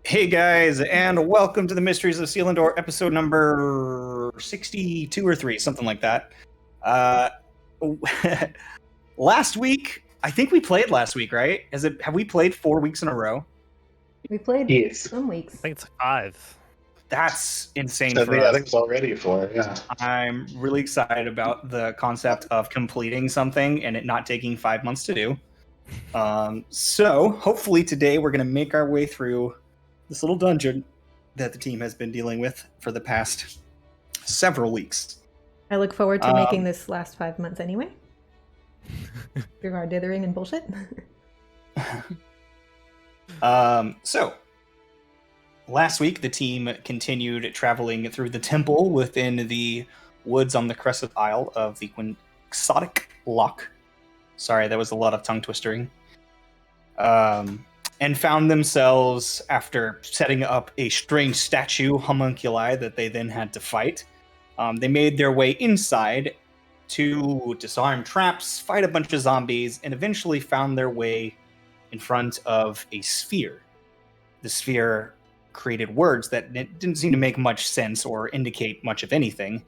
Hey guys, and welcome to the Mysteries of Selindor, episode number 62 or 3, something like that. Uh, last week, I think we played last week, right? Have we played 4 weeks in a row? We played Yes. some weeks. I think it's 5. That's insane So for I us. think it's already 4, yeah. I'm really excited about the concept of completing something and it not taking 5 months to do. So hopefully today we're going to make our way through this little dungeon that the team has been dealing with for the past several weeks. I look forward to making this last 5 months anyway. Through our dithering and bullshit. So last week the team continued traveling through the temple within the woods on the crescent isle of the Quixotic Loch. Sorry, that was a lot of tongue twistering. And found themselves, after setting up a strange statue homunculi that they then had to fight, they made their way inside to disarm traps, fight a bunch of zombies, and eventually found their way in front of a sphere. The sphere created words that didn't seem to make much sense or indicate much of anything,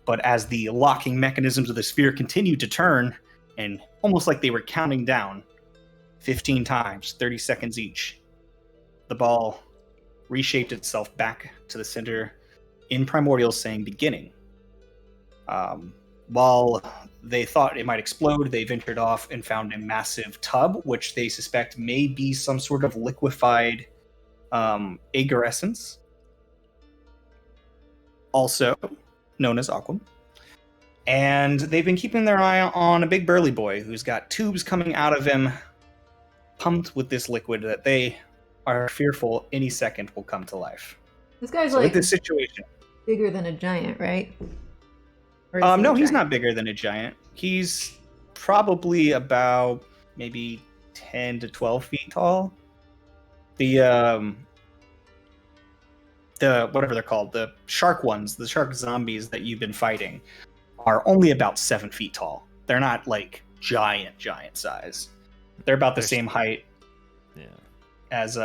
but as the locking mechanisms of the sphere continued to turn, and almost like they were counting down, 15 times, 30 seconds each, the ball reshaped itself back to the center in Primordial, saying beginning. While they thought it might explode, they ventured off and found a massive tub, which they suspect may be some sort of liquefied agar essence, also known as Aquam. And they've been keeping their eye on a big burly boy who's got tubes coming out of him, pumped with this liquid that they are fearful any second will come to life. This guy's So like with this situation, bigger than a giant, right? no, he's not bigger than a giant. He's probably about maybe 10 to 12 feet tall. The whatever they're called, the shark ones, the shark zombies that you've been fighting, are only about 7 feet tall. They're not like giant size. They're about the same height as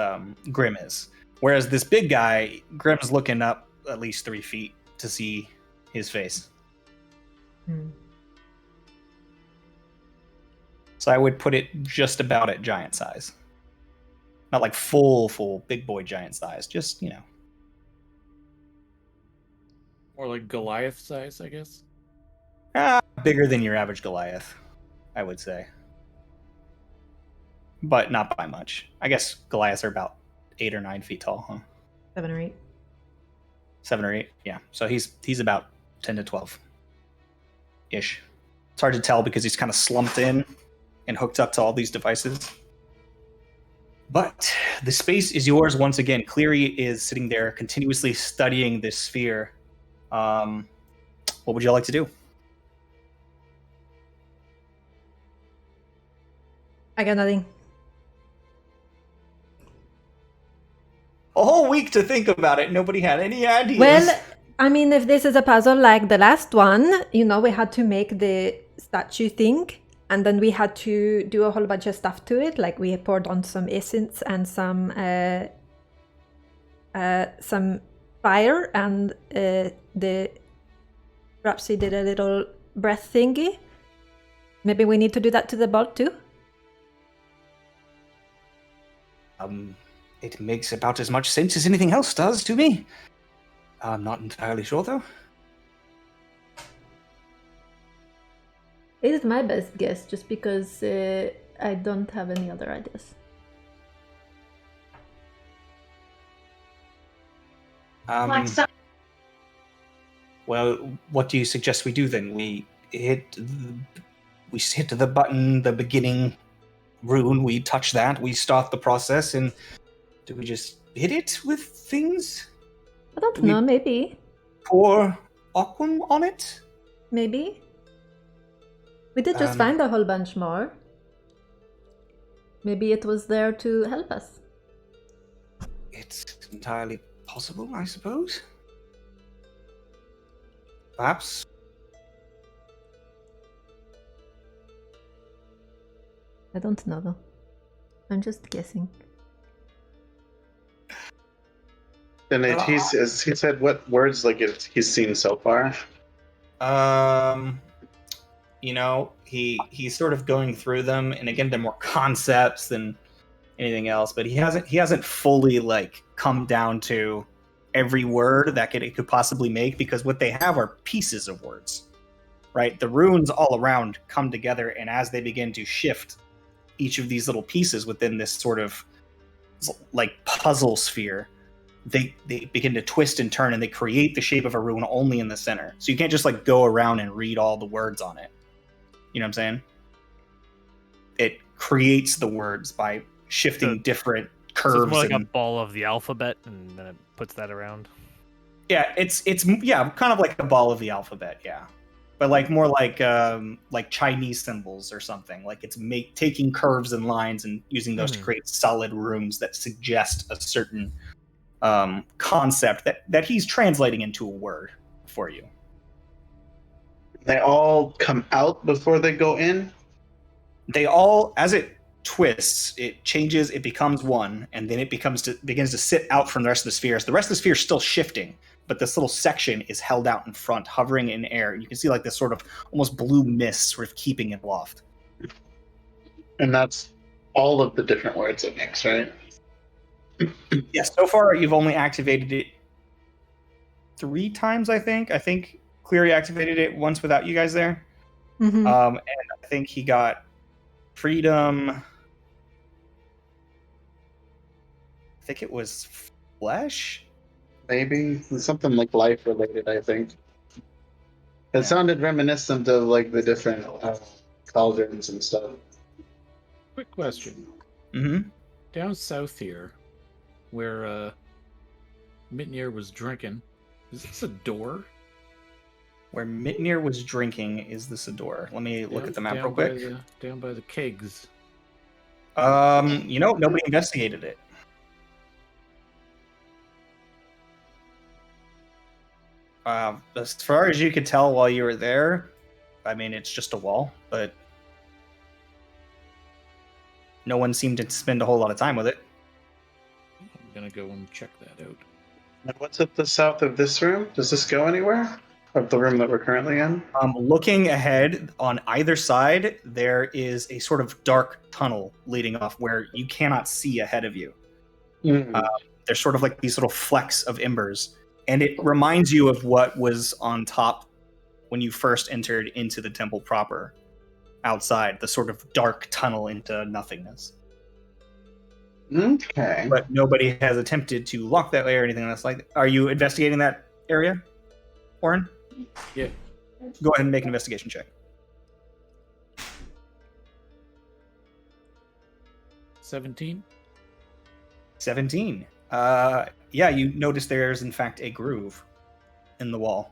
Grim is. Whereas this big guy, Grim's looking up at least 3 feet to see his face. So I would put it just about at giant size. Not like full big boy giant size, just, More like Goliath size, I guess. Bigger than your average Goliath, I would say. But not by much. I guess Goliaths are about 8 or 9 feet tall, huh? 7 or 8. 7 or 8, yeah. So he's about 10 to 12-ish. It's hard to tell because he's kind of slumped in and hooked up to all these devices. But the space is yours once again. Cleary is sitting there continuously studying this sphere. What would you like to do? I got nothing. A whole week to think about it. Nobody had any ideas. Well, I mean, if this is a puzzle like the last one, we had to make the statue thing, and then we had to do a whole bunch of stuff to it. Like we poured on some essence and some fire, and perhaps we did a little breath thingy. Maybe we need to do that to the ball too. It makes about as much sense as anything else does to me. I'm not entirely sure, though. It is my best guess, just because I don't have any other ideas. Well, what do you suggest we do then? We hit the button, the beginning rune. We touch that. We start the process, and do we just hit it with things? I don't know. Maybe. Pour aquam on it? Maybe. We did just find a whole bunch more. Maybe it was there to help us. It's entirely possible, I suppose. Perhaps. I don't know though. I'm just guessing. And he said what words he's seen so far. He's sort of going through them, and again, they're more concepts than anything else. But he hasn't fully like come down to every word that it could possibly make, because what they have are pieces of words, right? The runes all around come together, and as they begin to shift each of these little pieces within this sort of like puzzle sphere, they begin to twist and turn, and they create the shape of a rune only in the center. So you can't just like go around and read all the words on it. You know what I'm saying? It creates the words by shifting different curves. So it's more like a ball of the alphabet, and then it puts that around. Yeah, it's kind of like a ball of the alphabet, yeah. But like more like Chinese symbols or something. Like it's taking curves and lines and using those to create solid runes that suggest a certain concept that he's translating into a word for you. They all come out before they go in? They all, as it twists, it changes, it becomes one, and then it begins to sit out from the rest of the spheres. The rest of the sphere is still shifting, but this little section is held out in front, hovering in air. You can see like this sort of almost blue mist sort of keeping it aloft. And that's all of the different words it makes, right? Yes, so far you've only activated it 3 times, I think. I think Cleary activated it once without you guys there. Mm-hmm. And I think he got Freedom. I think it was Flesh? Maybe. Something like life related, I think. It sounded reminiscent of like the different cauldrons and stuff. Quick question. Mm-hmm. Down south here, where Mitnir was drinking, is this a door? Where Mitnir was drinking, is this a door? Let me look at the map real quick. Down by the kegs. Nobody investigated it. As far as you could tell while you were there, I mean, it's just a wall, but no one seemed to spend a whole lot of time with it. I'm gonna go and check that out. And what's at the south of this room? Does this go anywhere? Of the room that we're currently in? Looking ahead, on either side, there is a sort of dark tunnel leading off where you cannot see ahead of you. There's sort of like these little flecks of embers, and it reminds you of what was on top when you first entered into the temple proper, outside, the sort of dark tunnel into nothingness. Okay. But nobody has attempted to lock that way or anything else like that. Are you investigating that area, Oren? Yeah. Go ahead and make an investigation check. 17. 17. Yeah, you notice there's in fact a groove in the wall.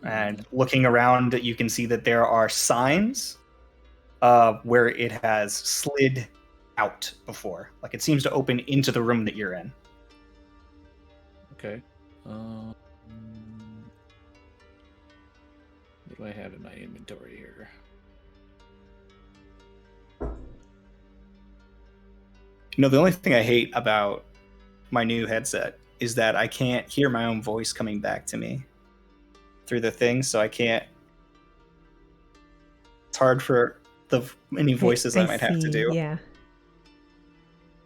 And looking around, you can see that there are signs where it has slid out before. Like it seems to open into the room that you're in. Okay. What do I have in my inventory here? The only thing I hate about my new headset is that I can't hear my own voice coming back to me through the thing, so I can't. It's hard for the many voices I might have to do. Yeah.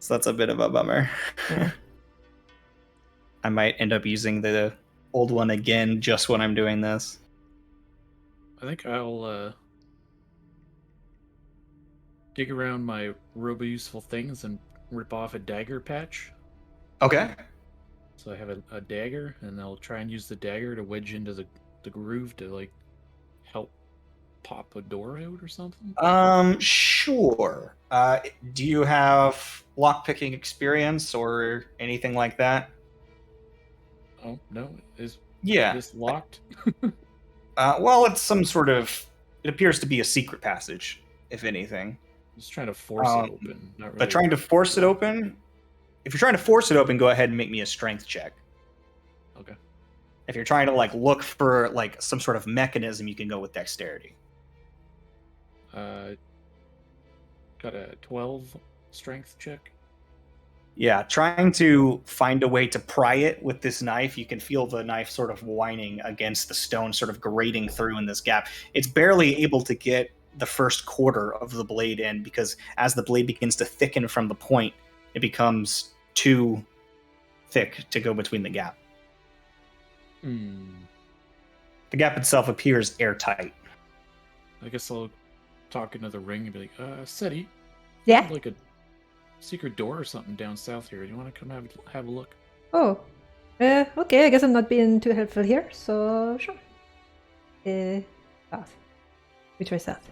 So that's a bit of a bummer. Yeah. I might end up using the old one again just when I'm doing this. I think I'll dig around my robo useful things and rip off a dagger patch. Okay. So I have a dagger, and I'll try and use the dagger to wedge into the groove to like help pop a door out or something. Sure. Do you have lockpicking experience or anything like that? Oh no, is this locked? Well, it's some sort of. It appears to be a secret passage, if anything. Just trying to force it open. Not really. But trying to force it open. If you're trying to force it open, go ahead and make me a strength check. Okay. If you're trying to like look for like some sort of mechanism, you can go with dexterity. Got a 12 strength check. Yeah, trying to find a way to pry it with this knife. You can feel the knife sort of whining against the stone, sort of grating through in this gap. It's barely able to get the first quarter of the blade in because as the blade begins to thicken from the point, it becomes too thick to go between the gap. The gap itself appears airtight. I guess I'll talk into the ring and be like, Seti, Yeah. there's like a secret door or something down south here. Do you want to come have a look? Oh. Okay, I guess I'm not being too helpful here, so sure. South. Which way south?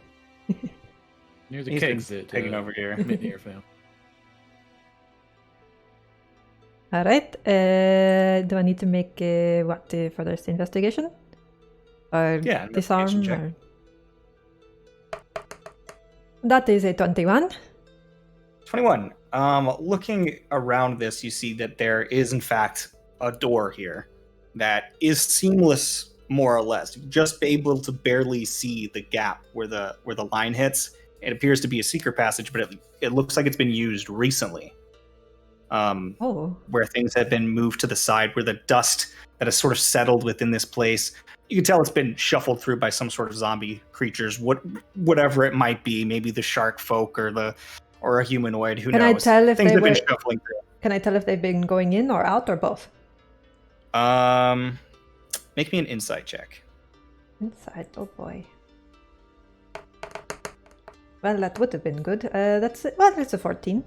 Near the He's kegs been that taking over here. Midnight found. Alright, do I need to make what for this investigation? Or Yeah, disarm? investigation Or... That is a 21. 21. Looking around this, you see that there is, in fact, a door here that is seamless, more or less. You're just able to barely see the gap where the line hits. It appears to be a secret passage, but it looks like it's been used recently. Where things have been moved to the side, where the dust that has sort of settled within this place, you can tell it's been shuffled through by some sort of zombie creatures, whatever it might be, maybe the shark folk or a humanoid, who knows. Can I tell if things they have were... been shuffling through. Can I tell if they've been going in or out or both? Make me an insight check. Inside, oh boy. Well, that would have been good. That's a 14.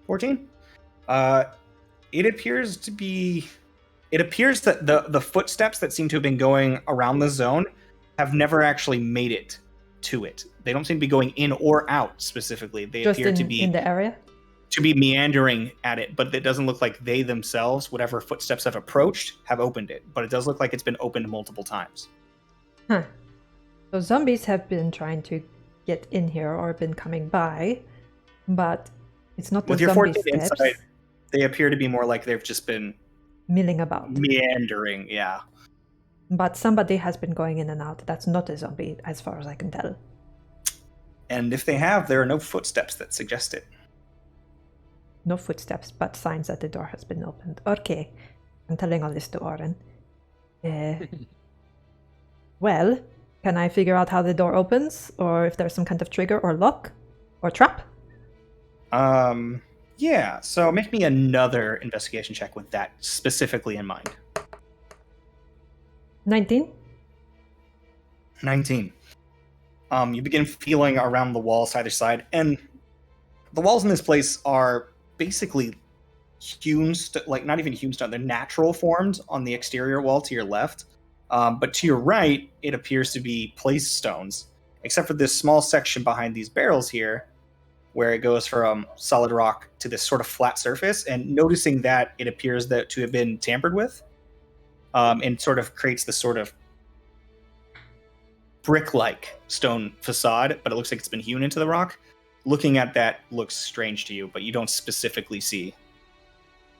14? It appears that the footsteps that seem to have been going around the zone have never actually made it to it. They don't seem to be going in or out specifically. They Just appear to be in the area? To be meandering at it, but it doesn't look like they themselves, whatever footsteps have approached, have opened it. But it does look like it's been opened multiple times. Huh. So zombies have been trying to get in here or been coming by, but it's not the With your zombie 14 steps insight, they appear to be more like they've just been milling about. meandering, yeah. But somebody has been going in and out. That's not a zombie, as far as I can tell. And if they have, there are no footsteps that suggest it. No footsteps, but signs that the door has been opened. Okay, I'm telling all this to Oren. Well, can I figure out how the door opens, or if there's some kind of trigger or lock or trap? Yeah. So make me another investigation check with that specifically in mind. 19. 19. You begin feeling around the walls either side, and the walls in this place are basically hewn, not even hewn stone, they're natural formed on the exterior wall to your left. But to your right, it appears to be placed stones, except for this small section behind these barrels here, where it goes from solid rock to this sort of flat surface. And noticing that, it appears that to have been tampered with, and sort of creates this sort of brick-like stone facade, but it looks like it's been hewn into the rock. Looking at that looks strange to you, but you don't specifically see.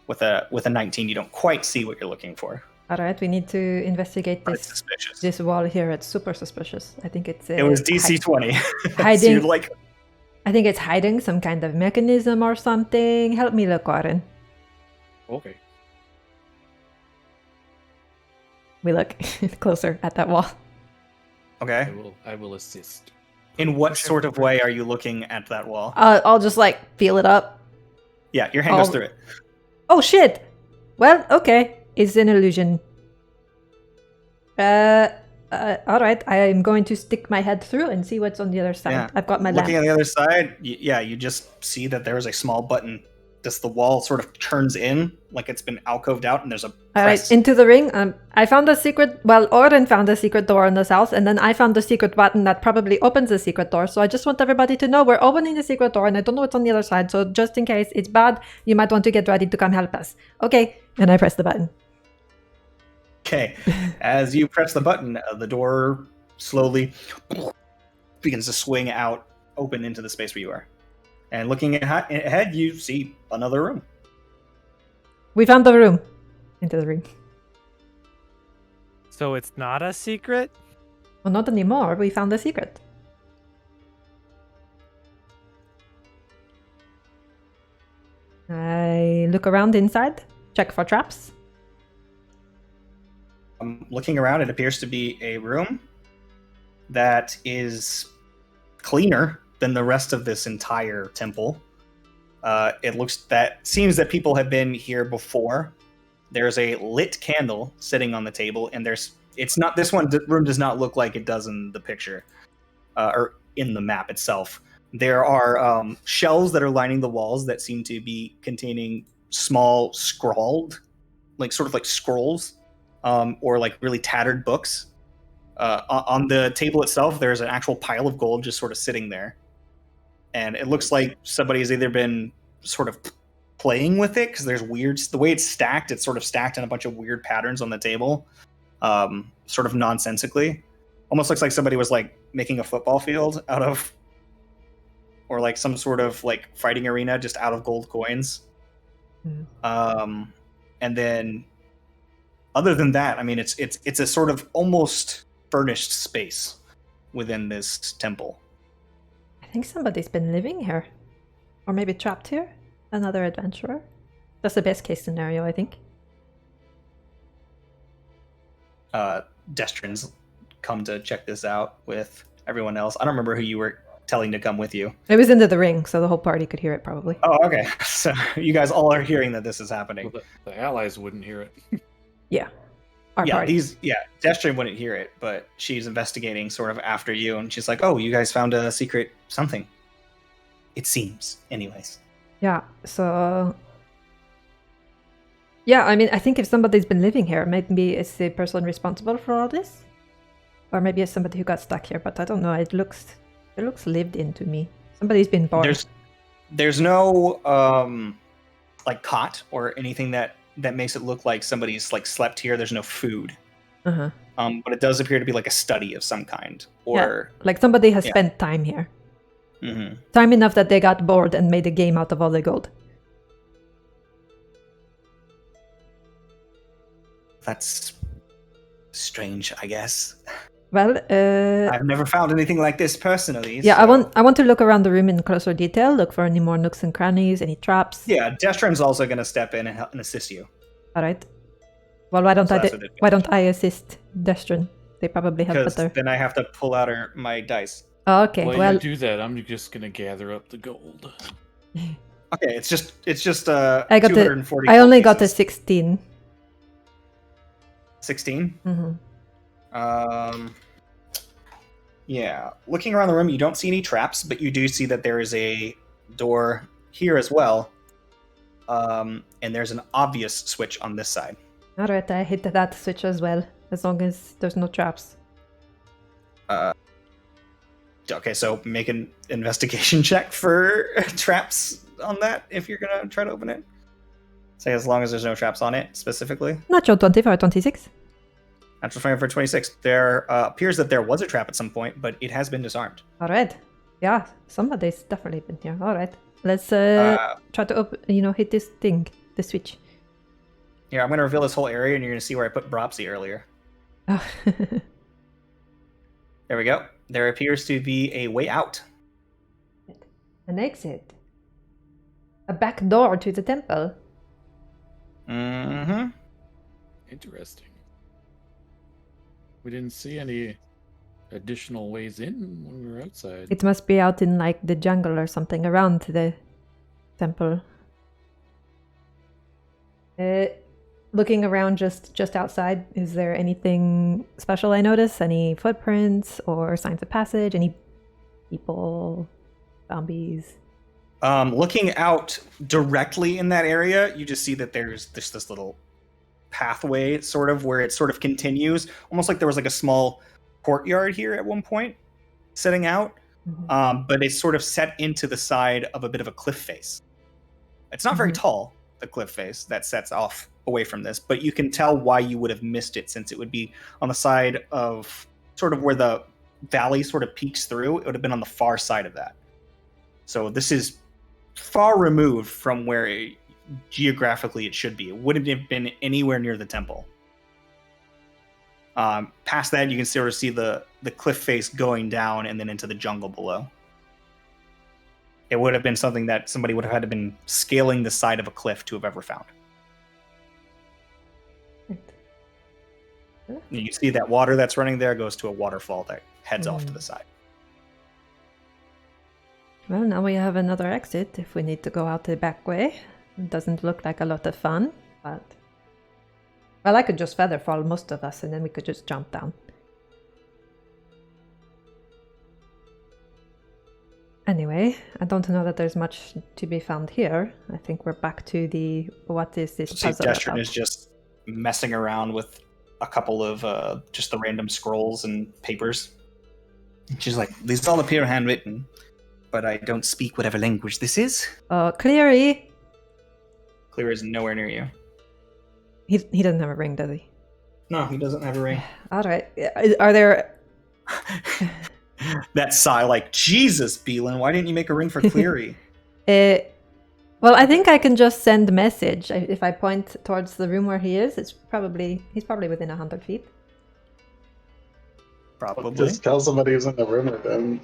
With a 19, you don't quite see what you're looking for. All right, we need to investigate But it's suspicious. this wall here. It's super suspicious. I think it's... It was DC 20. Hiding... So like... I think it's hiding some kind of mechanism or something. Help me look, Oren. Okay. We look closer at that wall. Okay. I will assist. In what sort of way are you looking at that wall? I'll just feel it up. Yeah, your hand goes through it. Oh shit! Well, okay. It's an illusion. Alright, I am going to stick my head through and see what's on the other side. Yeah. I've got my Looking lamp. on the other side, you just see that there's a small button. Just the wall sort of turns in, like it's been alcoved out, and there's a press. Alright, into the ring. I found a secret... Well, Oren found a secret door in this house, and then I found a secret button that probably opens the secret door, so I just want everybody to know we're opening the secret door, and I don't know what's on the other side, so just in case it's bad, you might want to get ready to come help us. Okay, and I press the button. Okay. As you press the button, the door slowly begins to swing out, open into the space where you are. And looking ahead, you see another room. We found the room. Into the ring. So it's not a secret? Well, not anymore. We found the secret. I look around inside, check for traps. Looking around, it appears to be a room that is cleaner than the rest of this entire temple. Seems that people have been here before. There's a lit candle sitting on the table, and the room does not look like it does in the picture, or in the map itself. There are shelves that are lining the walls that seem to be containing small scrawled, sort of like scrolls, or like really tattered books. On the table itself, there's an actual pile of gold just sort of sitting there. And it looks like somebody has either been sort of playing with it, because there's the way it's stacked, it's sort of stacked in a bunch of weird patterns on the table, sort of nonsensically. Almost looks like somebody was like making a football field out of, or like some sort of like fighting arena just out of gold coins. And then other than that, I mean, it's a sort of almost furnished space within this temple. I think somebody's been living here. Or maybe trapped here. Another adventurer. That's the best case scenario, I think. Destrin's come to check this out with everyone else. I don't remember who you were telling to come with you. It was into the ring, so the whole party could hear it probably. Oh, okay. So you guys all are hearing that this is happening. Well, the allies wouldn't hear it. Yeah. Our party. Destrin wouldn't hear it, but she's investigating sort of after you, and she's like, "Oh, you guys found a secret something." It seems, anyways. Yeah, so... Yeah, I mean, I think if somebody's been living here, maybe it's the person responsible for all this. Or maybe it's somebody who got stuck here, but I don't know. It looks lived in to me. Somebody's been born. There's no like cot or anything that makes it look like somebody's like slept here. There's no food. Uh-huh. But it does appear to be like a study of some kind, or like somebody has spent time here. Mm-hmm. Time enough that they got bored and made a game out of all the gold. That's strange, I guess. Well, I've never found anything like this personally. Yeah, so. I want to look around the room in closer detail, look for any more nooks and crannies, any traps. Yeah, Destrin's also going to step in and assist you. All right. Well, why don't I assist Destrin? They probably have because better. then I have to pull out my dice. Oh, okay. While Well, you do that, I'm just gonna gather up the gold. Okay, it's just I got 240. I only got a 16. 16. Mm-hmm. Yeah. Looking around the room, you don't see any traps, but you do see that there is a door here as well. And there's an obvious switch on this side. All right, I hit that switch as well, as long as there's no traps. Okay, so make an investigation check for traps on that if you're gonna try to open it. Say as long as there's no traps on it specifically. Natural 20 for 26. Natural 20 for 26. There appears that there was a trap at some point, but it has been disarmed. All right. Yeah, somebody's definitely been here. All right. Let's try to hit this thing, the switch. Here, I'm going to reveal this whole area, and you're going to see where I put Bropsy earlier. Oh. There we go. There appears to be a way out. An exit. A back door to the temple. Mm-hmm. Interesting. We didn't see any additional ways in when we were outside. It must be out in like the jungle or something around the temple. Looking around just outside, is there anything special I notice? Any footprints or signs of passage? Any people, zombies? Looking out directly in that area, you just see that there's this little pathway sort of where it sort of continues, almost like there was like a small courtyard here at one point setting out. Mm-hmm. But it's sort of set into the side of a bit of a cliff face. It's not very tall, the cliff face that sets off away from this, but you can tell why you would have missed it, since it would be on the side of sort of where the valley sort of peeks through. It would have been on the far side of that. So this is far removed from where geographically it should be. It wouldn't have been anywhere near the temple. Past that, you can sort of see the cliff face going down and then into the jungle below. It would have been something that somebody would have had to been scaling the side of a cliff to have ever found. You see that water that's running there goes to a waterfall that heads off to the side. Well, now we have another exit if we need to go out the back way. It doesn't look like a lot of fun, but... Well, I could just feather fall most of us and then we could just jump down. Anyway, I don't know that there's much to be found here. I think we're back to the... What is this puzzle Suggestion about? is just messing around with a couple of just the random scrolls and papers. She's like, these all appear handwritten, but I don't speak whatever language this is. Oh, Cleary! Clear is nowhere near you. He doesn't have a ring, does he? No, he doesn't have a ring. Alright. Are there... That sigh, like, Jesus, Beelan, why didn't you make a ring for Cleary? Well, I think I can just send a message. If I point towards the room where he is, he's probably within 100 feet. Probably. Just tell somebody who's in the room with them.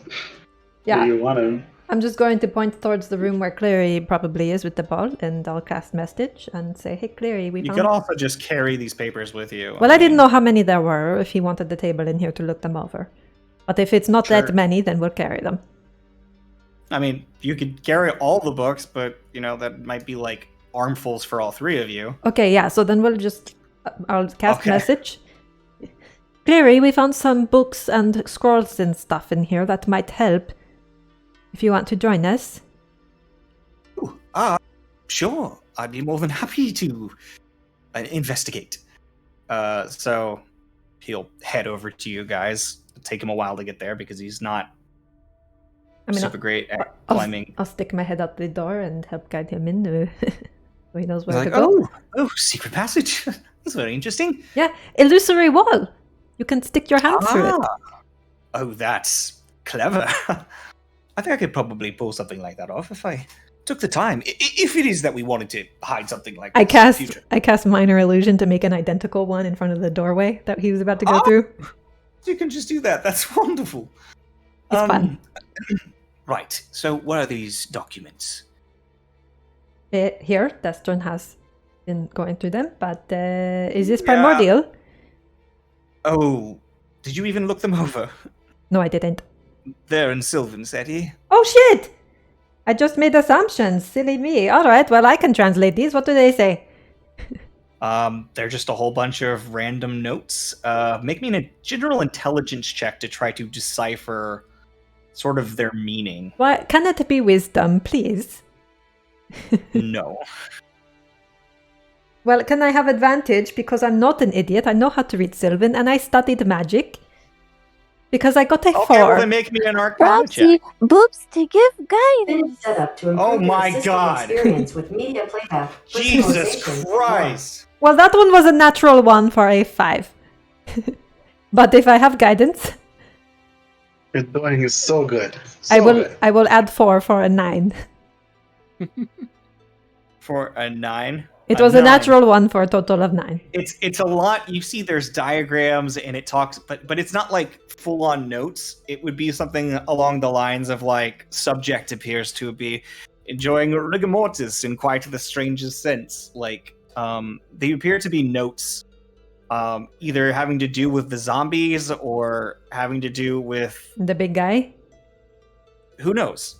Yeah. Who you want him. I'm just going to point towards the room where Cleary probably is with the ball, and I'll cast message and say, "Hey, Cleary, we You found..." could also just carry these papers with you. Well, I didn't know how many there were, if he wanted the table in here to look them over. But if it's not Sure. that many, then we'll carry them. I mean, you could carry all the books, but, that might be like armfuls for all three of you. Okay, yeah, so then we'll just... I'll cast Okay. message. Cleary, we found some books and scrolls and stuff in here that might help. If you want to join us. Ooh, sure. I'd be more than happy to investigate. So he'll head over to you guys. It'll take him a while to get there because he's not super great at climbing. I'll stick my head out the door and help guide him in so he knows He's where to like, go. oh, secret passage. That's very interesting. Yeah, illusory wall. You can stick your hand through it. Oh, that's clever. I think I could probably pull something like that off if I took the time. If it is that we wanted to hide something like I this in the future. cast minor illusion to make an identical one in front of the doorway that he was about to go through. You can just do that. That's wonderful. It's fun. Right. So, what are these documents? Here, Destron has been going through them, but is this primordial? Oh, did you even look them over? No, I didn't. They're in Sylvan, said he. Oh shit! I just made assumptions. Silly me. Alright, well, I can translate these. What do they say? They're just a whole bunch of random notes. Make me a general intelligence check to try to decipher sort of their meaning. Why can it be wisdom, please? No. Well, can I have advantage because I'm not an idiot? I know how to read Sylvan and I studied magic. Because I got a 4. Okay, well, then make me an Arcana Proxy, check. boops to give guidance. Set up to Oh improve my your system God. experience with media playback. Jesus personalization, and more. Christ! Well, that one was a natural 1 for a 5. But if I have guidance, You're doing is so good. I So will good. I will add 4 for a 9. For a 9? It was a natural 1 for a total of 9. It's a lot. You see, there's diagrams and it talks, but it's not like full on notes. It would be something along the lines of like subject appears to be enjoying rigor mortis in quite the strangest sense. Like they appear to be notes, either having to do with the zombies or having to do with The big guy? who knows.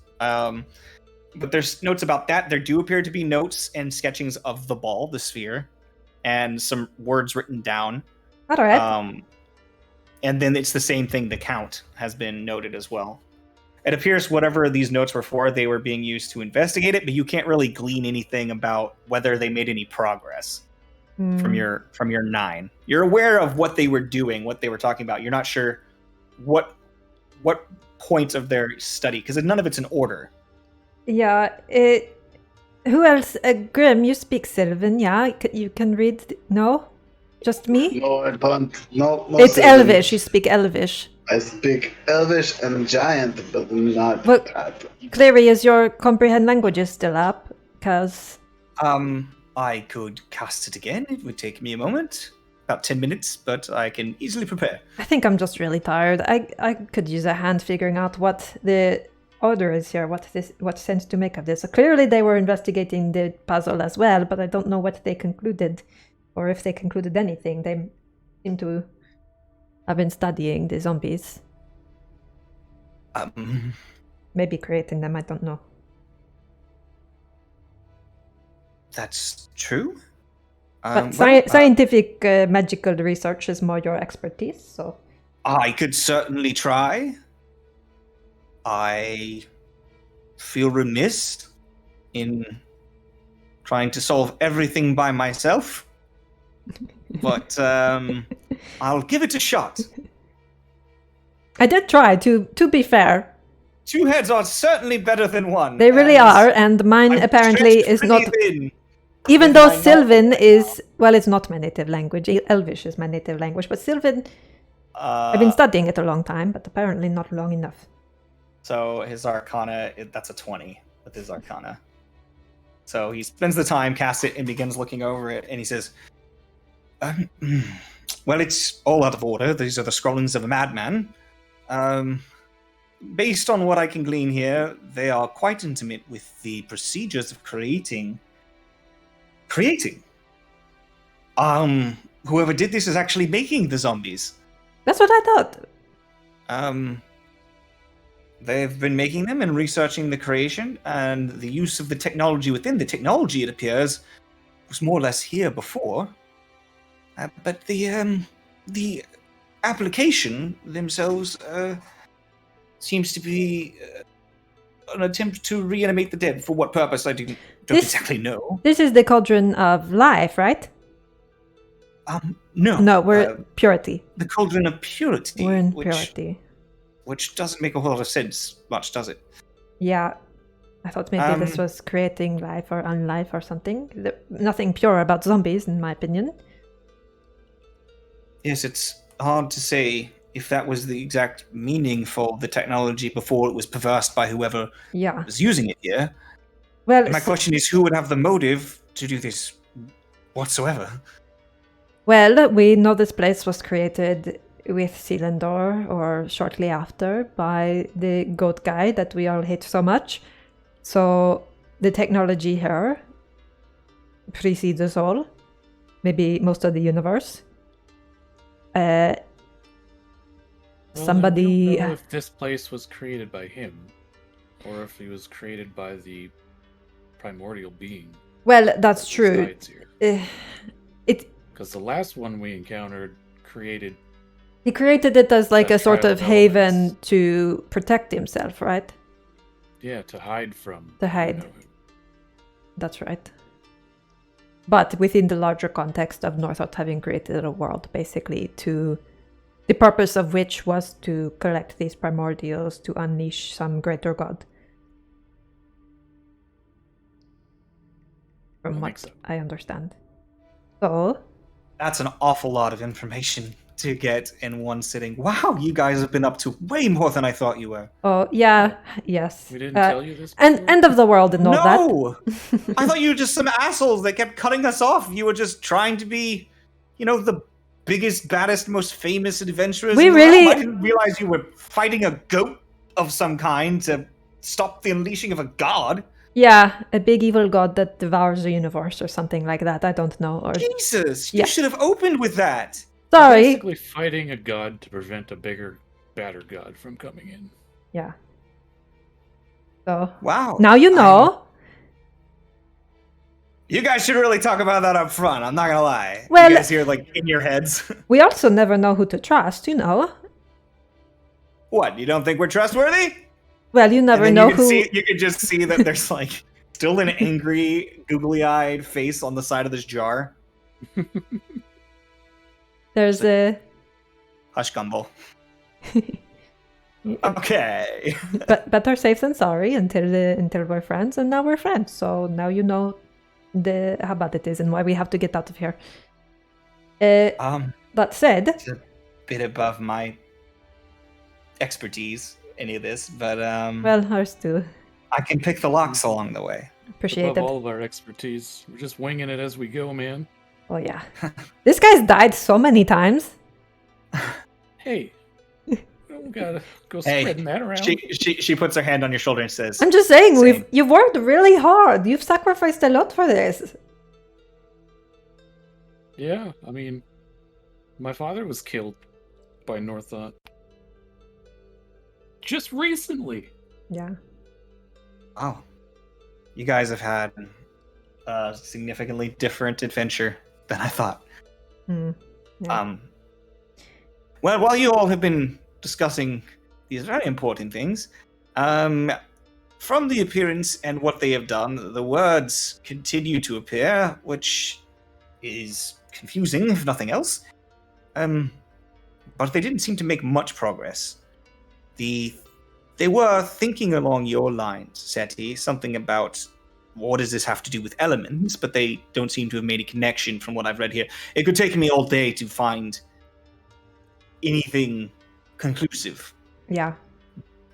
But there's notes about that. There do appear to be notes and sketchings of the ball, the sphere, and some words written down. Alright. And then it's the same thing. The count has been noted as well. It appears whatever these notes were for, they were being used to investigate it, but you can't really glean anything about whether they made any progress from your 9. You're aware of what they were doing, what they were talking about. You're not sure what point of their study, because none of it's in order. Yeah, who else? Grim, you speak Sylvan, yeah? You can read... No? Just me? No, I don't. No, It's Sylvan. Elvish, you speak Elvish. I speak Elvish and Giant, but not But- that. Cleary, is your comprehend languages still up? Because... I could cast it again. It would take me a moment. About 10 minutes, but I can easily prepare. I think I'm just really tired. I could use a hand figuring out what the order is here? What sense to make of this? So clearly they were investigating the puzzle as well, but I don't know what they concluded, or if they concluded anything. They seem to have been studying the zombies. Maybe creating them, I don't know. That's true. But scientific magical research is more your expertise, so... I could certainly try. I feel remiss in trying to solve everything by myself. But I'll give it a shot. I did try, to be fair. 2 heads are certainly better than 1. They really are, and mine I'm apparently stretched is pretty not... thin. Even though my Sylvan is... Well, it's not my native language. Elvish is my native language, but Sylvan... I've been studying it a long time, but apparently not long enough. So his Arcana, that's a 20 with his Arcana. So he spends the time, casts it, and begins looking over it, and he says, well, it's all out of order. These are the scrollings of a madman. Based on what I can glean here, they are quite intimate with the procedures of creating. Whoever did this is actually making the zombies. That's what I thought. They've been making them and researching the creation and the use of the technology within. The technology, it appears, was more or less here before. But the application themselves seems to be an attempt to reanimate the dead. For what purpose, I don't exactly know. This is the cauldron of life, right? No. No, we're purity. The cauldron of purity. We're in purity. Which doesn't make a whole lot of sense, much, does it? Yeah. I thought maybe this was creating life or unlife or something. Nothing pure about zombies, in my opinion. Yes, it's hard to say if that was the exact meaning for the technology before it was perversed by whoever was using it here. Well, and my question is, who would have the motive to do this whatsoever? Well, we know this place was created with Selindor, or shortly after, by the goat guy that we all hate so much. So the technology here precedes us all, maybe most of the universe. Somebody... I don't know if this place was created by him, or if he was created by the primordial being. Well, that's true. Because the last one we encountered created... He created it as like a sort of haven to protect himself, right? Yeah, to hide from... To hide. That's right. But within the larger context of Northrot having created a world, basically, to... The purpose of which was to collect these primordials to unleash some greater god. From what I understand. So... That's an awful lot of information to get in one sitting. Wow, you guys have been up to way more than I thought you were. Oh, yeah, yes. We didn't tell you this before? And end of the world and all that. No! I thought you were just some assholes that kept cutting us off. You were just trying to be, the biggest, baddest, most famous adventurers in the realm. I didn't realize you were fighting a goat of some kind to stop the unleashing of a god. Yeah, a big evil god that devours the universe or something like that. I don't know. Or... Jesus, you should have opened with that. Sorry. Basically fighting a god to prevent a bigger, badder god from coming in. Yeah. So. Wow. Now you know. You guys should really talk about that up front. I'm not gonna lie. Well, you guys hear in your heads. We also never know who to trust. What? You don't think we're trustworthy? Well, you never know who... You can just see that there's, still an angry, googly-eyed face on the side of this jar. There's a... Hush, Gumball. Okay. But better safe than sorry until we're friends, and now we're friends. So now you know how bad it is and why we have to get out of here. That said... It's a bit above my expertise, any of this, but well, ours too. I can pick the locks along the way. Appreciate above it. all of our expertise. We're just winging it as we go, man. Oh yeah. This guy's died so many times. Hey, Gotta go Hey, spreading that around. She puts her hand on your shoulder and says, I'm just saying, Same. you've worked really hard. You've sacrificed a lot for this. Yeah, I mean, my father was killed by Northought just recently. Yeah. "Oh, you guys have had a significantly different adventure than I thought." Hmm. Yeah. Well, while you all have been discussing these very important things, from the appearance and what they have done, the words continue to appear, which is confusing, if nothing else. But they didn't seem to make much progress. They were thinking along your lines, Seti, something about what does this have to do with elements, but they don't seem to have made a connection from what I've read here. It could take me all day to find anything conclusive. Yeah.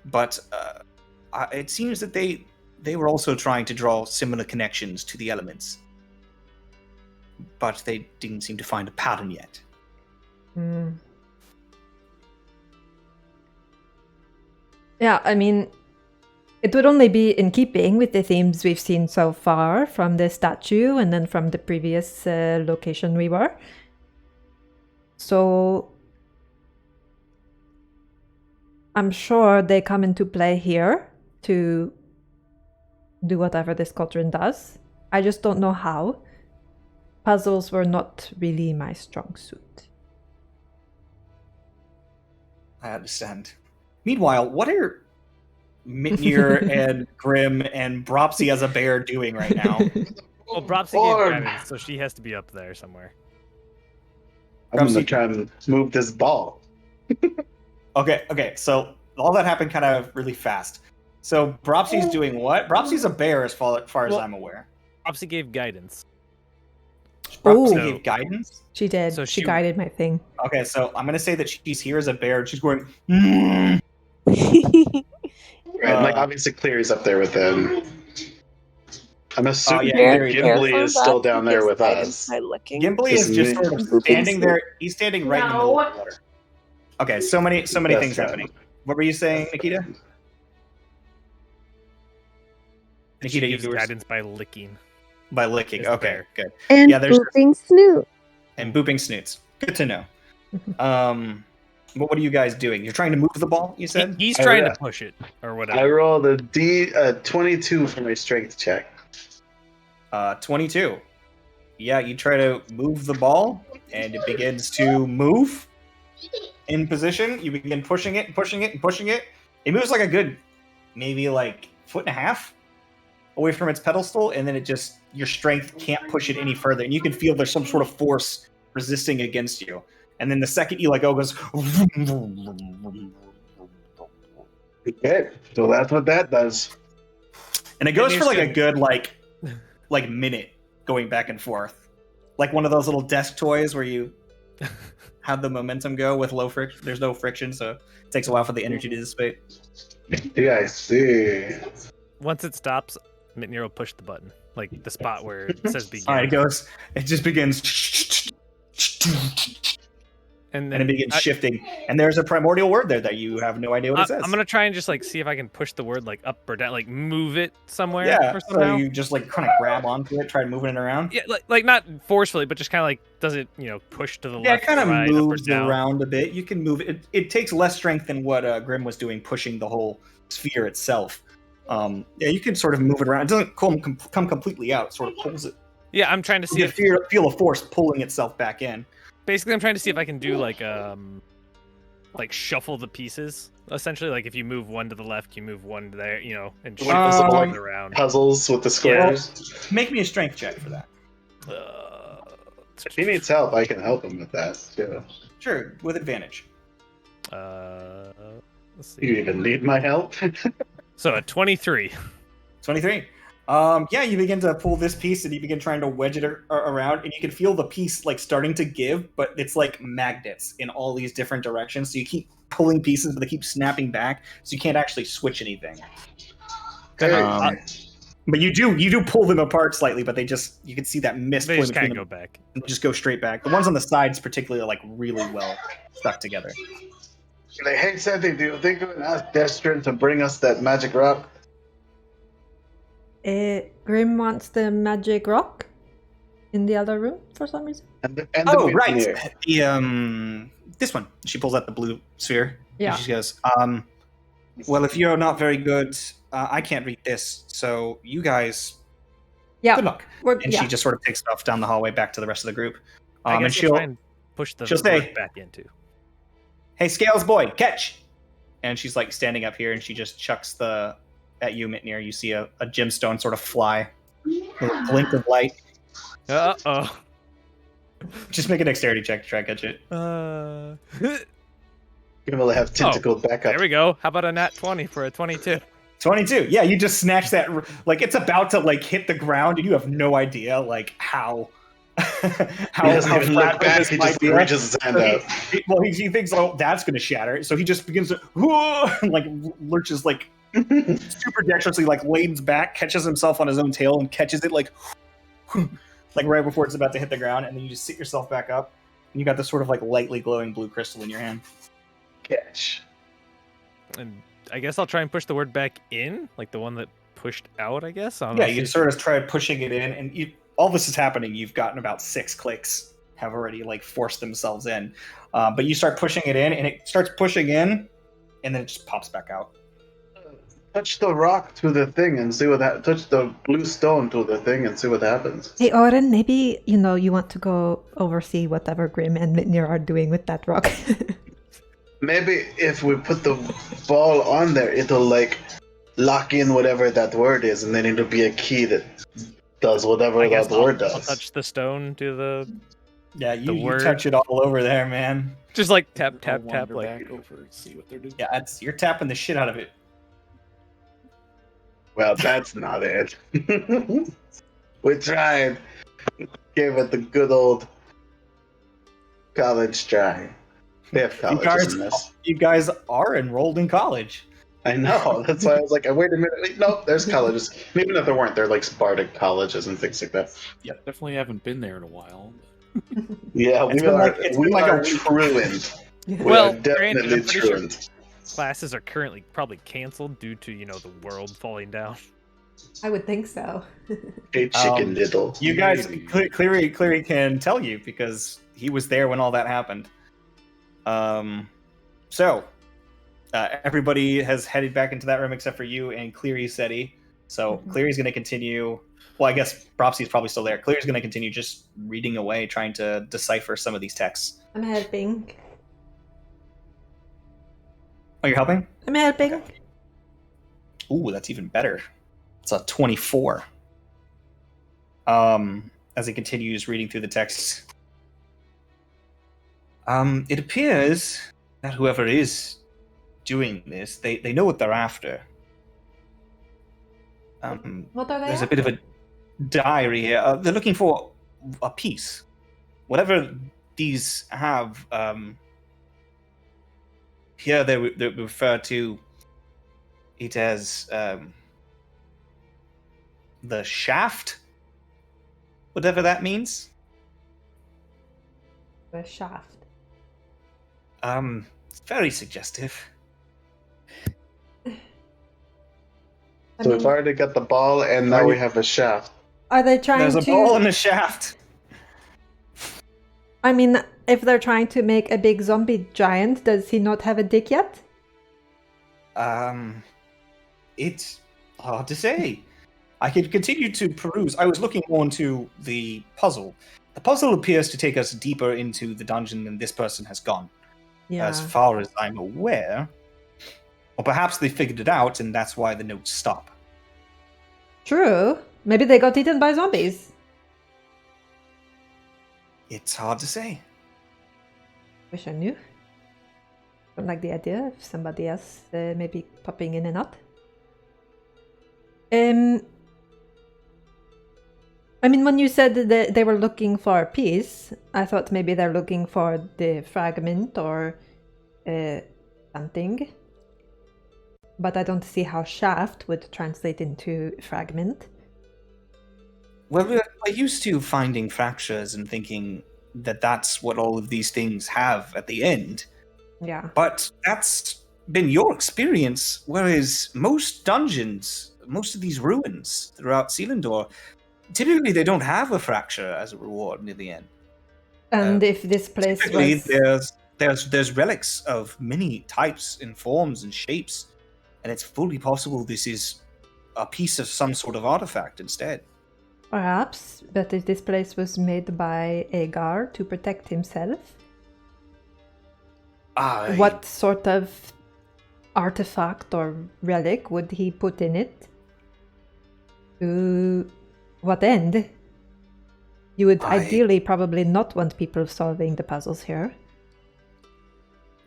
But it seems that they were also trying to draw similar connections to the elements. But they didn't seem to find a pattern yet. Hmm. Yeah, I mean, it would only be in keeping with the themes we've seen so far from the statue and then from the previous location we were. So I'm sure they come into play here to do whatever this cauldron does. I just don't know how. Puzzles were not really my strong suit. I understand. Meanwhile, what are Mitnir and Grim and Bropsy as a bear doing right now? Well, Bropsy Orb. gave guidance, so she has to be up there somewhere. I'm gonna try and move this ball. Okay, so all that happened kind of really fast. So Bropsy's doing what? Bropsy's a bear as far as Well- I'm aware. Bropsy gave guidance. Bropsy Ooh. gave guidance? She did. So she she- guided my thing. Okay, so I'm gonna say that she's here as a bear and she's going, "Mm." Right, like obviously Cleary's up there with them. I'm assuming yeah, that very Gimbly careful is still not to down there get with guidance us. by looking. Gimbly is just Just sort of me. standing there. He's standing right in the middle of the water. Okay, so many That's things right. happening. What were you saying, Nikita? She Nikita, gives you were guidance by licking. by licking. Is the Okay, bear. good. And Yeah, there's- pooping snoot. And booping snoots. Good to know. What are you guys doing? You're trying to move the ball, you said? He's Oh, trying yeah. to push it or I whatever. rolled a 22 for my strength check. 22. Yeah, you try to move the ball, and it begins to move in position. You begin pushing it, and pushing it, and pushing it. It moves like a good, maybe like foot and a half away from its pedestal, and then it just, your strength can't push it any further. And you can feel there's some sort of force resisting against you. And then the second you let go, it goes. Okay, so that's what that does. And it goes It for like a needs good like minute going back and forth, like one of those little desk toys where you have the momentum go with low friction. There's no friction, so it takes a while for the energy to dissipate. Yeah, I see. Once it stops, Mitnir will push the button, like the spot where it says begin. All right, it goes. It just begins, and and it begins shifting. And there's a primordial word there that you have no idea what it says. I'm gonna try and just like see if I can push the word like up or down, like move it somewhere. Yeah, or so somehow. you just like kind of grab onto it, try moving it around. Yeah, like not forcefully, but just kind of like does it, push to the Yeah, it left, kind of right, up or moves down. around a bit. You can move it. It takes less strength than what Grim was doing, pushing the whole sphere itself. Yeah, you can sort of move it around. It doesn't come completely out. It sort of pulls it. Yeah, I'm trying to see You if feel a force pulling itself back in. basically I'm trying to see if I can do like shuffle the pieces. Essentially, like if you move one to the left, you move one there, and shuffle Um, it around. Puzzles with the squares. Make me a strength check for that. If he needs help, I can help him with that too. Sure, with advantage. Let's You see. even need my help? So a 23. 23. Yeah, you begin to pull this piece and you begin trying to wedge it around, and you can feel the piece like starting to give, but it's like magnets in all these different directions. So you keep pulling pieces, but they keep snapping back, so you can't actually switch anything. But you do pull them apart slightly, but you can see that mist They pulling just kind between of them go back. and just go straight back. The ones on the sides particularly are like really well stuck together. Like, hey, Sandy, do you think we can ask Destrin to bring us that magic rock? Grim wants the magic rock in the other room for some reason. And the Oh, right. mutineer. The this one. She pulls out the blue sphere. Yeah. And she goes, well, if you're not very good, I can't read this. So you guys, Yeah. good luck. And she just sort of takes off down the hallway back to the rest of the group. I And guess she'll try and push the she'll word say- back into. hey, Scales boy, catch! And she's like standing up here, and she just chucks at you, Mitnir. You see a gemstone sort of fly, with a blink of light. Uh-oh. Just make a dexterity check to try and catch it. You will have tentacle backup. There we go. How about a nat 20 for a 22? 22. Yeah, you just snatch that. Like it's about to like hit the ground, and you have no idea like how. He doesn't even look fragile back. this He might just be. reaches his hand out. He thinks, oh, that's going to shatter. So he just begins to, whoa, and like lurches like super dexterously, like leans back, catches himself on his own tail, and catches it like right before it's about to hit the ground. And then you just sit yourself back up, and you got this sort of like lightly glowing blue crystal in your hand. Catch. And I guess I'll try and push the word back in, like the one that pushed out, I guess. Yeah, you sort of try pushing it in, and all this is happening. You've gotten about 6 clicks have already like forced themselves in, but you start pushing it in, and it starts pushing in, and then it just pops back out. Touch the rock to the thing and see what happens. Touch the blue stone to the thing and see what happens. Hey, Oren, maybe, you want to go oversee whatever Grim and Mitnir are doing with that rock. Maybe if we put the ball on there, it'll like lock in whatever that word is, and then it'll be a key that does whatever I guess that word I'll does. touch the stone to the... Yeah, you word. touch it all over there, man. Just like tap, I'll tap, tap, wander like... back over and see what they're doing. Yeah, you're tapping the shit out of it. Well, that's not it. We tried. Gave it the good old college try. They have colleges in this. You guys are enrolled in college. I know. That's why I was like, wait a minute. Wait, no, there's colleges. Maybe not there weren't. They're like Spartan colleges and things like that. Yeah, definitely haven't been there in a while. Yeah, It's been like a week. truant. We Well, are definitely I'm pretty sure truant. classes are currently probably canceled due to, the world falling down. I would think so. Hey, chicken little. You guys, Maybe. Cleary can tell you because he was there when all that happened. So everybody has headed back into that room except for you and Cleary Seti. So Cleary's going to continue. Well, I guess Propsy's probably still there. Cleary's going to continue just reading away, trying to decipher some of these texts. I'm helping. Oh, you're helping? I'm helping. Okay. Ooh, that's even better. It's a 24. As he continues reading through the texts. It appears that whoever is doing this, they know what they're after. What are they? There's a bit of a diary here. They're looking for a piece. Whatever these have, here they refer to it as the shaft. Whatever that means. The shaft. It's very suggestive. So we've already got the ball, and now we have a shaft. Are they trying There's a to? ball in the shaft. I mean, if they're trying to make a big zombie giant, does he not have a dick yet? It's hard to say. I could continue to peruse. I was looking on to the puzzle. The puzzle appears to take us deeper into the dungeon than this person has gone, Yeah. as far as I'm aware. Or perhaps they figured it out, and that's why the notes stop. True. Maybe they got eaten by zombies. It's hard to say. Wish I knew. Don't like the idea of somebody else maybe popping in and out. I mean, when you said that they were looking for a piece, I thought maybe they're looking for the fragment or something. But I don't see how shaft would translate into fragment. Well, we're used to finding fractures and thinking that that's what all of these things have at the end. Yeah. But that's been your experience, whereas most dungeons, most of these ruins throughout Selindor, typically they don't have a fracture as a reward near the end. And if this place Typically, was... there's relics of many types and forms and shapes, and it's fully possible this is a piece of some sort of artifact instead. Perhaps, but if this place was made by Agar to protect himself, what sort of artifact or relic would he put in it? To what end? You would ideally probably not want people solving the puzzles here.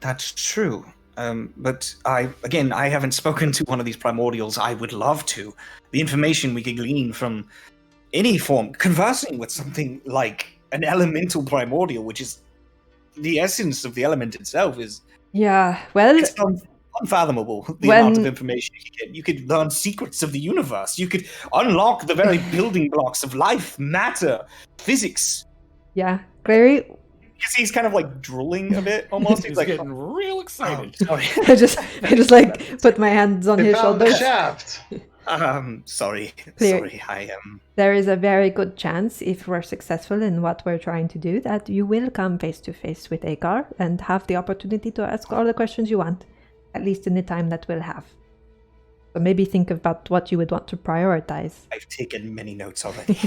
That's true. But I haven't spoken to one of these primordials. I would love to. The information we could glean from any form, conversing with something like an elemental primordial, which is the essence of the element itself, is it's unfathomable. The amount of information you could get. You could learn secrets of the universe. You could unlock the very building blocks of life, matter, physics. Yeah, Clary. He's kind of like drooling a bit, almost. He's like getting real excited. Sorry. I just like put my hands on his found the shoulders. shaft. Sorry. Clear. Sorry, I am. There is a very good chance, if we're successful in what we're trying to do, that you will come face to face with Agar and have the opportunity to ask all the questions you want, at least in the time that we'll have. So maybe think about what you would want to prioritize. I've taken many notes already.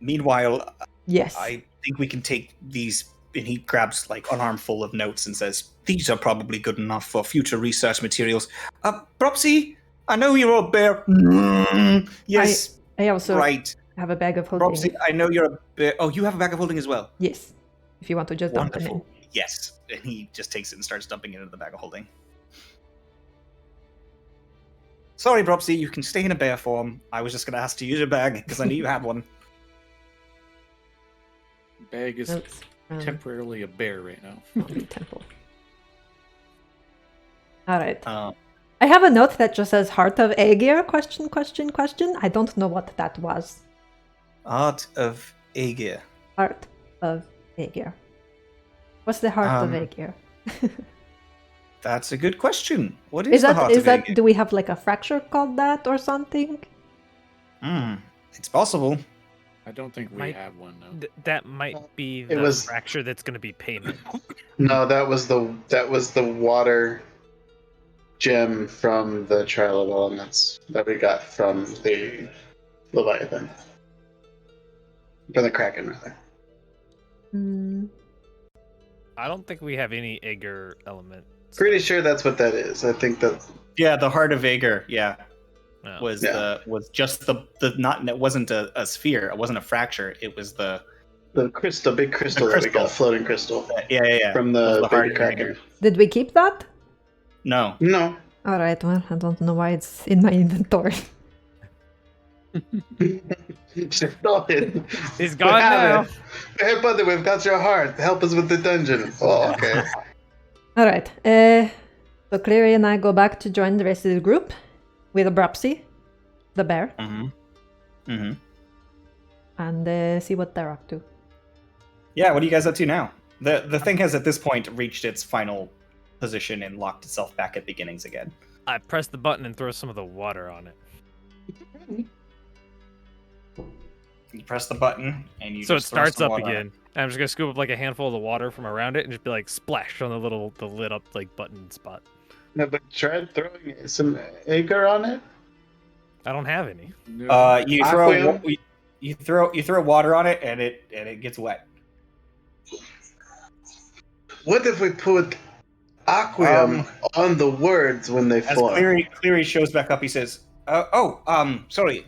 Meanwhile, yes, I think we can take these, and he grabs like an armful of notes and says, "These are probably good enough for future research materials." Propsy, I know you're a bear. Yes, I also right. have a bag of holding. Propsy, I know you're a bear. Oh, you have a bag of holding as well. Yes, if you want to just dump them in. Yes, and he just takes it and starts dumping it into the bag of holding. Sorry, Propsy, you can stay in a bear form. I was just going to ask to use your bag because I knew you had one. Bag is temporarily a bear right now. Temple. All right. I have a note that just says "Heart of Aegir?" Question. I don't know what that was. Heart of Aegir. Heart of Aegir. What's the heart of Aegir? That's a good question. What is the heart of Aegir? Do we have like a fracture called that or something? It's possible. I don't think we have one, no. That might be the fracture that's going to be payment. No, that was the water gem from the Trial of Elements that we got from the Leviathan. From the Kraken, rather. I don't think we have any Aegir element. Pretty sure that's what that is. I think that. Yeah, the heart of Aegir. Yeah. No. Was just the not. It wasn't a sphere. It wasn't a fracture. It was the crystal, big crystal that we got, floating crystal. Yeah. From the heart big Kraken. Did we keep that? No. All right. Well, I don't know why it's in my inventory. Stop it. He's gone now. Hey, buddy, we've got your heart. Help us with the dungeon. Oh, okay. All right. So Cleary and I go back to join the rest of the group with Abrupsy, the bear, and see what they're up to. Yeah, what are you guys up to now? The thing has at this point reached its final position and locked itself back at beginnings again. I press the button and throw some of the water on it. You press the button and you so just it starts throw some up water on again. I'm just gonna scoop up like a handful of the water from around it and just be like splash on the lit up like button spot. No, but try throwing some Aegir on it. I don't have any. You throw water on it and it gets wet. What if we put Aquium on the words when they form? As Cleary shows back up, he says, sorry.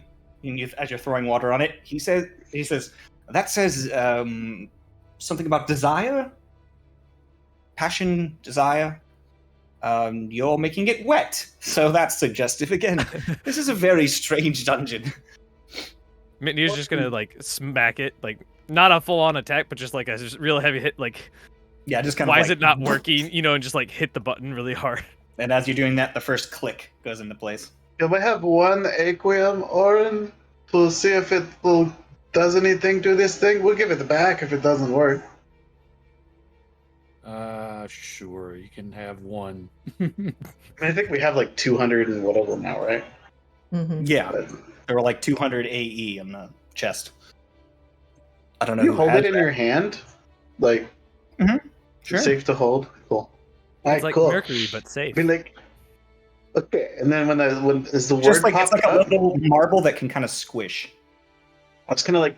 As you're throwing water on it, he says, that says something about desire? Passion, desire? You're making it wet, so that's suggestive again. This is a very strange dungeon. Mitnir's just gonna like smack it, like not a full-on attack, but just like a real heavy hit, like yeah, just kind of. Why is it not working? And just like hit the button really hard. And as you're doing that, the first click goes into place. Can we have one Aquium, Orin, to see if it does anything to this thing? We'll give it back if it doesn't work. Sure, you can have one. I think we have like 200 and whatever now, right? Yeah, But there were like 200 AE in the chest. I don't know you who hold has it in that. your hand, like Sure. safe to hold. Cool. It's like cool. mercury, but safe. Be like, okay, and then when is the Just word like it's popped like a up? little marble that can kind of squish. I was gonna like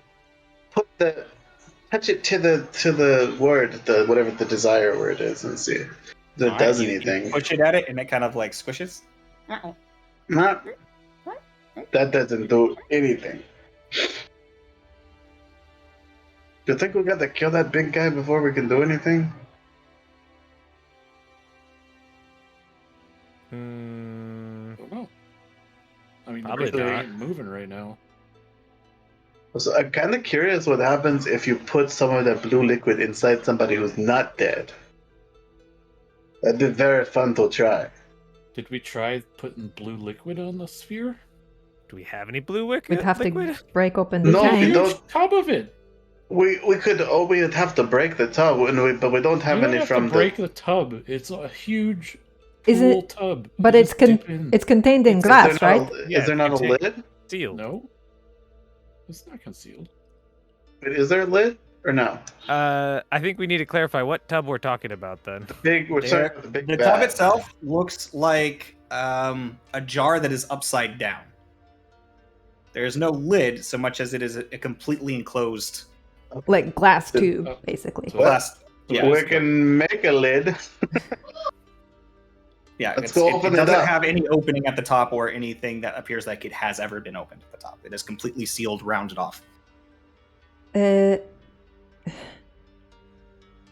touch it to the word, the whatever the desire word is, and see if it Alright, does you anything. push it at it, and it kind of like squishes. Not that doesn't do anything. Do you think we got to kill that big guy before we can do anything? Hmm, I don't know. I mean, Probably they not. ain't moving right now. So I'm kind of curious what happens if you put some of that blue liquid inside somebody who's not dead. That'd be very fun to try. Did we try putting blue liquid on the sphere? Do we have any blue liquid? We'd have to break open the No, tank. we Huge don't. tub of it. We'd have to break the tub, but we don't have You don't any have from to break the tub. It's a huge Is pool it- tub. But You it's just dip in. it's contained in Is glass, there right? not a, Yeah, is there it's not a contained. lid? Sealed. No, it's not concealed. Wait, is there a lid or no? I think we need to clarify what tub we're talking about then. We're There- starting with the big The bad. tub itself looks like a jar that is upside down. There is no lid so much as it is a completely enclosed Like glass The- tube, basically. so- glass. So Yeah, it We is can make a lid. yeah. Let's go it open it doesn't up. have any opening at the top or anything that appears like it has ever been opened at the top. It is completely sealed, rounded off. Uh, I'm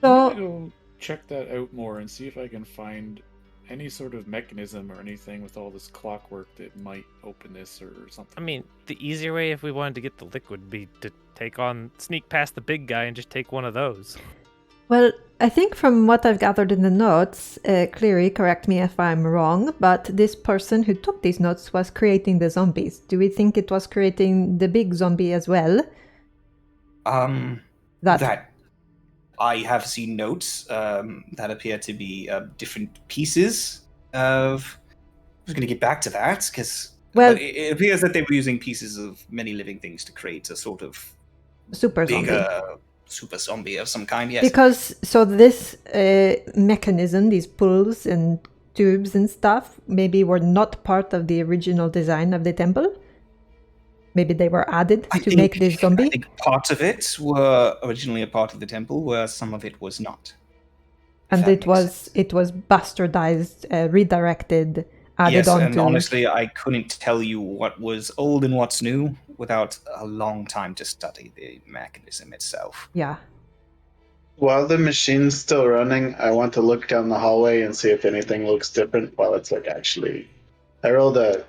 so gonna go check that out more and see if I can find any sort of mechanism or anything with all this clockwork that might open this or something. I mean, the easier way if we wanted to get the liquid would be to sneak past the big guy and just take one of those. well, I think from what I've gathered in the notes, Cleary, correct me if I'm wrong, but this person who took these notes was creating the zombies. Do we think it was creating the big zombie as well? That I have seen notes that appear to be different pieces of. I was going to get back to that because Well- it appears that they were using pieces of many living things to create a sort of Super big zombie. super zombie of some kind. Yes, Because so this mechanism, these pulls and tubes and stuff, maybe were not part of the original design of the temple. Maybe they were added to make this zombie. I think parts of it were originally a part of the temple, where some of it was not. And that it makes was sense. it was bastardized, redirected, added Yes, and onto. honestly, I couldn't tell you what was old and what's new without a long time to study the mechanism itself. Yeah. While the machine's still running, I want to look down the hallway and see if anything looks different while it's like actually. I rolled a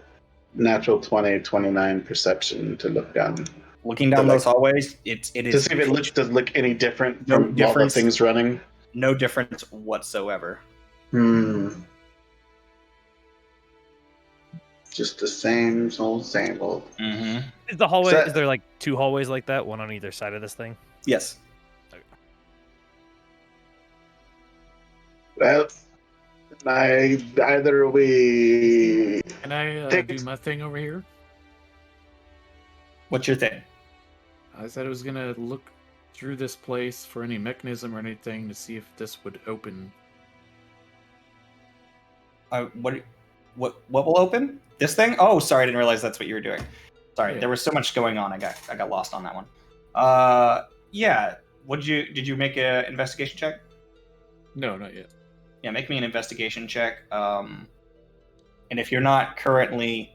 natural 20, 29 perception to look down. Looking down So, those hallways, it To is see if it does look any different No from all the difference. things running. no difference whatsoever. Just the same old, same old. Mm-hmm. Is the hallway? So- Is there like two hallways like that, one on either side of this thing? Yes. Well, either we. Can I Take do it. my thing over here? What's your thing? I said I was gonna look through this place for any mechanism or anything to see if this would open. What will open? This thing? Oh, sorry, I didn't realize that's what you were doing. Sorry, Yeah. there was so much going on. I got lost on that one. Yeah. Did you make an investigation check? No, not yet. Yeah, make me an investigation check. And if you're not currently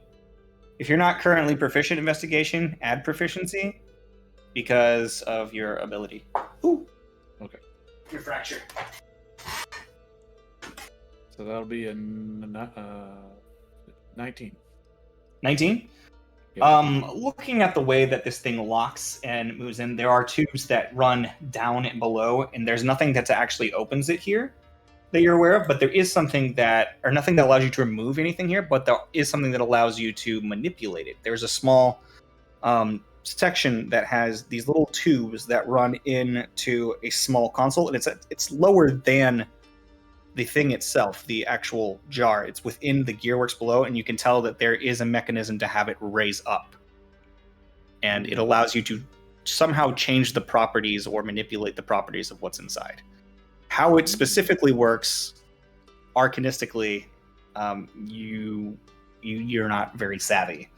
proficient in investigation, add proficiency because of your ability. Ooh. Okay. Your fracture. So that'll be a 19. 19? Yeah. Looking at the way that this thing locks and moves in, there are tubes that run down and below, and there's nothing that actually opens it here that you're aware of, but there is something nothing that allows you to remove anything here, but there is something that allows you to manipulate it. There's a small section that has these little tubes that run into a small console, and it's lower than the thing itself, the actual jar, it's within the gearworks below, and you can tell that there is a mechanism to have it raise up. And it allows you to somehow change the properties or manipulate the properties of what's inside. How it specifically works, arcanistically, you're not very savvy.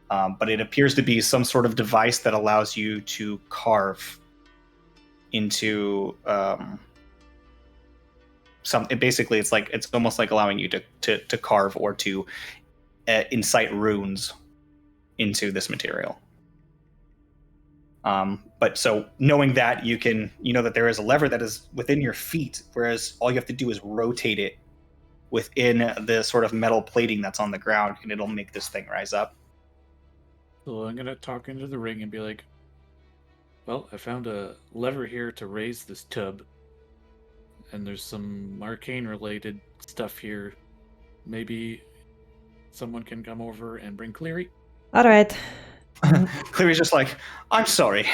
But it appears to be some sort of device that allows you to carve into basically it's almost like allowing you to carve or to incite runes into this material. But so knowing that, you know that there is a lever that is within your feet, whereas all you have to do is rotate it within the sort of metal plating that's on the ground, and it'll make this thing rise up. So I'm gonna talk into the ring and be like, well, I found a lever here to raise this tub, and there's some arcane related stuff here. Maybe someone can come over and bring Cleary. All right. Cleary's just like, I'm sorry.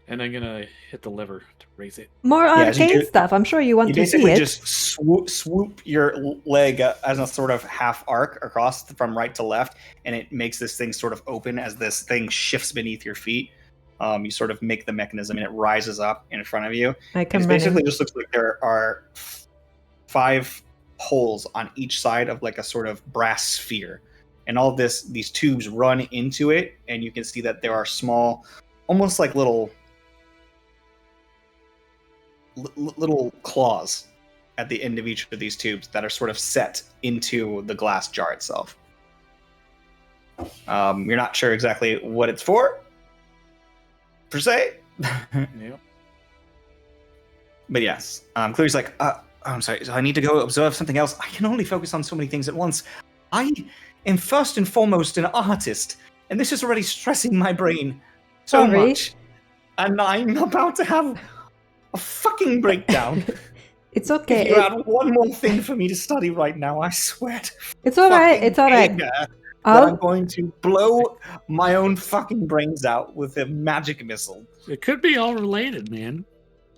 And I'm gonna hit the lever to raise it. More as you arcane do- stuff. I'm sure you want You to see basically it. just swoop your leg as a sort of half arc across from right to left, and it makes this thing sort of open as this thing shifts beneath your feet. You sort of make the mechanism, and it rises up in front of you. I And come it running. basically just looks like there are 5 holes on each side of like a sort of brass sphere, and all these tubes run into it, and you can see that there are small, almost like little claws at the end of each of these tubes that are sort of set into the glass jar itself. You're not sure exactly what it's for, per se. Yep. But yes, Cleary's like, I'm sorry, I need to go observe something else. I can only focus on so many things at once. I am first and foremost an artist, and this is already stressing my brain so Sorry. much. And I'm about to have a fucking breakdown. It's okay. If you had one more thing for me to study right now, I swear to It's all right. fucking It's all right. Gagnor that I'm I'll, going to blow my own fucking brains out with a magic missile. It could be all related, man.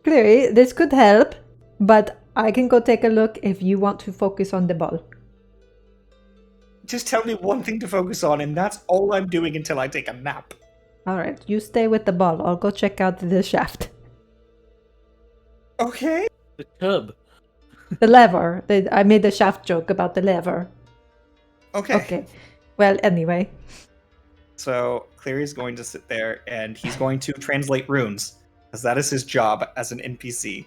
Cleary, this could help, but I can go take a look if you want to focus on the ball. Just tell me one thing to focus on, and that's all I'm doing until I take a nap. All right, you stay with the ball. I'll go check out the shaft. Okay. The tub. The lever. I made a shaft joke about the lever. Okay. Okay. Well, anyway. So Cleary's going to sit there, and he's going to translate runes, because that is his job as an NPC.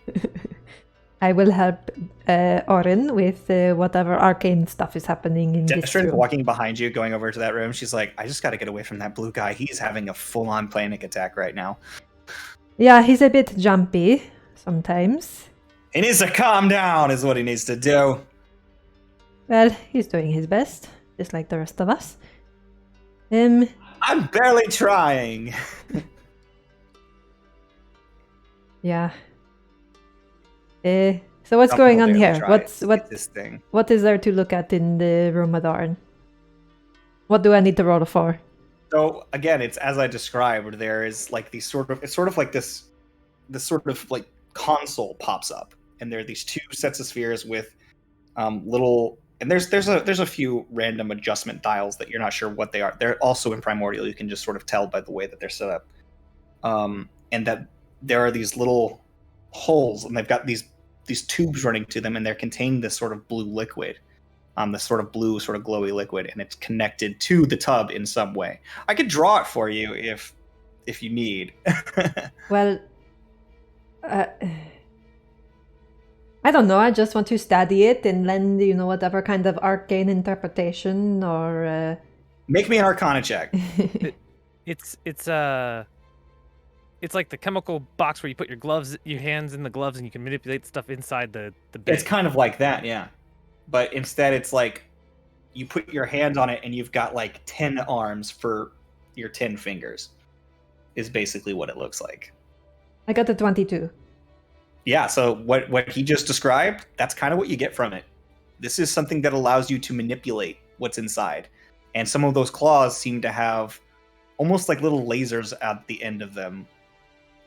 I will help Orin with whatever arcane stuff is happening in this Destra's room. walking behind you, going over to that room. She's like, I just got to get away from that blue guy. He's having a full-on panic attack right now. Yeah, he's a bit jumpy sometimes. He needs to calm down, is what he needs to do. Well, he's doing his best, just like the rest of us. I'm barely trying. Yeah. So what's I'm going on barely here? trying to get this thing. What is there to look at in the room of Arn? What do I need to roll for? So again, it's as I described. There is like these it's sort of like this sort of like console pops up, and there are these 2 sets of spheres with little. And there's a few random adjustment dials that you're not sure what they are. They're also in Primordial. You can just sort of tell by the way that they're set up, and that there are these little holes, and they've got these tubes running to them, and they're containing this sort of blue liquid, this sort of blue, sort of glowy liquid, and it's connected to the tub in some way. I could draw it for you if you need. Well, I don't know. I just want to study it and lend, whatever kind of arcane interpretation or. Make me an Arcana check. It's like the chemical box where you put your hands in the gloves, and you can manipulate stuff inside the bit. It's kind of like that, yeah. But instead, it's like you put your hand on it, and you've got like 10 arms for your 10 fingers. Is basically what it looks like. I got a 22. Yeah, so what he just described, that's kind of what you get from it. This is something that allows you to manipulate what's inside. And some of those claws seem to have almost like little lasers at the end of them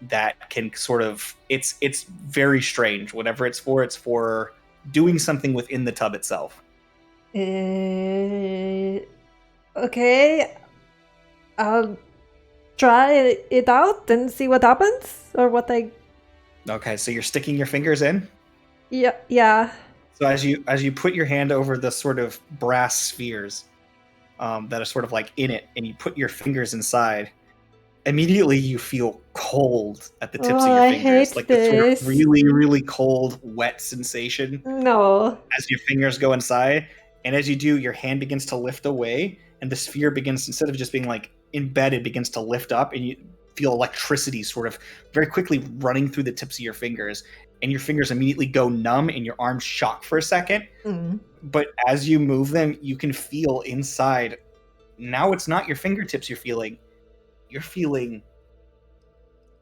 that can sort of it's very strange. Whatever it's for doing something within the tub itself. Okay, I'll try it out and see what happens, or what I. Okay, so you're sticking your fingers in. Yeah. So as you put your hand over the sort of brass spheres that are sort of like in it, and you put your fingers inside, immediately you feel cold at the tips of your I fingers, hate like this sort this. of really, really cold, wet sensation No. as your fingers go inside. And as you do, your hand begins to lift away, and the sphere begins, instead of just being like embedded, begins to lift up, and you feel electricity sort of very quickly running through the tips of your fingers, and your fingers immediately go numb, and your arms shock for a second. But as you move them, you can feel inside. Now it's not your fingertips you're feeling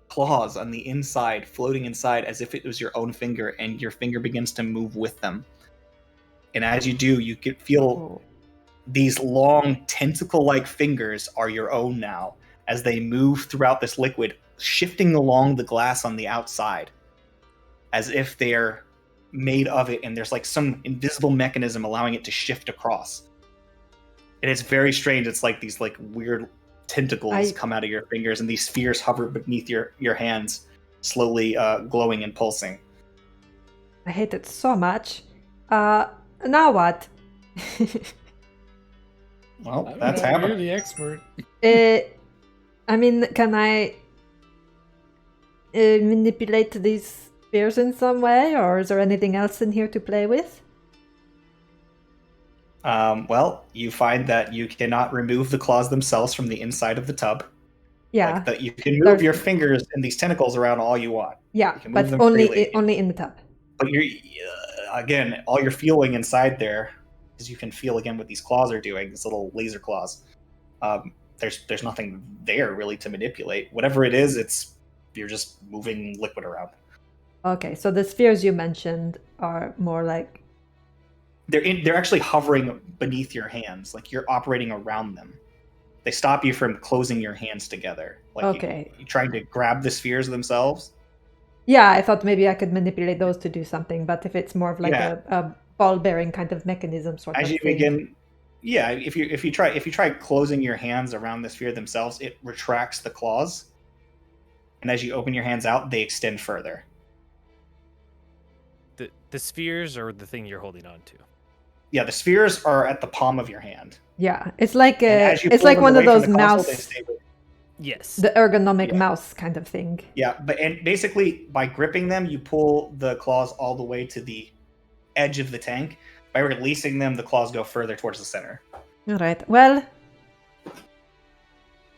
claws on the inside, floating inside as if it was your own finger, and your finger begins to move with them. And as you do, you can feel these long tentacle-like fingers are your own now, as they move throughout this liquid, shifting along the glass on the outside, as if they're made of it, and there's like some invisible mechanism allowing it to shift across. And it's very strange. It's like these like weird tentacles come out of your fingers, and these spheres hover beneath your hands, slowly glowing and pulsing. I hate it so much. Now what? Well, that's happening. You're the expert. I mean, can I manipulate these spheres in some way, or is there anything else in here to play with? Well, you find that you cannot remove the claws themselves from the inside of the tub. Yeah. Like that, you can move your fingers and these tentacles around all you want. Yeah, You can move but them only freely. only in the tub. But you're again, all you're feeling inside there, as you can feel again what these claws are doing, these little laser claws. There's nothing there really to manipulate. Whatever it is, you're just moving liquid around. Okay, so the spheres you mentioned are more like They're actually hovering beneath your hands, like you're operating around them. They stop you from closing your hands together. Like okay. you trying to grab the spheres themselves. Yeah, I thought maybe I could manipulate those to do something, but if it's more of like Yeah. a ball-bearing kind of mechanism sort As of you thing. begin, yeah, if you try closing your hands around the sphere themselves, it retracts the claws, and as you open your hands out, they extend further. The spheres are the thing you're holding on to. Yeah, the spheres are at the palm of your hand. Yeah, it's like And as you it's pull like them one of away from those the console, mouse, they stay with- Yes. the ergonomic Yeah. mouse kind of thing. Yeah, and basically by gripping them, you pull the claws all the way to the edge of the tank. By releasing them, the claws go further towards the center. All right. Well,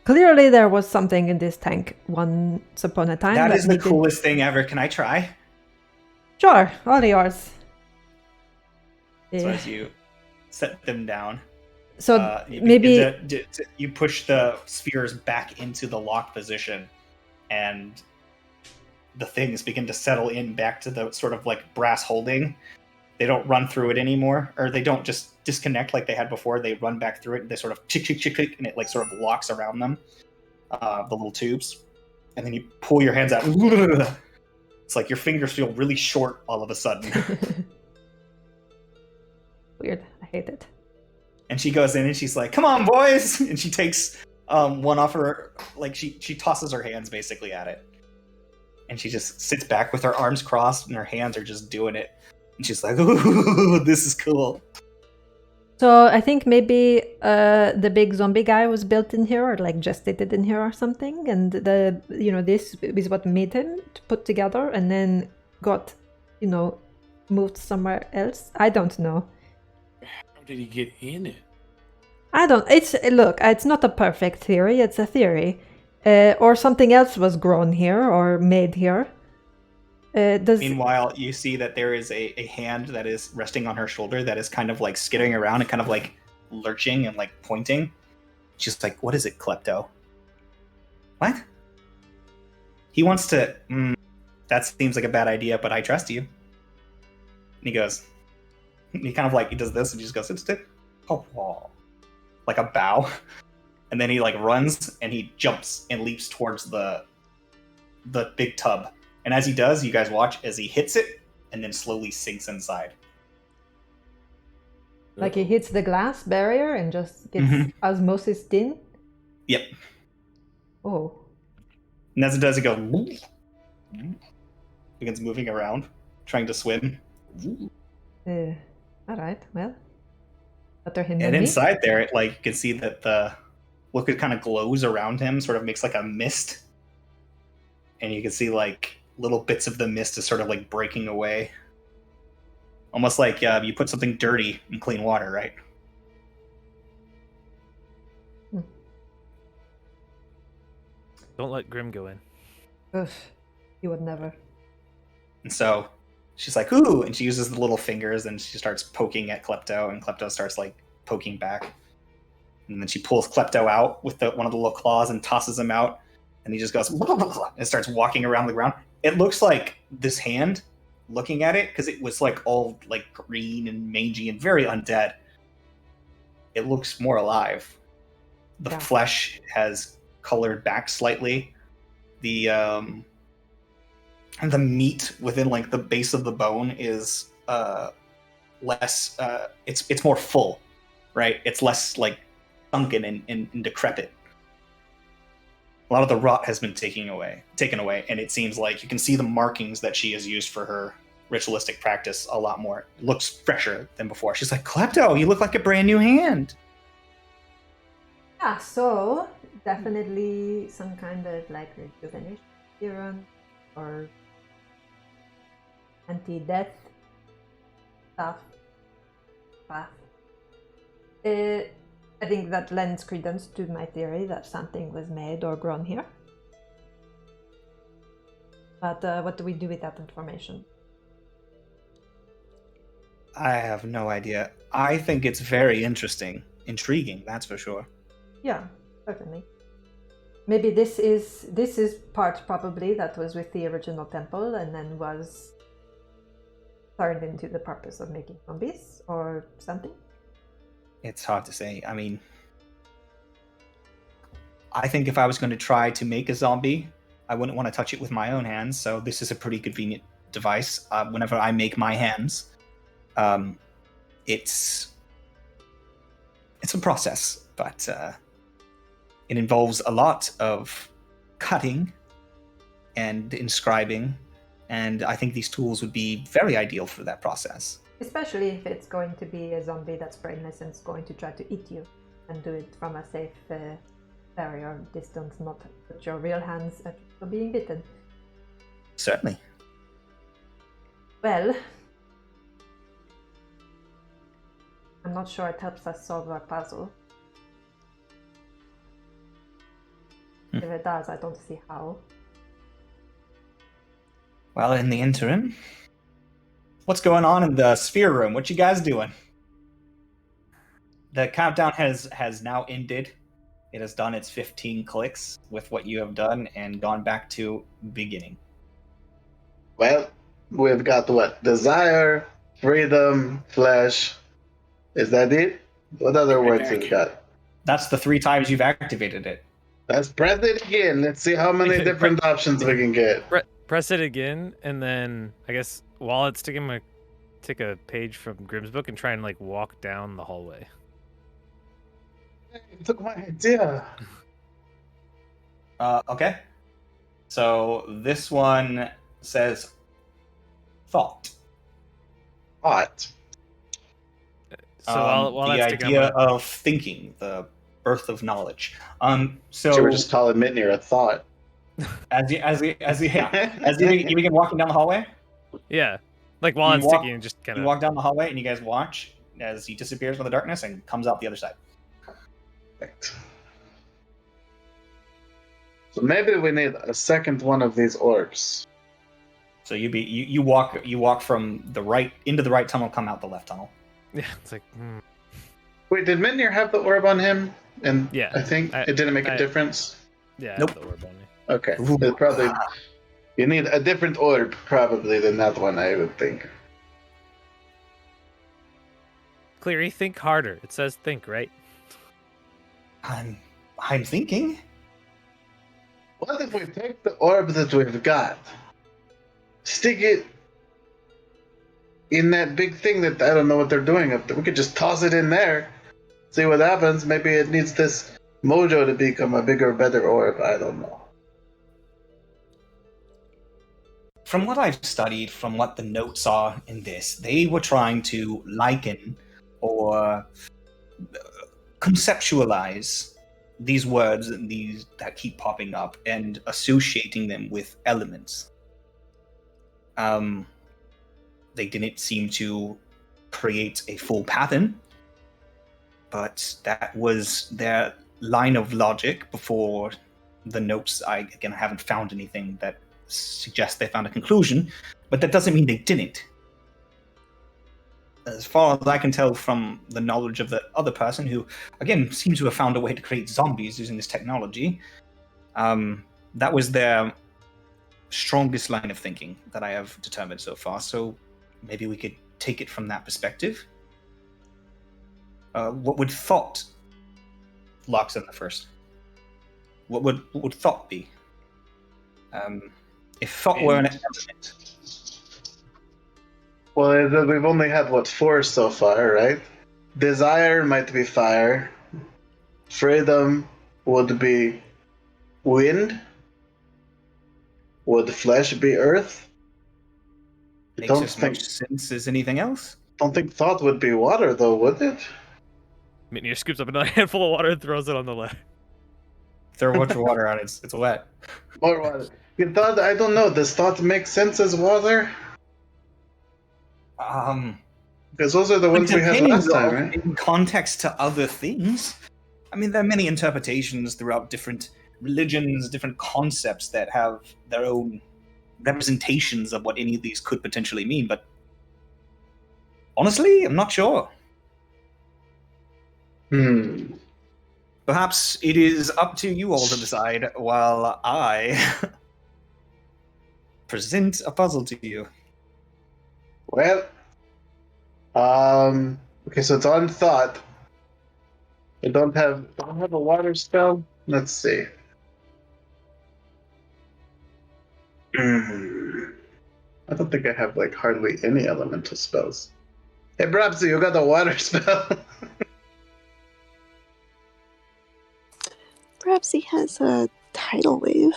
clearly there was something in this tank once upon a time. That is the needed- coolest thing ever. Can I try? Sure, all yours. So as you set them down, So you maybe begin you push the spheres back into the lock position, and the things begin to settle in back to the sort of like brass holding. They don't run through it anymore, or they don't just disconnect like they had before. They run back through it, and they sort of chick, and it like sort of locks around them, the little tubes. And then you pull your hands out. It's like your fingers feel really short all of a sudden. weird. I hate it. And she goes in and she's like, "Come on, boys!" And she takes one off her, like she tosses her hands basically at it, and she just sits back with her arms crossed and her hands are just doing it. And she's like, "Ooh, this is cool." So I think maybe the big zombie guy was built in here, or like gestated in here or something, and this is what made him to put together, and then got moved somewhere else. I don't know. How did he get in it? I don't. It's not a perfect theory. It's a theory, or something else was grown here or made here. Meanwhile, you see that there is a hand that is resting on her shoulder that is kind of like skittering around and kind of like lurching and like pointing. She's like, "What is it, Klepto?" What? He wants to. That seems like a bad idea, but I trust you. And he goes. He kind of like he does this and he just goes, "It's like a bow," and then he like runs and he jumps and leaps towards the the big tub. And as he does, you guys watch as he hits it and then slowly sinks inside. Like he hits the glass barrier and just gets osmosis in? Yep. Oh. And as it does, it goes, begins moving around, trying to swim. Alright, well. Better him And than me. inside there, it like you can see that the liquid kind of glows around him, sort of makes like a mist. And you can see like little bits of the mist is sort of like breaking away. Almost like you put something dirty in clean water, right? Don't let Grim go in. Ugh, he would never. And so she's like, ooh, and she uses the little fingers and she starts poking at Klepto, and Klepto starts like poking back. And then she pulls Klepto out with one of the little claws and tosses him out. And he just goes, and starts walking around the ground. It looks like this hand, looking at it, because it was like all like green and mangy and very undead. It looks more alive. The flesh has colored back slightly. The meat within like the base of the bone is less. It's more full, right? It's less like sunken and decrepit. A lot of the rot has been taken away, and it seems like you can see the markings that she has used for her ritualistic practice a lot more. It looks fresher than before. She's like, Klepto, you look like a brand new hand. Yeah, so definitely some kind of like rejuvenation serum or anti-death stuff. I think that lends credence to my theory that something was made or grown here. But what do we do with that information? I have no idea. I think it's very interesting. Intriguing, that's for sure. Yeah, certainly. Maybe this is part probably that was with the original temple and then was turned into the purpose of making zombies or something. It's hard to say. I mean, I think if I was going to try to make a zombie, I wouldn't want to touch it with my own hands, so this is a pretty convenient device. Whenever I make my hands, it's a process, but it involves a lot of cutting and inscribing, and I think these tools would be very ideal for that process. Especially if it's going to be a zombie that's brainless and is going to try to eat you, and do it from a safe barrier distance, not put your real hands at being bitten. Certainly. Well, I'm not sure it helps us solve our puzzle. If it does, I don't see how. Well, in the interim, what's going on in the sphere room? What you guys doing? The countdown has now ended. It has done its 15 clicks with what you have done and gone back to beginning. Well, we've got what? Desire, freedom, flesh. Is that it? What other words have we got? That's the 3 times you've activated it. Let's press it again. Let's see how many different options we can get. Press it again, and then I guess while it's ticking, take a page from Grimm's book and try and like walk down the hallway. You took my idea. Okay. So this one says thought. Thought. So while the that's ticking, idea of thinking, the birth of knowledge. So we're just calling Mitnir a thought. As you begin walking down the hallway. Yeah, like while it's ticking, just kind you of walk down the hallway and you guys watch as he disappears from the darkness and comes out the other side. Perfect. So maybe we need a second one of these orbs. So you walk from the right into the right tunnel, come out the left tunnel. Yeah, it's like. Wait, did Mitnir have the orb on him? And Yeah, I think it didn't make a difference. Yeah, Nope. the orb on me. Okay, it probably you need a different orb probably than that one, I would think. Cleary, think harder. It says think, right? I'm thinking. What if we take the orb that we've got, stick it in that big thing that I don't know what they're doing up there? We could just toss it in there, see what happens. Maybe it needs this mojo to become a bigger, better orb. I don't know. From what I've studied, from what the notes are in this, they were trying to liken or conceptualize these words and these that keep popping up and associating them with elements. They didn't seem to create a full pattern, but that was their line of logic before the notes. I haven't found anything that suggests they found a conclusion, but that doesn't mean they didn't. As far as I can tell from the knowledge of the other person, who, again, seems to have found a way to create zombies using this technology, that was their strongest line of thinking that I have determined so far, so maybe we could take it from that perspective. What would thought... Locks in the first. What would thought be? If thought were an element... Well, we've only had, 4 so far, right? Desire might be fire. Freedom would be wind. Would flesh be earth? Makes as much sense as anything else. Don't think thought would be water, though, would it? Mitnir scoops up another handful of water and throws it on the left. Throw a bunch of water on it, it's wet. More water. You thought, I don't know, does thought make sense as water? Because those are the ones we had last time, right? In context to other things. I mean, there are many interpretations throughout different religions, different concepts that have their own representations of what any of these could potentially mean, but honestly, I'm not sure. Perhaps it is up to you all to decide while I present a puzzle to you. Well, okay, so it's on thought. I don't have a water spell. Let's see. I don't think I have hardly any elemental spells. Hey, Brabsy, you got a water spell? Perhaps he has a tidal wave.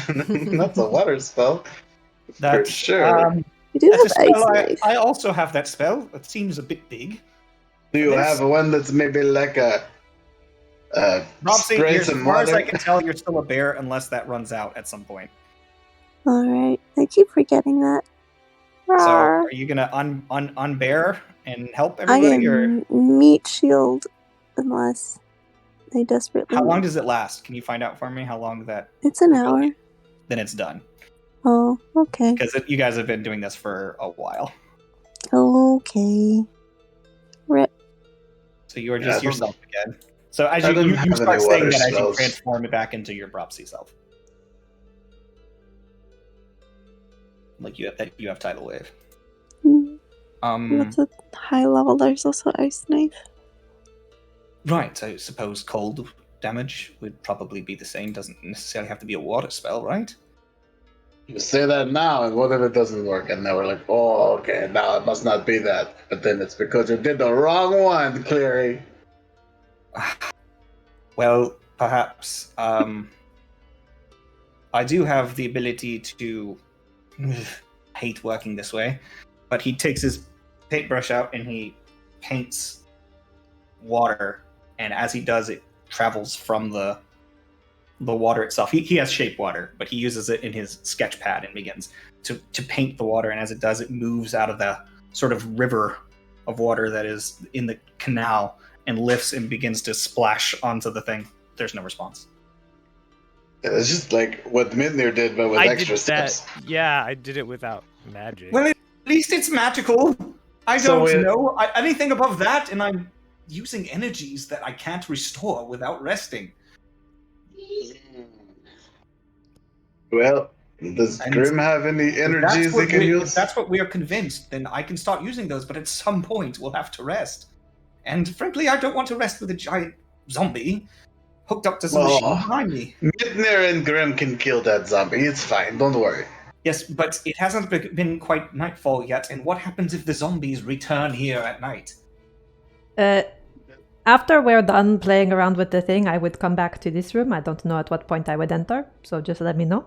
That's a water spell. That's, for sure. We do That's have a ice spell knife. I also have that spell. It seems a bit big. Do you have one that's maybe like a Robsy, spray as some far as water? I can tell, you're still a bear unless that runs out at some point. Alright, I keep forgetting that. So, Rawr. are you gonna unbear and help I everybody, or am meat shield unless they desperately. how long does it last? Can you find out for me how long that? It's an hour. Then it's done, Oh, okay. because you guys have been doing this for a while. Okay. Rip. So you are Yeah, just I don't- yourself again. So as I you don't have start any saying water that, as you spells. transform it back into your Bropsy self, like you have tidal wave. That's a high level. There's also ice knife. Right. I suppose cold damage would probably be the same. Doesn't necessarily have to be a water spell, right? You say that now, and what if it doesn't work? And then we're like, oh, okay, now it must not be that. But then it's because you did the wrong one, Cleary. Well, perhaps I do have the ability to hate working this way, but he takes his paintbrush out and he paints water, and as he does, it travels from the water itself. He has shape water, but he uses it in his sketch pad and begins to paint the water, and as it does, it moves out of the sort of river of water that is in the canal and lifts and begins to splash onto the thing. There's no response. It's just like what Mitnir did, but with I extra did that. steps. Yeah, I did it without magic. Well, at least it's magical. I So don't it- know. Anything above that, and I'm using energies that I can't restore without resting. Well, does And Grim have any energies he can If use? that's what we are convinced, then I can start using those, but at some point we'll have to rest. And frankly, I don't want to rest with a giant zombie. hooked up to some Oh. machine behind me. Midner and Grim can kill that zombie. It's fine. Don't worry. Yes, but it hasn't been quite nightfall yet, and what happens if the zombies return here at night? After we're done playing around with the thing, I would come back to this room. I don't know at what point I would enter, so just let me know.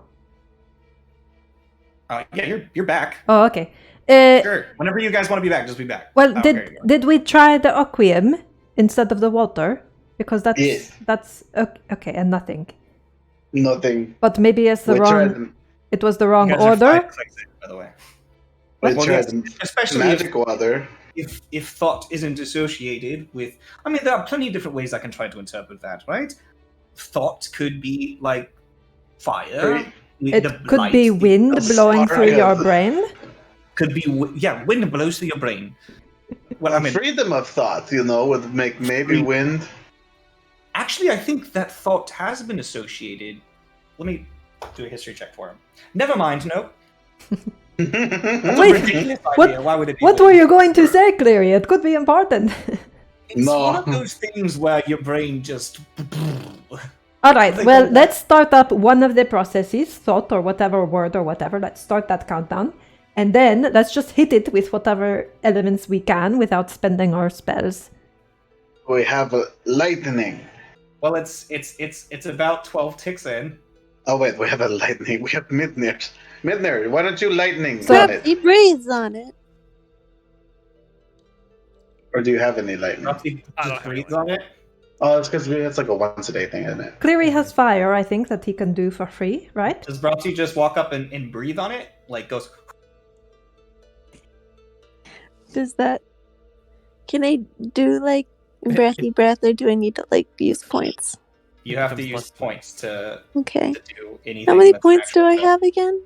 Yeah, you're back. Oh, okay. Sure. Whenever you guys want to be back, just be back. Well, I don't care anymore. did we try the Aquium instead of the water? Because Yes. that's okay, and nothing. Nothing. But maybe it's the We wrong. tried them. It was the wrong You guys are order. 5 clicks in, by the way. We Well, tried yes, them. especially Magic water. if thought isn't associated with. I mean, there are plenty of different ways I can try to interpret that, right? Thought could be like fire. It the could light, be the- wind a blowing spark through your of- brain. Could be wind blows through your brain. Well, I mean, Freedom of thought, would make maybe Free- wind. actually, I think that thought has been associated. Let me do a history check for him. Never mind. No, that's a Wait, ridiculous what- idea. Why would it be? What wind? were you going to say, Cleary? It could be important. It's No. one of those things where your brain just. All right, They well, go- let's start up one of the processes, thought or whatever word or whatever. Let's start that countdown. And then let's just hit it with whatever elements we can without spending our spells. We have lightning. Well, it's about 12 ticks in. Oh wait, we have a lightning. We have Midner. Midner, why don't you lightning So- on it? He breathes on it. Or do you have any lightning? Roxy I don't just have breathes any. on it. Oh, it's because it's like a once a day thing, isn't it? Cleary has fire, I think, that he can do for free, right? Does Roxy just walk up and breathe on it? Like goes. Does that? Can I do like breathy breath, or do I need to like use points? You have to Becomes use less points to Okay. do anything. How many that's points do I actually- have again?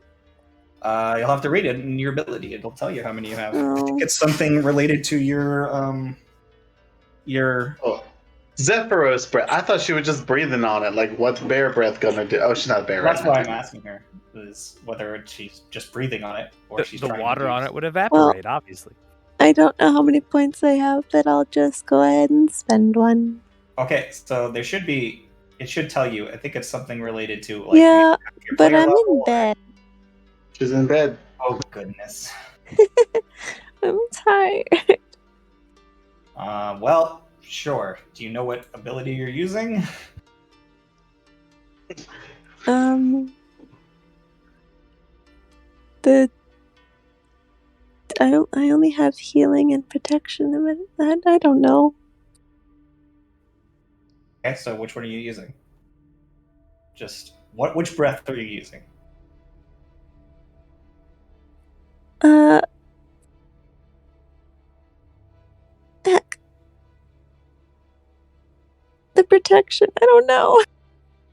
You'll have to read it in your ability. It'll tell you how many you have. I Oh. think it's something related to your. Oh, Zephyros breath. I thought she was just breathing on it. Like, what's bear breath gonna do? Oh, she's not a bear. That's right why now. I'm asking her is whether she's just breathing on it or she's The trying to water on use- it would evaporate, obviously. I don't know how many points I have, but I'll just go ahead and spend one. Okay, so there should be. It should tell you. I think it's something related to like. Yeah, your but player I'm level. in bed. She's in bed. Oh goodness. I'm tired. Well, sure. Do you know what ability you're using? The I only have healing and protection. I don't know. Okay, so which one are you using? Just which breath are you using? Heck. The protection. I don't know.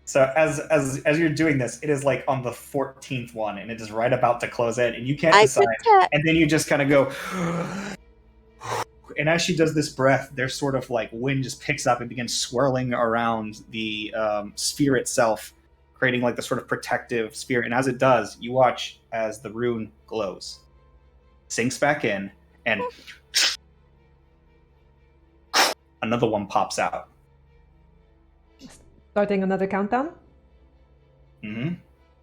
So as you're doing this, it is like on the 14th one, and it is right about to close in, and you can't I decide. protect. And then you just kind of go. And as she does this breath, there's sort of like wind just picks up and begins swirling around the sphere itself, creating like the sort of protective sphere. And as it does, you watch as the rune glows, sinks back in, and another one pops out. Starting another countdown. Mm-hmm.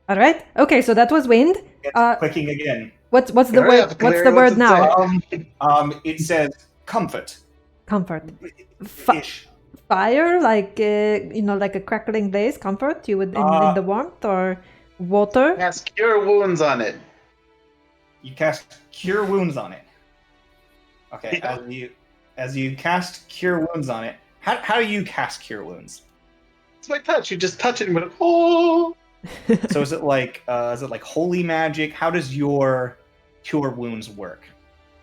All right. Okay, so that was wind. It's clicking again. What's the Hurry word? up, What's Claire, the what's word it now? say? It says comfort. Comfort. Fi- Ish. Fire, like like a crackling blaze. Comfort. You would in the warmth or water. Cast cure wounds on it. You cast Cure Wounds on it. Okay, Yeah. as you cast Cure Wounds on it, how do you cast Cure Wounds? It's my touch. You just touch it and go, oh. So is it like holy magic? How does your Cure Wounds work?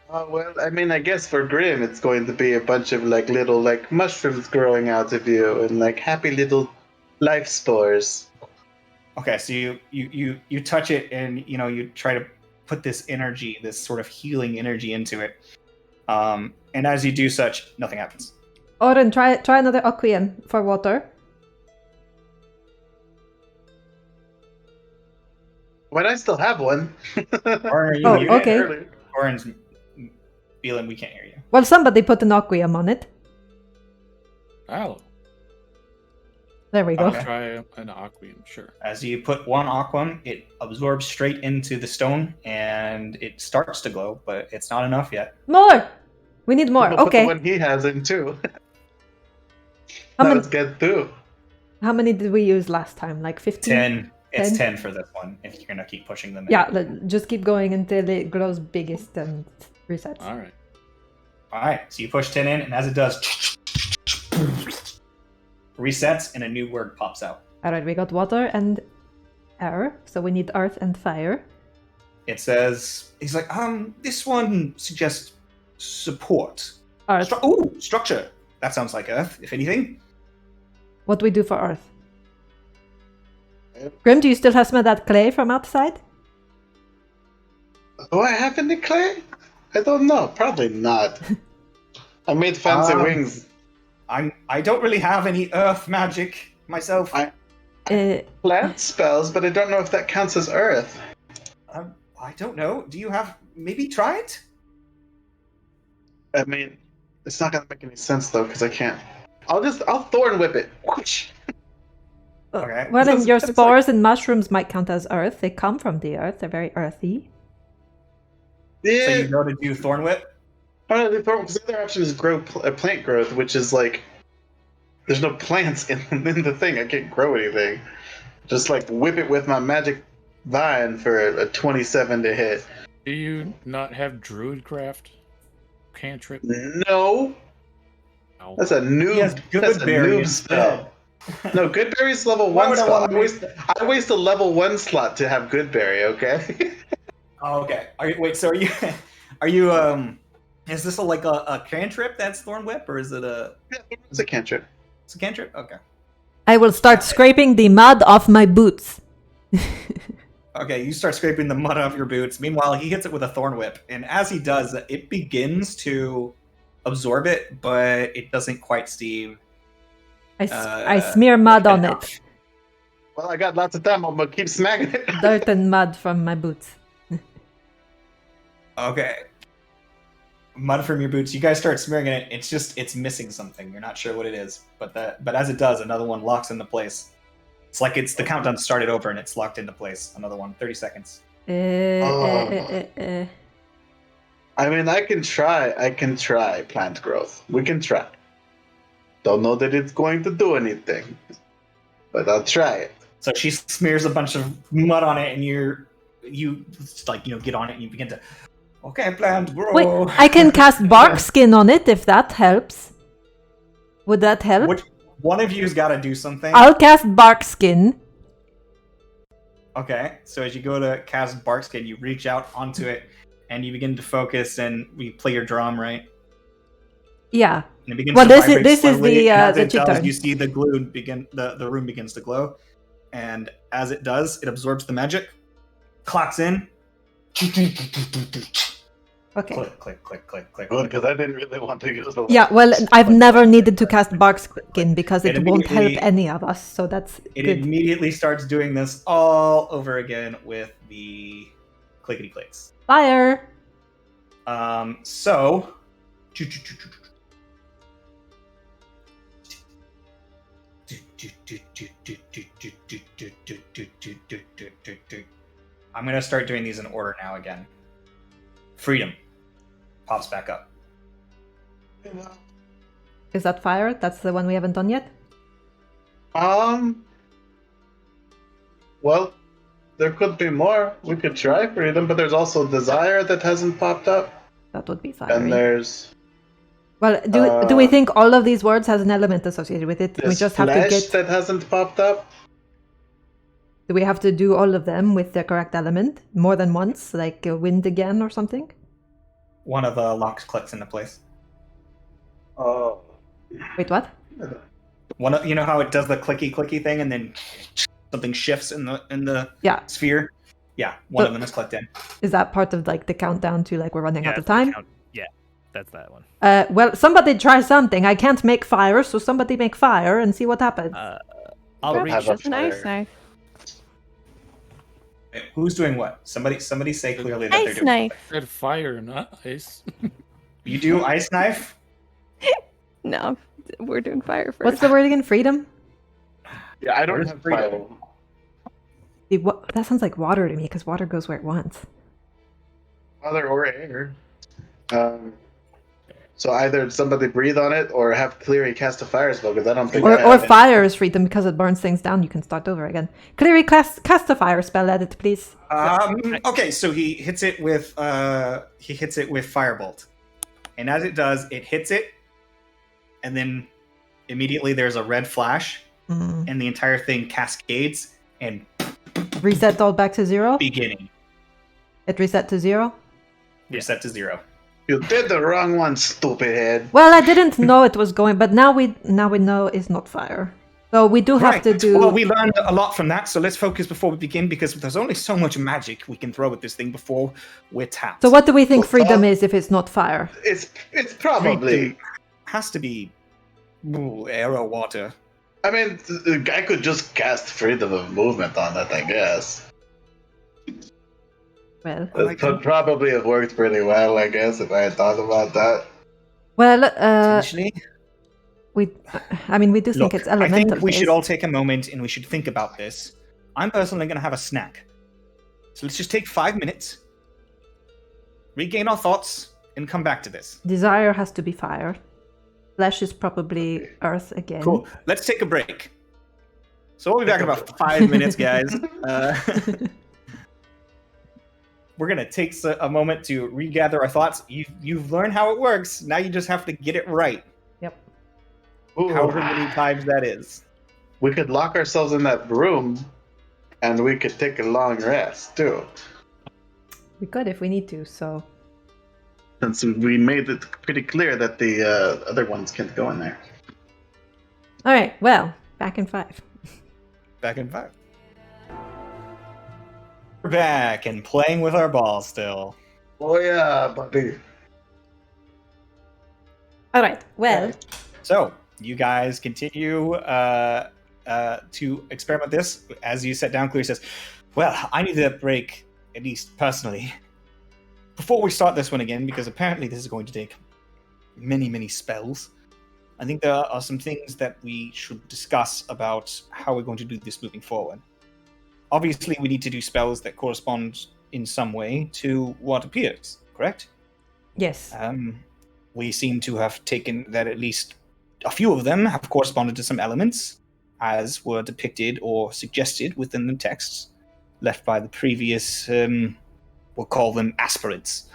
Well, I mean, I guess for Grim, it's going to be a bunch of like little like mushrooms growing out of you and like happy little life spores. Okay, so you touch it and you try to put this energy, this sort of healing energy into it. And as you do such, nothing happens. Oren, try another Aquian for water. But I still have one. Or Oh, you okay. Earlier. Oren's feeling we can't hear you. Well, somebody put an Aquium on it. Oh. There we go. Okay. Try an aquium, sure. As you put one aquam, it absorbs straight into the stone, and it starts to glow, but it's not enough yet. More! We need more. We'll put the Okay. one he has in too. How Now many, let's get through. how many did we use last time? Like 15? 10. It's 10? 10 for this one, if you're going to keep pushing them in. Yeah, just keep going until it grows biggest and resets. All right. Alright, so you push 10 in, and as it does, resets, and a new word pops out. Alright, we got water and air, so we need earth and fire. It says, he's like, this one suggests support. Earth. Structure. That sounds like earth, if anything. What do we do for earth? Grim, do you still have some of that clay from outside? Do I have any clay? I don't know. Probably not. I made fancy wings. I don't really have any earth magic myself. Plant spells, but I don't know if that counts as earth. I don't know. Do you have... Maybe try it? I mean, it's not gonna make any sense though, because I can't. I'll thorn whip it. Whoosh. Okay. Well, then your It's like- spores and mushrooms might count as earth. They come from the earth. They're very earthy. So Yeah. you go to do Thorn Whip? Oh, no, because the other option is plant growth, which is like there's no plants in the thing. I can't grow anything. Just like whip it with my magic vine for a 27 to hit. Do you not have Druidcraft? Cantrip? No, No. that's a noob. Yes, That's a Goodberry noob spell. No, Goodberry's level Why 1 would I slot. wanna waste I waste a level 1 slot to have Goodberry. Okay. Oh, okay. So are you, is this like a cantrip that's Thorn Whip, or is it a... It's a cantrip. It's a cantrip? Okay. I will start scraping the mud off my boots. Okay, you start scraping the mud off your boots. Meanwhile, he hits it with a Thorn Whip, and as he does, it begins to absorb it, but it doesn't quite Steve. I smear mud on enough. it. Well, I got lots of time. I'm gonna keep smacking it. Dirt and mud from my boots. Okay. Mud from your boots. You guys start smearing it. It's missing something. You're not sure what it is, but as it does, another one locks into place. It's like the countdown started over and it's locked into place. Another one, 30 seconds. I mean, I can try plant growth. We can try. Don't know that it's going to do anything, but I'll try it. So she smears a bunch of mud on it, and you get on it and you begin to. Okay, plant grow. Wait, I can cast bark skin on it if that helps. Would that help? Which one of you's got to do something? I'll cast bark skin. Okay, so as you go to cast bark skin, you reach out onto it, and you begin to focus, and you play your drum, right? Yeah. And it begins Well, to this is- vibrate this is slowly, the, and as the it does, chittern. you see the glue begin. The room begins to glow, and as it does, it absorbs the magic, clocks in. Okay. Click, click, click, click, click. Good, because I didn't really want to use the. Yeah, well, I've never needed to cast bark skin because it It won't help immediately- any of us, so that's It good. immediately starts doing this all over again with the clickety clicks. Fire! So. I'm gonna start doing these in order now again. Freedom pops back up. Is that fire? That's the one we haven't done yet? Well, there could be more. We could try freedom, but there's also desire that hasn't popped up, That would be and fire. there's Well, do we think all of these words has an element associated with it? We this just have to flesh get... that hasn't popped up. Do we have to do all of them with the correct element? More than once? Like wind again or something? One of the locks clicks into place. Oh. Wait, what? One of, you know how it does the clicky thing, and then something shifts in the Yeah. sphere. Yeah, one So- of them is clicked in. Is that part of like the countdown to like we're running out of it's the time? Yeah, that's that one. Well, somebody try something. I can't make fire, so somebody make fire and see what happens. I'll Don't reach. have a Just an ice fire. knife. Who's doing what? Somebody say clearly that they're Ice doing knife. something. Said fire, not ice. You do ice knife? No, we're doing fire first. What's the word again? Freedom? Yeah, I don't Where's have freedom? fire. That sounds like water to me, because water goes where it wants. Water or air. So either somebody breathe on it or have Cleary cast a fire spell, because I don't think I Or have it. fire is freedom, because it burns things down. You can start over again. Cleary, cast a fire spell at it, please. Okay, so he hits it with firebolt, and as it does, it hits it, and then immediately there's a red flash, and the entire thing cascades and Reset all back to 0? beginning It reset to 0? reset to 0. You did the wrong one, stupid head. Well, I didn't know it was going, but now we know it's not fire. So we do have to do... Well, we learned a lot from that, so let's focus before we begin, because there's only so much magic we can throw at this thing before we're tapped. So what do we think freedom is if it's not fire? It's probably... Freedom has to be air or water. I mean, the guy could just cast freedom of movement on it, I guess. Well, It could probably have worked pretty well, I guess, if I had thought about that. well, Potentially. we do think it's I elemental. think we should based. all take a moment and we should think about this. I'm personally going to have a snack. So let's just take 5 minutes, regain our thoughts, and come back to this. Desire has to be fire. Flesh is probably earth again. Cool. Let's take a break. So we'll be back in about 5 minutes, guys. We're going to take a moment to regather our thoughts. You've learned how it works. Now you just have to get it right. Yep. However many times that is. We could lock ourselves in that room, and we could take a long rest, too. We could if we need to, so... Since we made it pretty clear that the other ones can't go in there. Alright, well, back in 5. Back in 5. We're back and playing with our balls still. Oh yeah, buddy. Alright, well... So, you guys continue to experiment this. As you sit down, Clear says, well, I need a break, at least personally, before we start this one again, because apparently this is going to take many, many spells. I think there are some things that we should discuss about how we're going to do this moving forward. Obviously, we need to do spells that correspond in some way to what appears, correct? Yes. We seem to have taken that at least a few of them have corresponded to some elements, as were depicted or suggested within the texts left by the previous, we'll call them aspirants.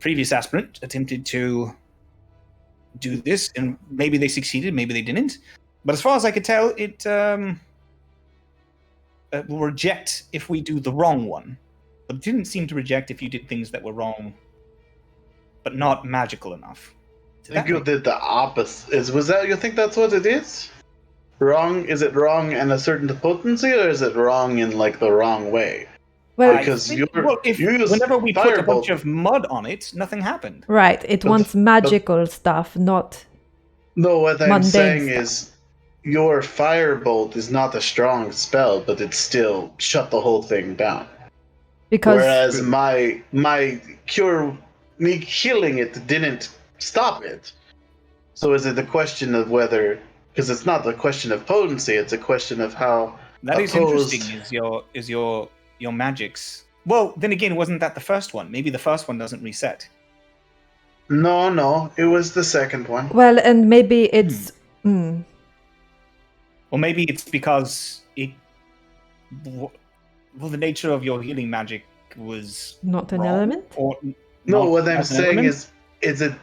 Previous aspirant attempted to do this, and maybe they succeeded, maybe they didn't. But as far as I could tell, it will reject if we do the wrong one. But it didn't seem to reject if you did things that were wrong, but not magical enough. I think you did the opposite. You think that's what it is? Wrong? Is it wrong in a certain potency, or is it wrong in like the wrong way? Well, Because whenever we put a bunch of mud on it, nothing happened. right, it wants magical stuff, not... No, what I'm mundane saying stuff. is your firebolt is not a strong spell, but it still shut the whole thing down. Because... Whereas my cure, me healing it didn't stop it. So is it a question of whether, because it's not a question of potency, it's a question of how That is opposed... interesting. Is your magics? Well, then again, wasn't that the first one? Maybe the first one doesn't reset. No, it was the second one. Well, and maybe it's... Or maybe it's because the nature of your healing magic was Not an wrong, element? Or No, not what I'm as an saying element? is it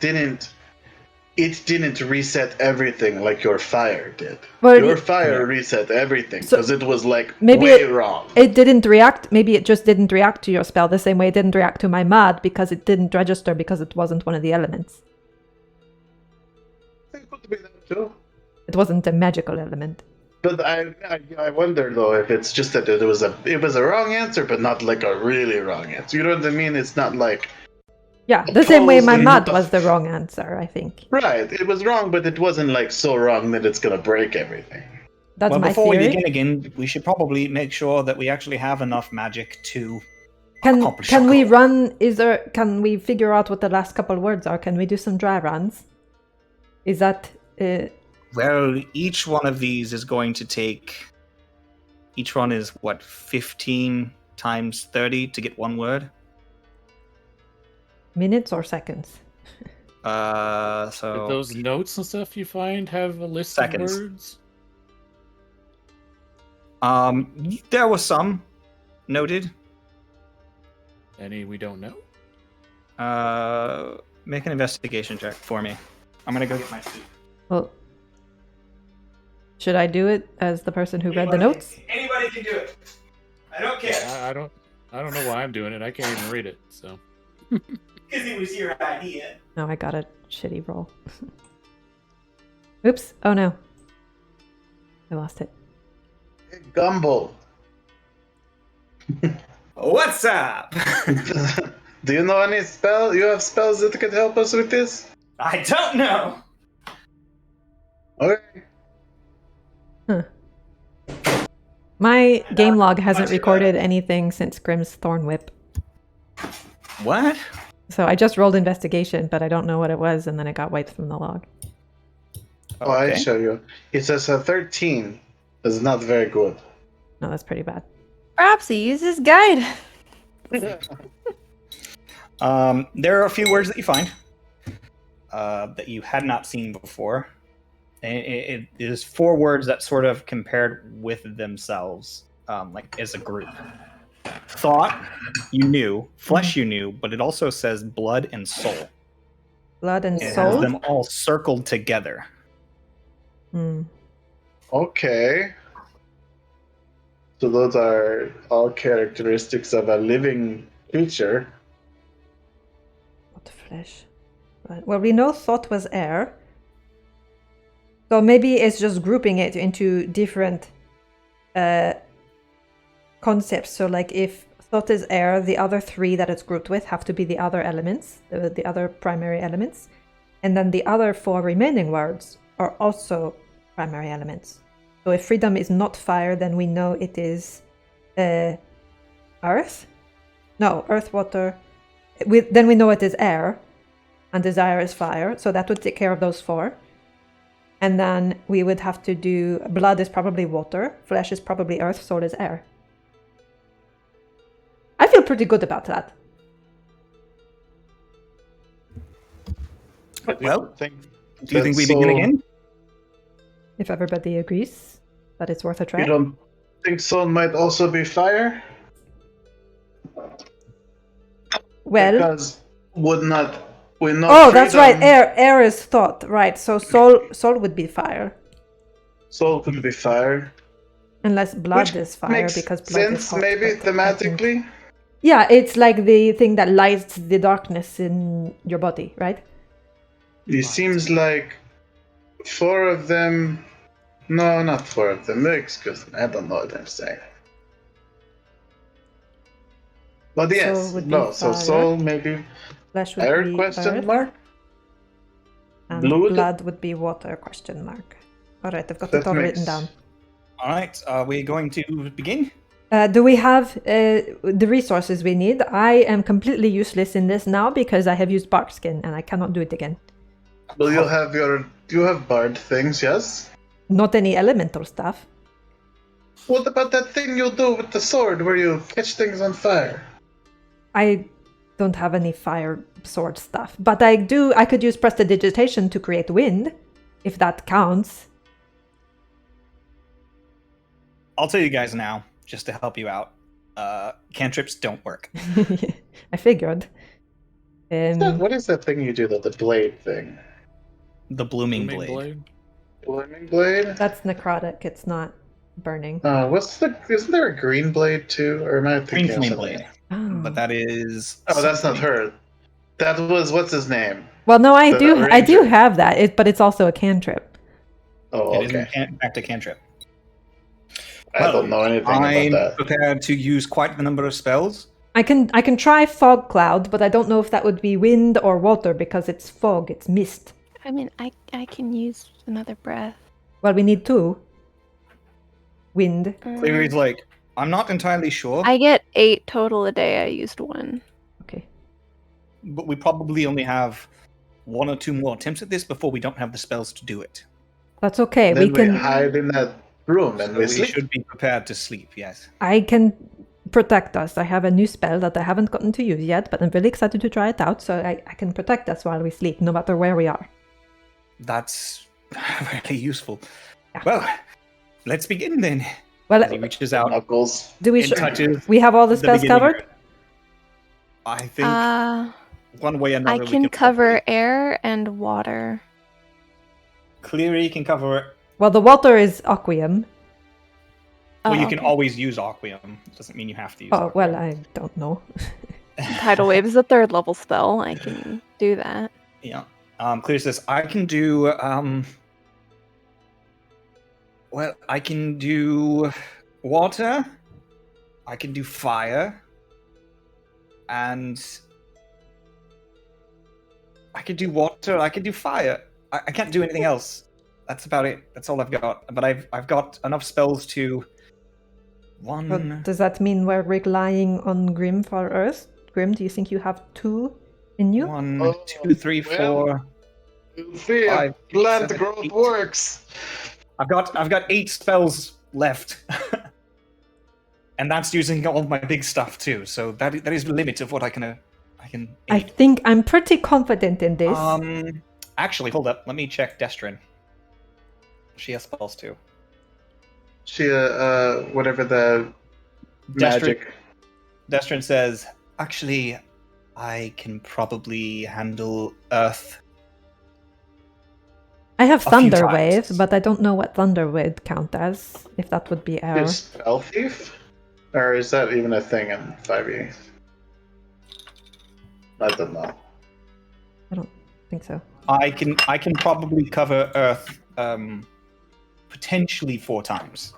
didn't reset everything like your fire did. Well, Your fire reset everything So- because it was like maybe way wrong. It didn't react. Maybe it just didn't react to your spell the same way it didn't react to my mud because it didn't register because it wasn't one of the elements. It could be that too. It wasn't a magical element. But I wonder though if it's just that it was a wrong answer, but not like a really wrong answer. You know what I mean? It's not like Yeah, the same way my Opposed mud and- was the wrong answer, I think. right. It was wrong, but it wasn't like so wrong that it's gonna break everything. That's well, my before we theory. begin again, we should probably make sure that we actually have enough magic to Can accomplish can our we goal. run? Can we figure out what the last couple words are? Can we do some dry runs? Is that Well, each one of these is going to take. Each one is what, 15 times 30 to get one word? Minutes or seconds? Did So those notes and stuff you find have a list Seconds. of words? there was some noted. Any we don't know? Make an investigation check for me. I'm gonna go get my suit. Well, should I do it as the person who read the notes? Anybody can do it. I don't care. I don't know why I'm doing it. I can't even read it. So Because it was your idea. No, I got a shitty roll. Oops. Oh no. I lost it. Gumble. What's up? Do you know any spell? You have spells that could help us with this? I don't know. Okay. My game log much hasn't of recorded anything since Grimm's Thorn Whip. What? So I just rolled investigation, but I don't know what it was, and then it got wiped from the log. Oh, I show you. It says a 13. It's not very good. No, that's pretty bad. Perhaps he used his guide. There are a few words that you find that you had not seen before. It is 4 words that sort of compared with themselves, like as a group. Thought, you knew. Flesh, you knew. But it also says blood and soul. Blood and It has soul? them all circled together. Hmm. Okay. So those are all characteristics of a living creature. Not flesh. Blood. Well, we know thought was air. So maybe it's just grouping it into different concepts. So like if thought is air, the other 3 that it's grouped with have to be the other elements, the other primary elements. And then the other 4 remaining words are also primary elements. So if freedom is not fire, then we know it is earth. No, earth, water. Then we know it is air, and desire is fire. So that would take care of those 4. And then we would have to do blood is probably water, flesh is probably earth, soul is air. I feel pretty good about that. Well, I think do you think we that's begin so- again? If everybody agrees that it's worth a try. You don't think soul might also be fire? Well, Because would not we know? oh, that's right. freedom- Air is thought, right? So soul would be fire, Soul could be fire. unless blood Which is fire makes because blood sense, is hot. maybe but I think- thematically. Yeah, it's like the thing that lights the darkness in your body, right? It seems like 4 of them. No, not 4 of them. Excuse me, I don't know what I'm saying. But yes, would be no. So fire. soul maybe Flesh would air? be Question earth, mark. and Blood? blood would be water? Question mark. All right, I've got That it all written makes- down. All right, are we going to begin? Do we have the resources we need? I am completely useless in this now because I have used barkskin and I cannot do it again. Well, you have bard things, yes. Not any elemental stuff. What about that thing you do with the sword where you catch things on fire? I don't have any fire sword stuff, but I could use prestidigitation to create wind, if that counts. I'll tell you guys now, just to help you out. Cantrips don't work. I figured. What is that thing you do? The blade thing. The blooming Blooming blade. Blooming blade. That's necrotic. It's not burning. Isn't there a green blade too? Or am I Green thinking of flame something? blade. Oh. But that is. Oh, that's not something- her. That was what's his name? Well, no, I The do ranger. have that, but it's also a cantrip. Oh, It is okay. in fact a cantrip. I don't know anything I'm about that. prepared to use quite the number of spells. I can try fog cloud, but I don't know if that would be wind or water because it's fog, it's mist. I mean, I can use another breath. Well, we need 2. Wind. Cleary's like, I'm not entirely sure, I get 8 total a day. I used 1. Okay. but we probably only have 1 or 2 more attempts at this before we don't have the spells to do it. That's okay. Then We can. hide in that room and So we we sleep. should be prepared to sleep, yes. I can protect us. I have a new spell that I haven't gotten to use yet, but I'm really excited to try it out. So I can protect us while we sleep, no matter where we are. That's really useful. Yeah. Well, let's begin then. Well, As he reaches out Knuckles. do we? and touches We have all the the spells beginning covered. I think one way or I another can we cover air and water. Cleary can cover. Well, the water is Aquium. Well, Oh, you can okay. always use Aquium. It doesn't mean you have to use. Oh, well, Aquium. I don't know. Tidal Wave is a 3rd level spell. I can do that. Yeah. Clear says, I can do, well, I can do water, I can do fire, and I can do water, I can do fire. I can't do anything else. That's about it. That's all I've got. But I've got enough spells to... But does that mean we're relying on Grim for Earth? Grim, do you think you have 2 in you? 1, 2, 3, 4... See, Five, plant 7, growth 8. works. I've got 8 spells left. And that's using all of my big stuff too, so that is the limit of what I can I aid. think I'm pretty confident in this. Actually, hold up. Let me check Destrin. She has spells too. She, whatever the magic. Destrin says, actually, I can probably handle Earth. I have a few Thunder times. Wave, but I don't know what Thunder would count as, if that would be air. Is Spell Thief? Or is that even a thing in 5e? I don't know. I don't think so. I can probably cover Earth potentially 4 times.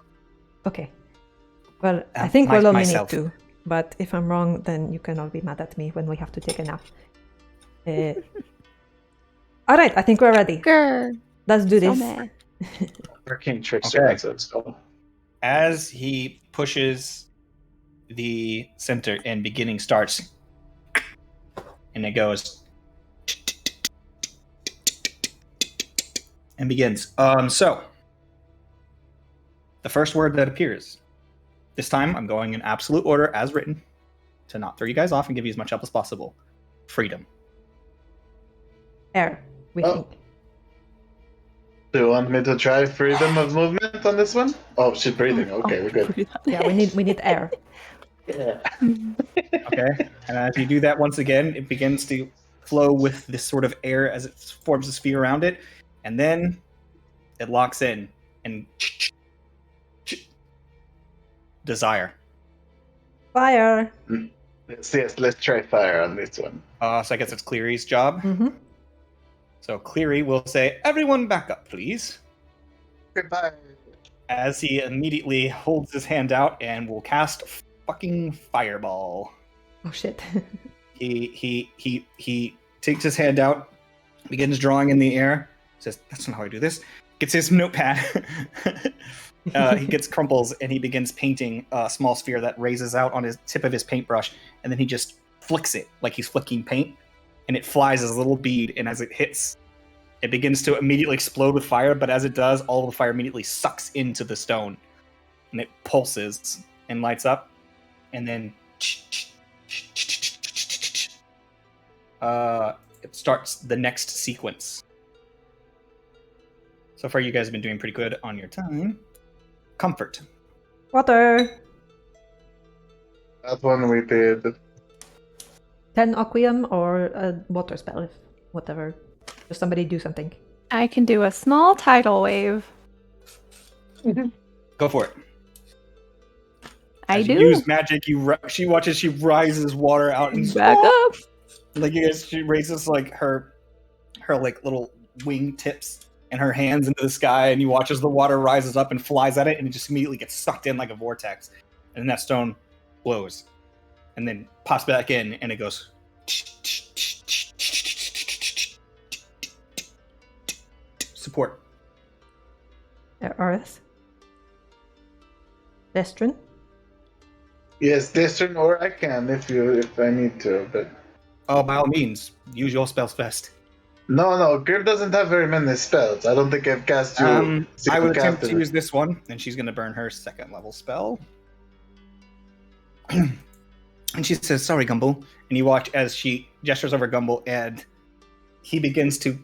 Okay. Well, I think we'll only myself. need 2. But if I'm wrong, then you can all be mad at me when we have to take a nap. Alright, I think we're ready. Grr. Let's do So this. mad. Arcane Trickster, Okay. that's what it's called. As he pushes the center and beginning starts, and it goes and begins. So the first word that appears. This time I'm going in absolute order as written to not throw you guys off and give you as much help as possible. Freedom. Air, we Oh. think. Do you want me to try freedom of movement on this one? Oh, she's breathing. Okay, we're good. Yeah, we need air. Yeah. Okay. And as you do that once again, it begins to flow with this sort of air as it forms a sphere around it, and then it locks in and desire. Fire. Yes, let's try fire on this one. So I guess it's Cleary's job. Mm-hmm. So Cleary will say, "Everyone back up, please." Goodbye. As he immediately holds his hand out and will cast fucking fireball. Oh shit. He takes his hand out, begins drawing in the air, says, "That's not how I do this." Gets his notepad. He gets crumples and he begins painting a small sphere that raises out on his tip of his paintbrush, and then he just flicks it like he's flicking paint, and it flies as a little bead, and as it hits, it begins to immediately explode with fire, but as it does, all of the fire immediately sucks into the stone, and it pulses and lights up, and then it starts the next sequence. So far, you guys have been doing pretty good on your time. Comfort. Water. That one we did. 10 Aquium or a water spell, if whatever. Just somebody do something. I can do a small tidal wave. Go for it. I As do. You use magic. She watches. She rises water out and Back up. like you guys. She raises like her like little wing tips and her hands into the sky, and you watch as the water rises up and flies at it, and it just immediately gets sucked in like a vortex, and then that stone blows, and then pops back in, and it goes. Support. Earth. Destrin. Yes, this turn, or I can if I need to, but Oh, by all means, use your spells first. No, Grim doesn't have very many spells. I don't think I've cast you. I will attempt to casted it. use this one, and she's going to burn her second level spell. And she says, "Sorry, Gumble." And you watch as she gestures over Gumble, and he begins to.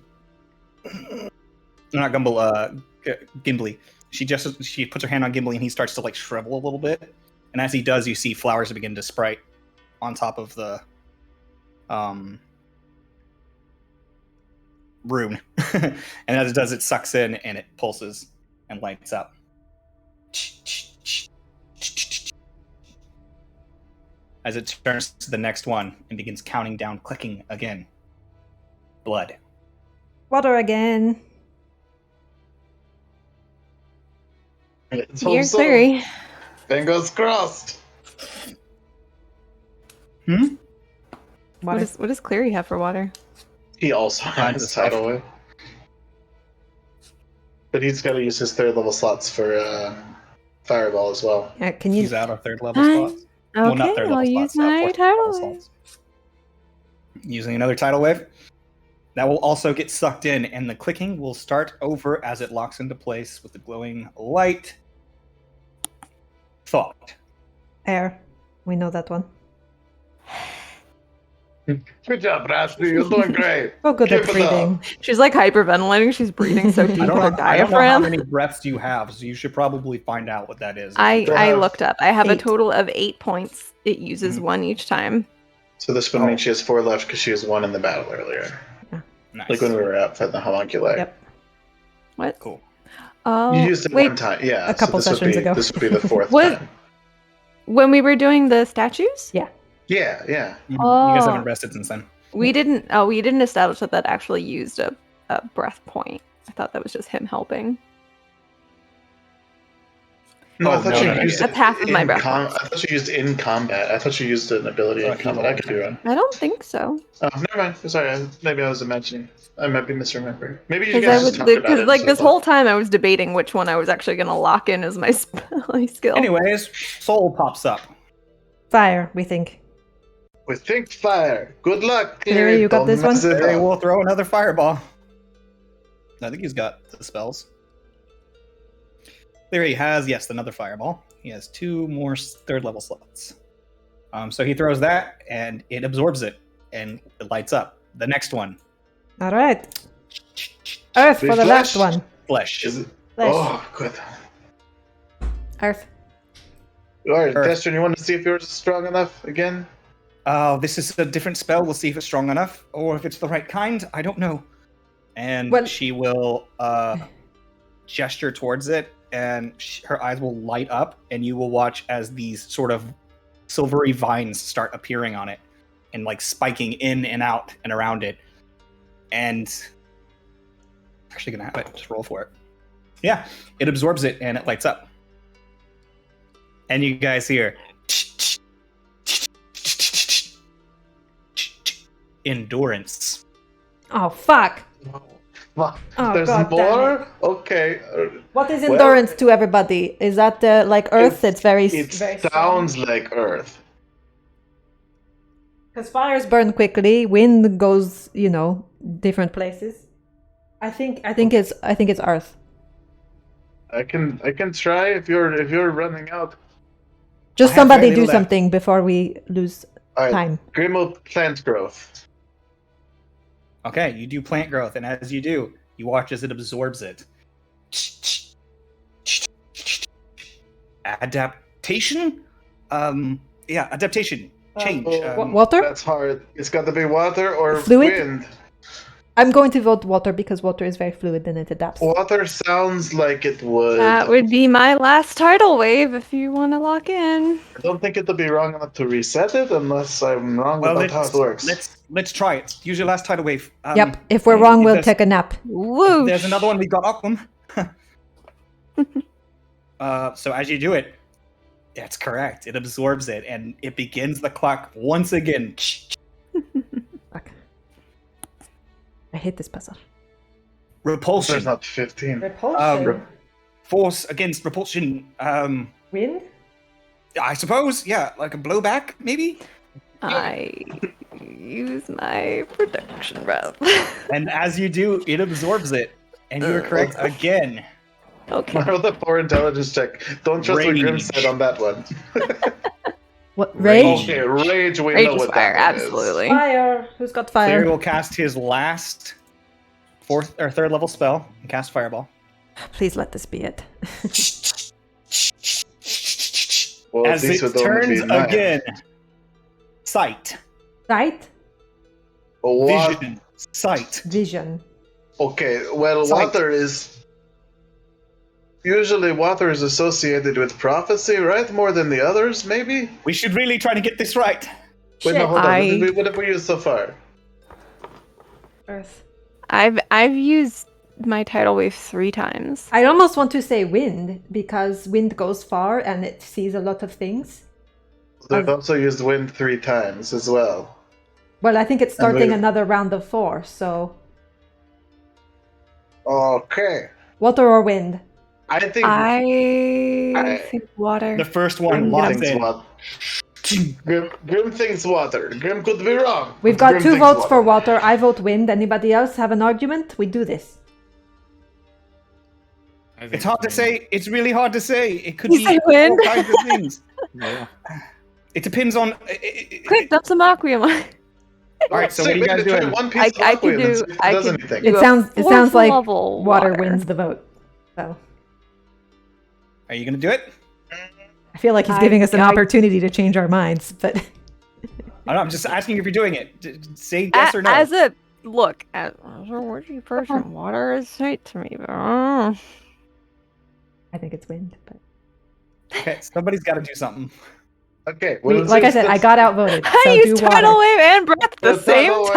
Not Gumble, Gimbly. She puts her hand on Gimbly, and he starts to like shrivel a little bit. And as he does, you see flowers begin to sprout on top of the rune. And as it does, it sucks in and it pulses and lights up. As it turns to the next one and begins counting down, clicking again. Blood. Water again. Let's hope Dear so. Clary. Fingers crossed. What does Clary have for water? He also has a tidal wave. But he's got to use his third level slots for Fireball as well. Can you? He's out of third level spots. Okay, Well, not third level I'll spots, use my fourth tidal level wave. slots. Using another tidal wave. That will also get sucked in, and the clicking will start over as it locks into place with the glowing light. Thought. Air. We know that one. Good job, Rasty. You're doing great. Oh, good at Keep it up. breathing. She's like hyperventilating. She's breathing so deep I in her don't know how diaphragm. many breaths you have, so you should probably find out what that is. I looked up. I have a 8. total of 8 points. It uses Mhm. 1 each time. So this would mean she has 4 left because she has 1 in the battle earlier. Nice. Like when we were out fighting the homunculi. Yep. What? Cool. Oh, You used it wait. one time. Yeah. A couple so this sessions would be, ago. This would be the 4th What? time. When we were doing the statues, Yeah. You guys Oh. haven't rested since then. we didn't. Oh, we didn't establish that actually used a breath point. I thought that was just him helping. No, I Oh, thought no, you no, no. used That's it half of my in breath I points. thought you used it in combat. I thought you used an ability in combat. I could be wrong. I don't think so. Oh, never mind. Sorry. Maybe I was imagining. I might be misremembering. Maybe you Because guys just talked about it. like so this far. whole time I was debating which one I was actually going to lock in as my skill. Anyways, Soul pops up. Fire, we think. We think fire. Good luck. Clary, you got Don't this one? mess it Larry up. will throw another fireball. I think he's got the spells. Larry has, yes, another fireball. He has 2 more third level slots. So he throws that, and it absorbs it, and it lights up. The next one, All right. Earth for the last Flesh? one. flesh. Is it? Flesh. Oh, good. Earth. All right, Earth. Destron, you want to see if yours is strong enough again? This is a different spell. We'll see if it's strong enough, or if it's the right kind. I don't know. And Well- she will gesture towards it, and her eyes will light up, and you will watch as these sort of silvery vines start appearing on it, and like spiking in and out and around it. And actually gonna have it. Just roll for it. Yeah, it absorbs it and it lights up. And you guys hear endurance. Oh, fuck. Fuck. Oh, There's God damn more? Okay. What is Well, endurance to everybody? Is that like Earth? It's very. It sounds like Earth. Because fires burn quickly, wind goes, different places. I think it's Earth. I can try if you're running out. Just I have somebody very do little left. something before we lose All right. time. Grimo plant growth. Okay, you do plant growth, and as you do, you watch as it absorbs it. Adaptation? Yeah, adaptation. Change. Water? That's hard. It's got to be water or Fluid? wind. I'm going to vote water because water is very fluid and it adapts. Water sounds like it would. That would be my last tidal wave if you want to lock in. I don't think it'll be wrong enough to reset it unless I'm wrong Well, about how it works. let's try it. Use your last tidal wave. Yep. If we're wrong, we'll there's- take a nap. Woo! There's another one. We got Aquam. So as you do it, that's correct. It absorbs it, and it begins the clock once again. Fuck. I hate this puzzle. Repulsion. There's not 15. Repulsion. Force against repulsion. Wind? I suppose. Yeah, like a blowback, maybe. I use my protection breath. And as you do, it absorbs it. And you are correct again. Okay. Roll the poor intelligence check. Don't trust what Grim Rage. said on that one. What rage? Okay, rage. We Rage know is what fire, that one is. absolutely. Fire. Who's got fire? Cleary will cast his last third level spell and cast Fireball. Please let this be it. Well, As these it would only turns be 9. again. Sight. Sight, Vision. Sight. vision. Okay, well, Sight. water is associated with prophecy, right? More than the others, maybe. We should really try to get this right. Wait, no, Shit. hold on. I- What have we used so far? Earth. I've used my tidal wave 3 times. I almost want to say wind because wind goes far and it sees a lot of things. We've also used wind 3 times as well. Well, I think it's And starting we- another round of 4, so Okay, water or wind. I think I think water. The first one Grim locks thinks in. water. Grim thinks water. Grim could be wrong. We've got Grim 2 thinks votes for water. water. I vote wind. Anybody else have an argument? We do this. I think It's hard to wind. say. It's really hard to say. It could You be say all wind? kinds of things. Yeah. It depends on. Quick, dump some Aqua. All right, so what are you guys Maybe try doing? one piece of I aqua could and do- see if it I does could anything. do- It a sounds fourth like level water water. wins the vote. So Are you gonna do it? I feel like he's giving us an opportunity to change our minds, but I don't know, I'm just asking if you're doing it. Say yes or no. As a look, as a worthy person, water is sweet to me. But, I think it's wind. But Okay, somebody's got to do something. Okay, well, like I said, I got outvoted. So I used do water. tidal wave and breath at the The same tidal wave.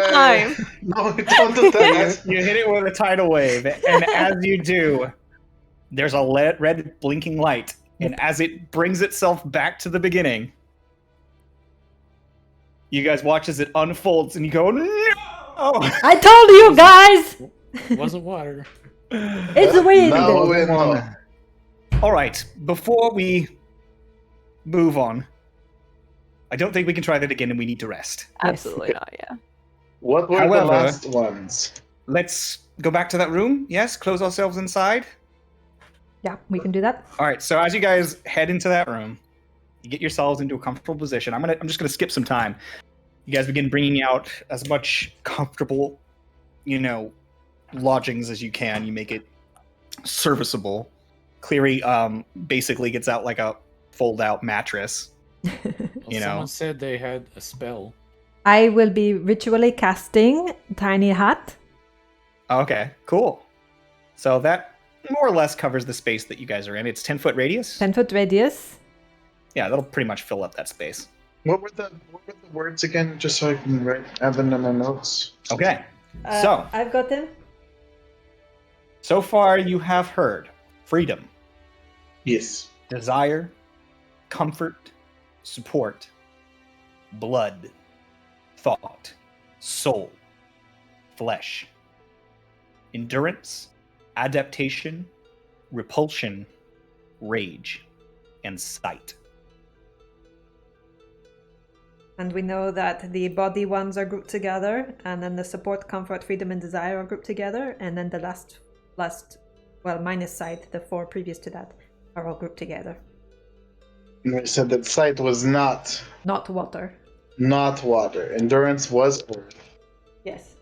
time. No, don't do that. You hit it with a tidal wave, and as you do, there's a red blinking light, and as it brings itself back to the beginning, you guys watch as it unfolds, and you go, "No!" I told you guys, It wasn't water. it's wind. No, we know. All right, before we move on, I don't think we can try that again, and we need to rest. Absolutely not. Yeah. What were However- the last ones? Let's go back to that room. Yes, close ourselves inside. Yeah, we can do that. All right, so as you guys head into that room, you get yourselves into a comfortable position. I'm just gonna skip some time. You guys begin bringing out as much comfortable, lodgings as you can. You make it serviceable. Cleary basically gets out like a fold-out mattress. Well, someone said they had a spell. I will be ritually casting Tiny Hat. Okay, cool. So that more or less covers the space that you guys are in. It's 10-foot radius. 10-foot radius. Yeah, that'll pretty much fill up that space. What were the words again? Just so I can add them in my notes. Okay, so I've got him. so far you have heard freedom, Yes. desire, comfort, support, blood, thought, soul, flesh, endurance, adaptation, repulsion, rage, and sight. And we know that the body ones are grouped together, and then the support, comfort, freedom, and desire are grouped together, and then the last, well, minus sight, the 4 previous to that, are all grouped together. And we said that sight was not Not water. Endurance was earth. Yes.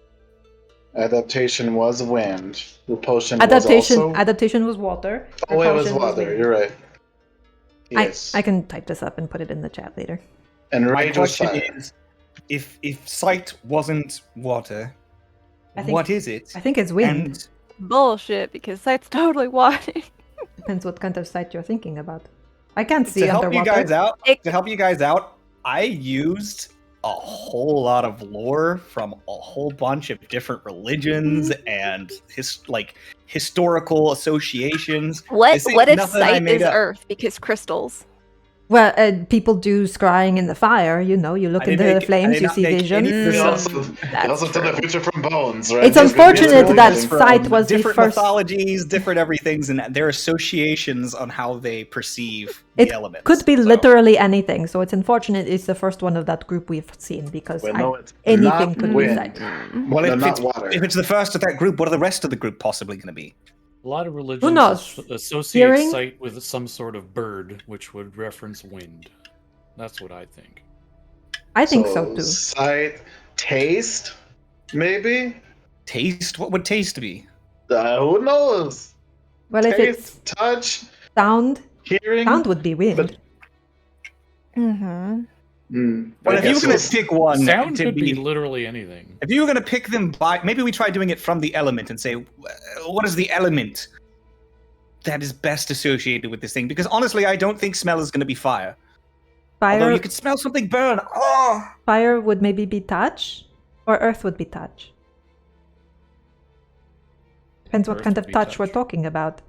Adaptation was wind. Repulsion Adaptation. was also... Adaptation was water. Oh, it was Repulsion water. wind. You're right. Yes. I can type this up and put it in the chat later. And My rage was question fire. is, if sight wasn't water, I think- what is it? I think it's wind. And Bullshit, because sight's totally water. Depends what kind of sight you're thinking about. I can't see to help underwater. you guys out, I used a whole lot of lore from a whole bunch of different religions and historical associations. What This ain't if nothing I sight made is up. earth because crystals? Well, people do scrying in the fire. You know, you look I into didn't the make- I flames, did you not see make visions. any- They So- also tell the future from bones, right? It's Just unfortunate because that it's sight was the different first. mythologies, different everything's, and their associations on how they perceive the It elements. could be So, literally anything. So it's unfortunate it's the first one of that group we've seen because Well, no, it's anything not could be wind. sight. Well, No, if not it's, water. if it's the first of that group, what are the rest of the group possibly going to be? A lot of religions knows? associate Hearing? sight with some sort of bird, which would reference wind. That's what I think. I think so too. Sight, taste, maybe. Taste? What would taste be? Who knows? Well, if it's Taste, touch, sound, hearing. sound would be wind. But- Mm-hmm. Well, I if you were guess going we'll- to pick one Sound to could be be, literally anything. if you were going to pick them by, maybe we try doing it from the element and say, what is the element that is best associated with this thing? Because honestly, I don't think smell is going to be fire. Although Fire, you could smell something burn. Oh! fire would maybe be touch, or earth would be touch. Depends what Earth kind would of be touch we're touch. talking about.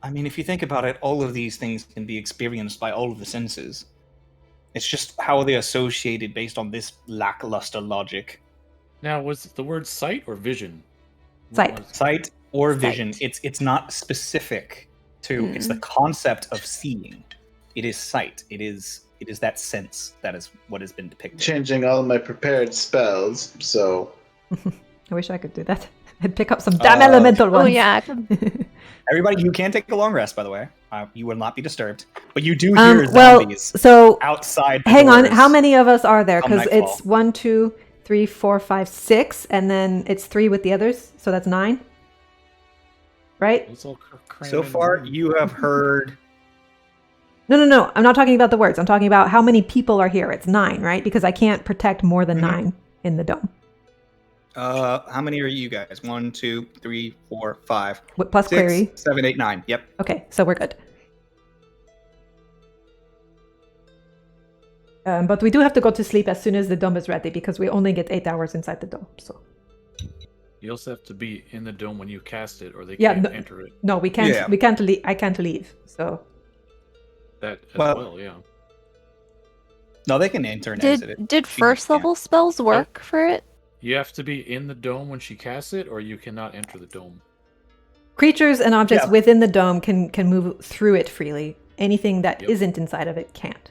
I mean, if you think about it, all of these things can be experienced by all of the senses. It's just how they're associated based on this lackluster logic. Now, was it the word sight or vision? What Sight. was it? Sight or vision. Sight. It's not specific to. It's the concept of seeing. It is sight. It is that sense that is what has been depicted. Changing all my prepared spells, so I wish I could do that. I'd pick up some damn elemental ones. Oh yeah, I could- Everybody, you can take a long rest, by the way. You will not be disturbed. But you do hear well, zombies so outside. The hang on. doors. How many of us are there? Come Because nightfall. it's 1, 2, 3, 4, 5, 6, and then it's 3 with the others, so that's 9. Right? Let's all cram So in the far, room. you have heard. No. I'm not talking about the words. I'm talking about how many people are here. It's 9, right? Because I can't protect more than 9 in the dome. How many are you guys? 1, 2, 3, 4, 5, Plus 6, query. 7, 8, 9. Yep. Okay, so we're good. But we do have to go to sleep as soon as the dome is ready because we only get 8 hours inside the dome. So You also have to be in the dome when you cast it, or they Yeah, can't no- enter it. no, we can't. Yeah. We can't leave. I can't leave. So That as Well- well, yeah. No, they can enter and exit it. Did She first can't. level spells work for it? You have to be in the dome when she casts it, or you cannot enter the dome. creatures and objects Yeah. within the dome can move through it freely. Anything that Yep. not inside of it can't.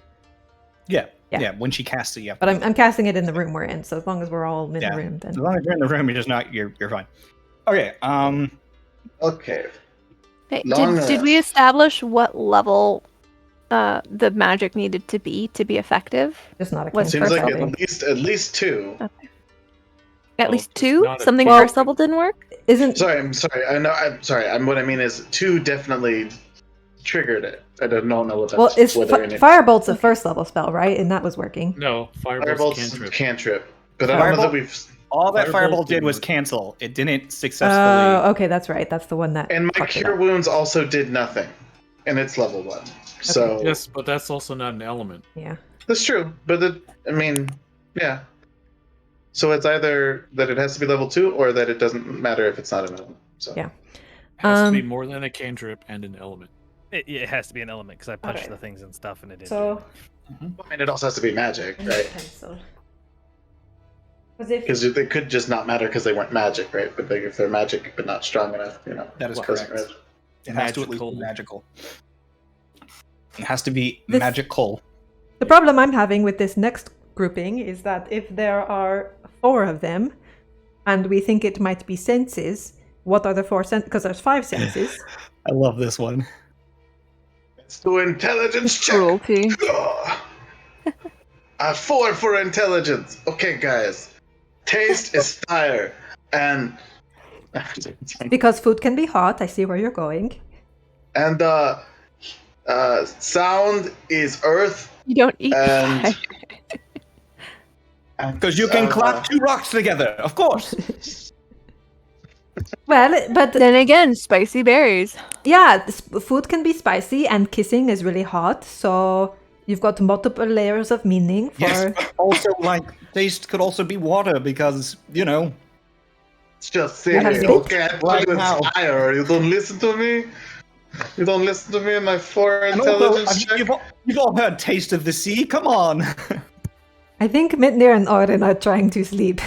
Yeah. Yeah. Yeah. When she casts it, yeah. But I'm casting it in the room we're in. So as long as we're all in Yeah. the room, then As long as you're in the room, you're just not. You're fine. Okay. okay. Okay, Long did we rest. establish what level the magic needed to be effective? just not a What's cantrip. Seems like First at least 2. At Well, least it's 2? not a Something Well- first level didn't work? Isn't I'm sorry. I know. I'm sorry. What I mean is 2 definitely triggered it. I don't know what that's. well? Is whether any- Firebolt's a first level spell, right? And that was working. No, firebolt's Firebolt's cantrip. cantrip. But I don't know Fireball- that we've. all that Firebolt Fireball did didn't was work. cancel. It didn't successfully. Oh, okay, that's right. That's the one that. And my fucked it cure up. wounds also did nothing, and it's level 1. So Yes, but that's also not an element. Yeah. that's true. But I mean, yeah. So it's either that it has to be level 2, or that it doesn't matter if it's not an element. So Yeah. It has to be Um, more than a cantrip and an element. It has to be an element because I punched Okay. the things and stuff and it didn't. So I mean, it also has to be magic, I need a right? pencil. Because if Because they could just not matter because they weren't magic, right? But if they're magic but not strong enough, That is it doesn't correct. matter. It has to at least be Magical. magical. It has to be This- magical. the problem I'm having with this next grouping is that if there are 4 of them, and we think it might be senses, what are the 4 senses? Because there's 5 senses. I love this one. Let's do intelligence check. Cruelty. A 4 for intelligence. Okay, guys. Taste is fire, and Because food can be hot. I see where you're going. and sound is earth, You don't eat and fire. Because you can clap 2 rocks together, of course. Well, but Then again, spicy berries. yeah, food can be spicy, and kissing is really hot. So you've got multiple layers of meaning for. Yes. but also, like, taste could also be water because it's just You have saying, spit? okay, I Right told you now. it's fire. You don't listen to me. You don't listen to me in my 4 And also, intelligence check? you've all heard Taste of the Sea. Come on. I think Mitnir and Orin are trying to sleep.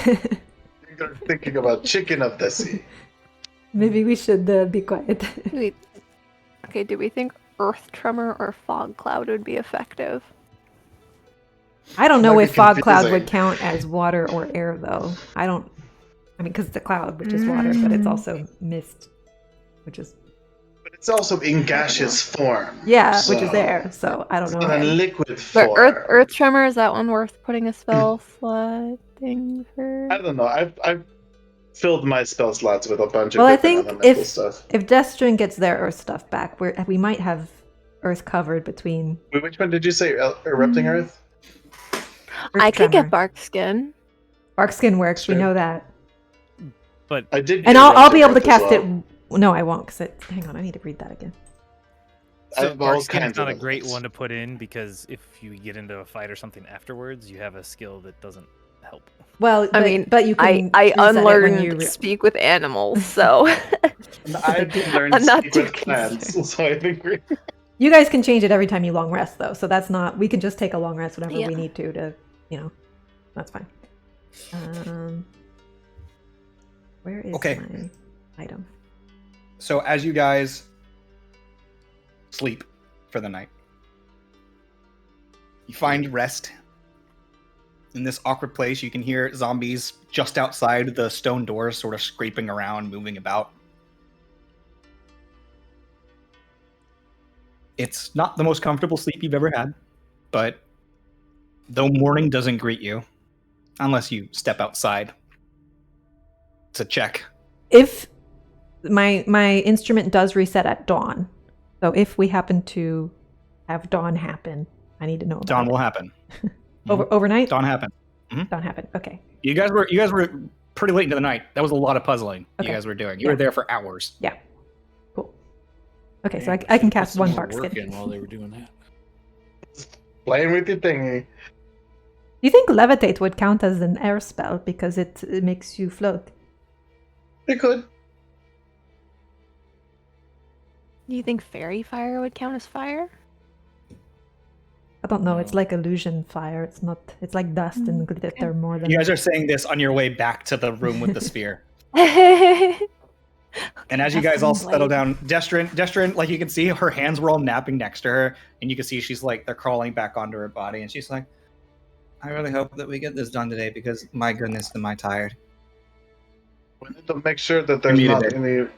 You're thinking about chicken of the sea. Maybe we should be quiet. Wait. Okay, do we think earth tremor or fog cloud would be effective? I don't know Might if be fog cloud confusing. would count as water or air, though. I mean, because it's a cloud, which is water, but it's also mist, which is But it's also in gaseous form. yeah, which is so air. So I don't It's know. not in liquid But form. earth tremor, is that one worth putting a spell slot thing for? I don't know. I've filled my spell slots with a bunch of Well, I different think elemental stuff. if Destrin gets their earth stuff back, we might have earth covered between. Wait, which one did you say? Erupting Earth? Earth I could tremor. get bark skin. Bark skin works. We Sure. know that, But I did. and get I'll be able Erupting to Earth as cast well. it. No, I won't. Hang on, I need to read that again. I so have all Bark Skin's kinds not a of great ones. one to put in because if you get into a fight or something afterwards, you have a skill that doesn't help. Well, I but, mean, but you can. I reset it when unlearned you speak with animals, so I learned I'm not speak too with plants, so I think we. You guys can change it every time you long rest, though. So that's not. We can just take a long rest whenever Yeah. we need to. That's fine. Where is Okay. my item? So as you guys sleep for the night, you find rest in this awkward place. You can hear zombies just outside the stone doors, sort of scraping around, moving about. It's not the most comfortable sleep you've ever had, but though morning doesn't greet you, unless you step outside to check. If my instrument does reset at dawn, so if we happen to have dawn happen, I need to know about Dawn it. will happen. Overnight. Dawn happened. Dawn happen. Okay. You guys were pretty late into the night. That was a lot of puzzling Okay. you guys were doing. You Yeah. were there for hours. Yeah. Cool. Okay, so Dang, I should've can put cast some one more bark work skin. in while they were doing that. Playing with your thingy. Do you think levitate would count as an air spell because it makes you float? It could. do you think fairy fire would count as fire? I don't know. It's No. like illusion fire. It's not. It's like dust and glitter more than. You guys are saying this on your way back to the room with the spear. And as you guys all settle down, Destrin, like you can see her hands were all napping next to her, and you can see she's like they're crawling back onto her body, and she's like, "I really hope that we get this done today because my goodness, am I tired." We need to make sure that there's muted, not babe. any.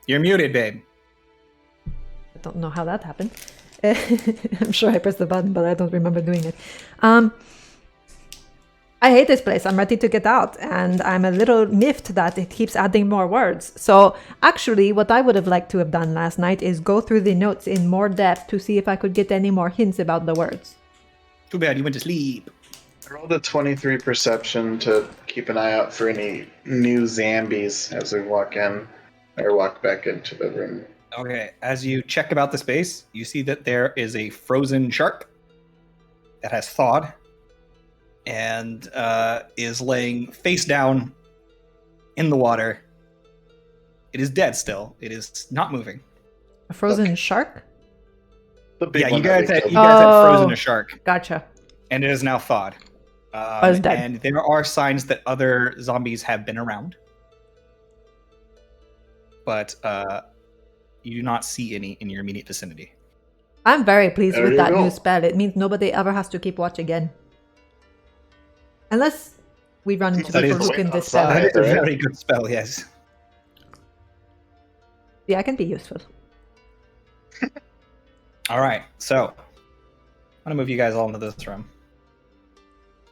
You're muted, babe. I don't know how that happened. I'm sure I pressed the button, but I don't remember doing it. I hate this place. I'm ready to get out, and I'm a little miffed that it keeps adding more words. So, actually, what I would have liked to have done last night is go through the notes in more depth to see if I could get any more hints about the words. Too bad you went to sleep. I rolled a 23 perception to keep an eye out for any new zombies as we walk in or walk back into the room. Okay, as you check about the space, you see that there is a frozen shark that has thawed and is laying face down in the water. It is dead still. It is not moving. A frozen Okay. shark? The big Yeah, one you that guys we had killed. frozen Oh. a shark, Gotcha. and it is now thawed. it's dead. And there are signs that other zombies have been around, but you do not see any in your immediate vicinity. I'm very pleased There with you that go. new spell. It means nobody ever has to keep watch again. Unless we run into That people is- who can outside. dispel. That it. is a right? very good spell, yes. Yeah, it can be useful. All right, so I'm gonna move you guys all into this room.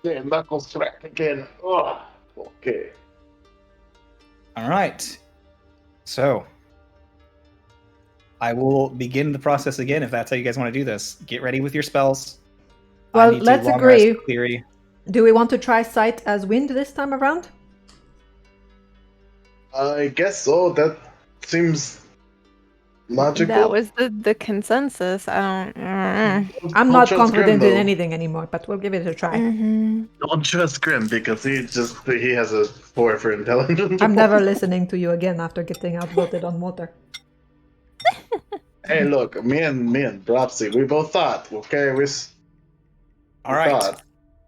Yeah, knuckles crack again. Oh, okay. All right, so I will begin the process again if that's how you guys want to do this. Get ready with your spells. I Well, need to let's long rest agree. Cleary. Do we want to try sight as wind this time around? I guess so. That seems logical. That was the consensus. I don't. I'm Don't not trust confident Grim, in though. anything anymore, but we'll give it a try. Don't trust Grim because he has a 4 for intelligence. I'm never listening to you again after getting outvoted on water. Hey, look, me and Dropsy, we both thought. Okay, All right.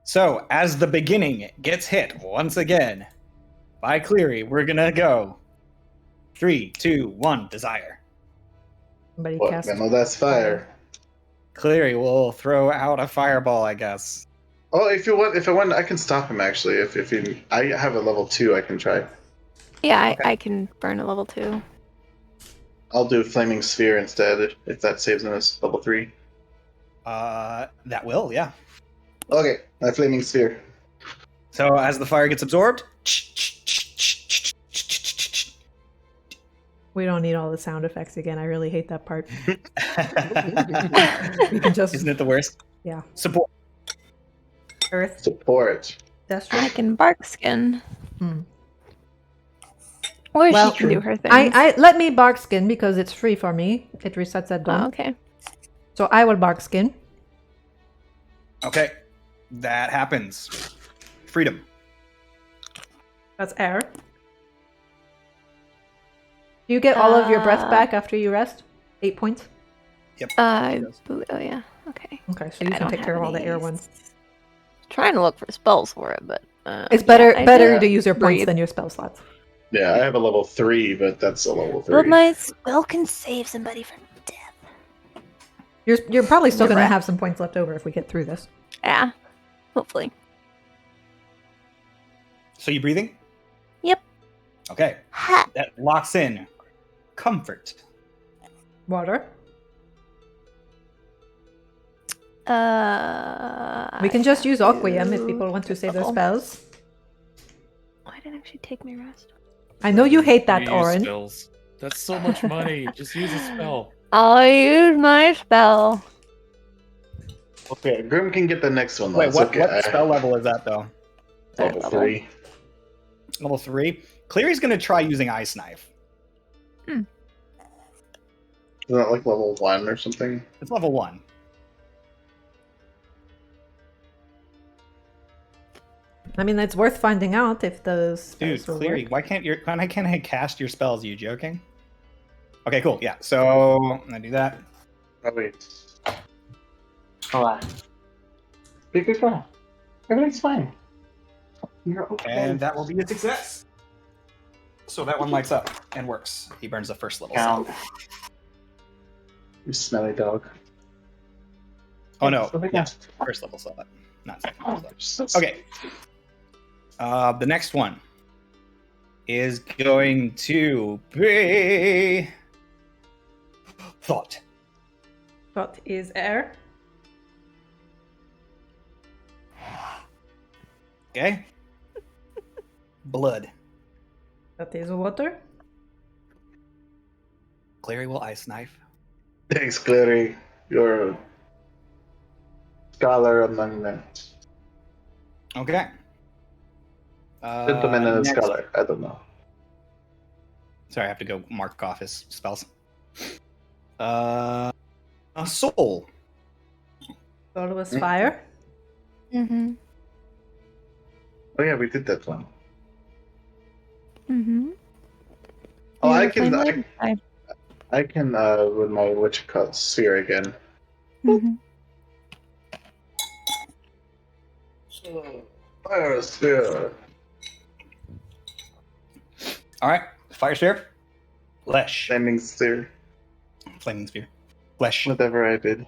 So, as the beginning gets hit once again by Cleary, we're gonna go 3, 2, 1, desire. Somebody What? cast. No, that's fire. Cleary will throw out a fireball, I guess. Oh, if I want, I can stop him actually. If you, I have a level 2, I can try. Yeah, Okay. I can burn a level 2. I'll do flaming sphere instead if that saves him as level 3. That will, yeah. Okay, my flaming sphere. So, as the fire gets absorbed, We don't need all the sound effects again. I really hate that part. We can just isn't it the worst? Yeah. Support. Earth. Support. Destro. I can bark skin. Hmm. Or Well, she can do her thing. I let me bark skin because it's free for me. It resets at dawn. Oh, okay. So I will bark skin. Okay, that happens. Freedom. That's air. Do you get all of your breath back after you rest? 8 points. Yep. Oh yeah. Okay. Okay, so you I can don't take care of have all the air any ones. Trying to look for spells for it, but It's yeah, I better did to use your points breathe. than your spell slots. Yeah, I have a level 3, but that's a level 3. But my spell can save somebody from death. You're probably still Your going to breath. have some points left over if we get through this. Yeah. Hopefully. So you breathing? Yep. Okay. Ha! That locks in comfort. Water. We We can just use Aquiem if people want to save their spells. I didn't actually take my rest. I know you hate that, Use Orin. spells. That's so much money. Just use a spell. I'll use my spell. Okay, Grim can get the next one. Though. Wait, It's what, okay. what spell level is that, though? Level level? 3. Level 3? Cleary's going to try using Ice Knife. Isn't that like level 1 or something? It's level 1. I mean, it's worth finding out if those Dude, spells will Cleary, work. why can't I cast your spells? Are you joking? Okay, cool. Yeah, so I do that. Oh wait. Hold on. Be good girl. Everything's fine. You're okay. And that will be a success. So that one lights up and works. He burns the first level cell. Count. You smelly dog. Oh no, Something yeah, else. first level cell, not second Oh, level you're so cell. Okay. The next one is going to be Thought. Thought is air. Okay. Blood. That is water. Clary will Ice Knife. Thanks, Clary. You're a scholar among men. Okay. Gentleman and a next- scholar. I don't know. Sorry, I have to go mark off his spells. A soul. Soul was fire. Mm-hmm. Oh yeah, we did that one. Mm-hmm. Oh, I You're can. fine, fine. I can. With my sphere again. Mhm. Fire sphere. All right. Fire sphere. Flesh. Flaming sphere. Flaming sphere. Flesh. Whatever I did.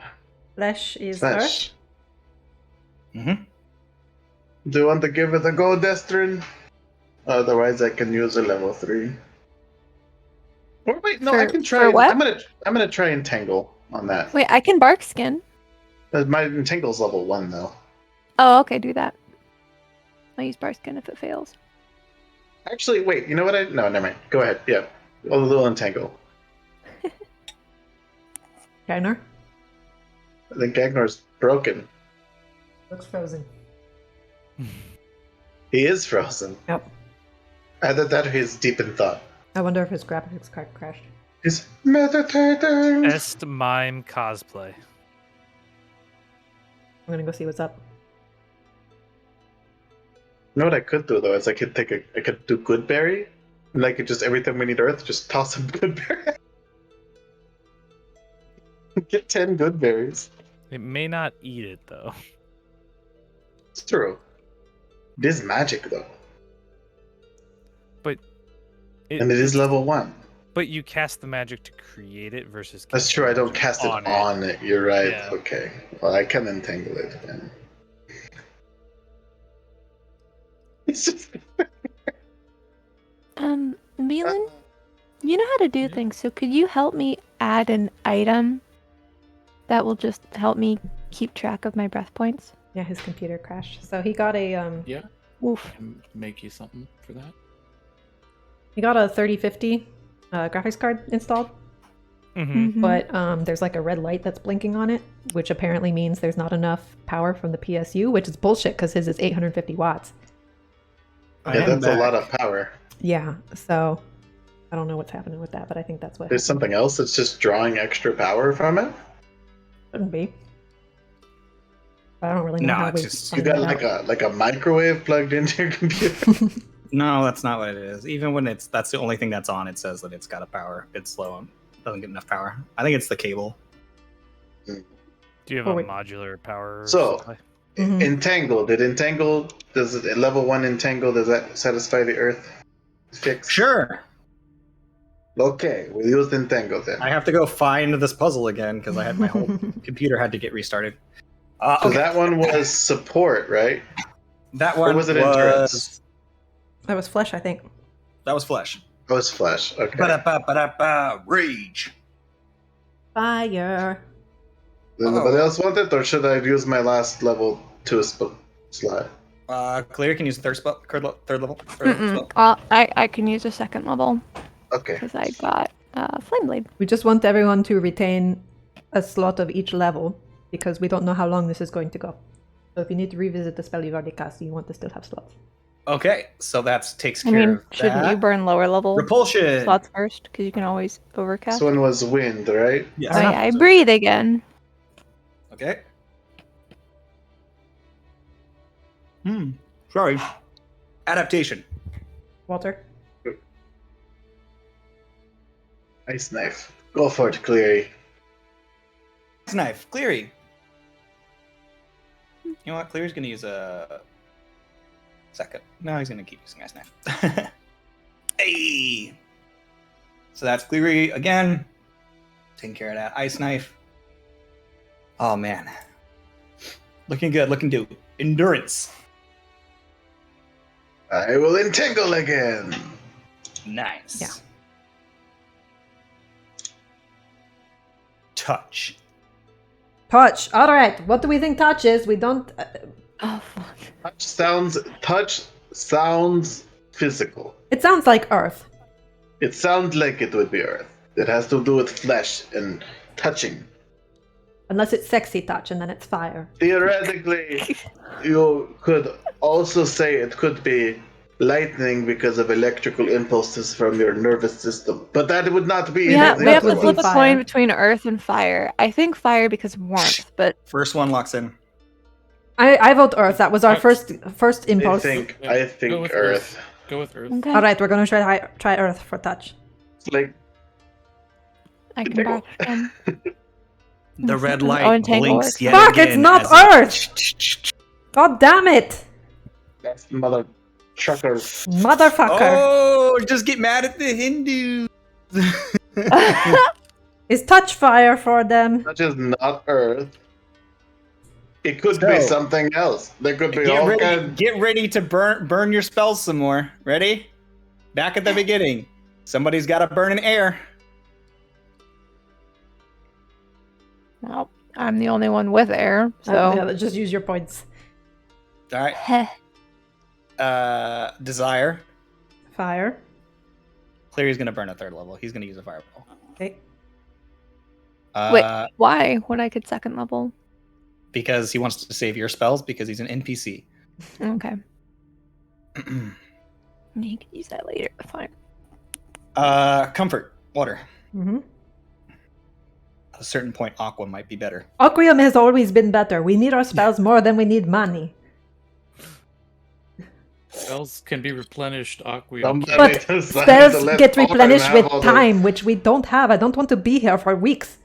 Flesh is earth. Flesh. Mm-hmm. Do you want to give it a go, Destrin? Otherwise, I can use a level 3. Or wait, no, I For- can try. for what? I'm gonna try entangle on that. Wait, I can bark skin. My entangle's level 1 though. Oh, okay, do that. I'll use bark skin if it fails. Actually, wait. You know what? No, never mind. Go ahead. Yeah, a little entangle. Gagnor. I think Gagnor's broken. Looks frozen. He is frozen. Yep. Either that or he's deep in thought. I wonder if his graphics card crashed. He's meditating. Best mime cosplay. I'm gonna go see what's up. You know what I could do though is I could do Goodberry, and I could just every time we need Earth, just toss him Goodberry. Get 10 good berries. It may not eat it though. It's true. It is magic though. But And it is level 1. But you cast the magic to create it versus. That's casting true, I don't magic cast it on it. You're right. Yeah. Okay. Well, I can entangle it then. It's just... Milan, you know how to do things, so could you help me add an item that will just help me keep track of my breath points? Yeah, his computer crashed. So he got a Yeah, Oof. I can make you something for that. he got a 3050 graphics card installed, Mm-hmm. but there's like a red light that's blinking on it, which apparently means there's not enough power from the PSU, which is bullshit because his is 850 watts. Yeah, that's a lot of power. Yeah, so I don't know what's happening with that, but I think that's what There's happened. something else that's just drawing extra power from it? Shouldn't be. But I don't really know No, how it's we just- You find got that out. like a microwave plugged into your computer? No, that's not what it is. Even when that's the only thing that's on, it says that it's got a power. It's slow and doesn't get enough power. I think it's the cable. Do you have Oh, a wait. modular power So- supply? Mhm. Entangle. Did Entangle, does it, level 1 Entangle, does that satisfy the Earth fix? Sure. Okay, we'll use Entangle then. I have to go find this puzzle again because I had my whole computer had to get restarted. So Okay. that one was support, right? That Or one was it endurance? That was flesh, I think. That was flesh. Oh, it's flesh. Okay. Ba-da-ba-ba-da-ba, rage. Fire. Does anybody else want it, or should I use my last level 2 slot? Clear can use the third level. Third level spell. I can use a second level Okay. because I got Flame Blade. We just want everyone to retain a slot of each level because we don't know how long this is going to go. So if you need to revisit the spell you've already cast, you want to still have slots. Okay, so that takes I care mean, of shouldn't that. you burn lower level Repulsion. slots first? Because you can always overcast. This one was wind, right? Yes. I breathe again. Okay. Sorry. Adaptation. Walter? Ice knife. Go for it, Cleary. Ice knife. Cleary. You know what? Cleary's gonna use a second. No, he's gonna keep using ice knife. Hey. So that's Cleary again. Taking care of that ice knife. Oh man. Looking good. Looking good. Endurance. I will entangle again. Nice. Yeah. Touch. Touch. All right. What do we think touch is? We don't. Oh fuck. Touch sounds physical. It sounds like earth. It sounds like it would be earth. It has to do with flesh and touching. Unless it's sexy touch and then it's fire. Theoretically, you could also say it could be lightning because of electrical impulses from your nervous system. But that would not be Yeah, anything we have would to be flip a fire. coin between earth and fire. I think fire because of warmth, but First one locks in. I vote earth. That was our first I impulse. think Go with earth. Go with earth. okay. All right, we're gonna try earth for touch. It's like I can back them. The red Oh, light entangle blinks works. yet Fuck, again it's not as it- Earth! God damn it, that's mother trucker. motherfucker! Oh, just get mad at the Hindus. Is touch fire for them? That is not earth. It could be So- something else. There could be all kinds. Get ready to burn your spells some more. Ready? Back at the beginning. Somebody's got to burn in air. Well, I'm the only one with air, so Yeah, just use your points. All right. Heh. Desire. Fire. Cleary's gonna burn a third level. He's gonna use a fireball. Okay. Wait, why? When I could second level? Because he wants to save your spells because he's an NPC. Okay. You can use that later. Fine. Comfort. Water. Mm-hmm. At a certain point, Aqua might be better. Aquarium has always been better. We need our spells more than we need money. Spells can be replenished. Aqua. Somebody But decided to spells let get Autumn replenished have with all the- time, which we don't have. I don't want to be here for weeks.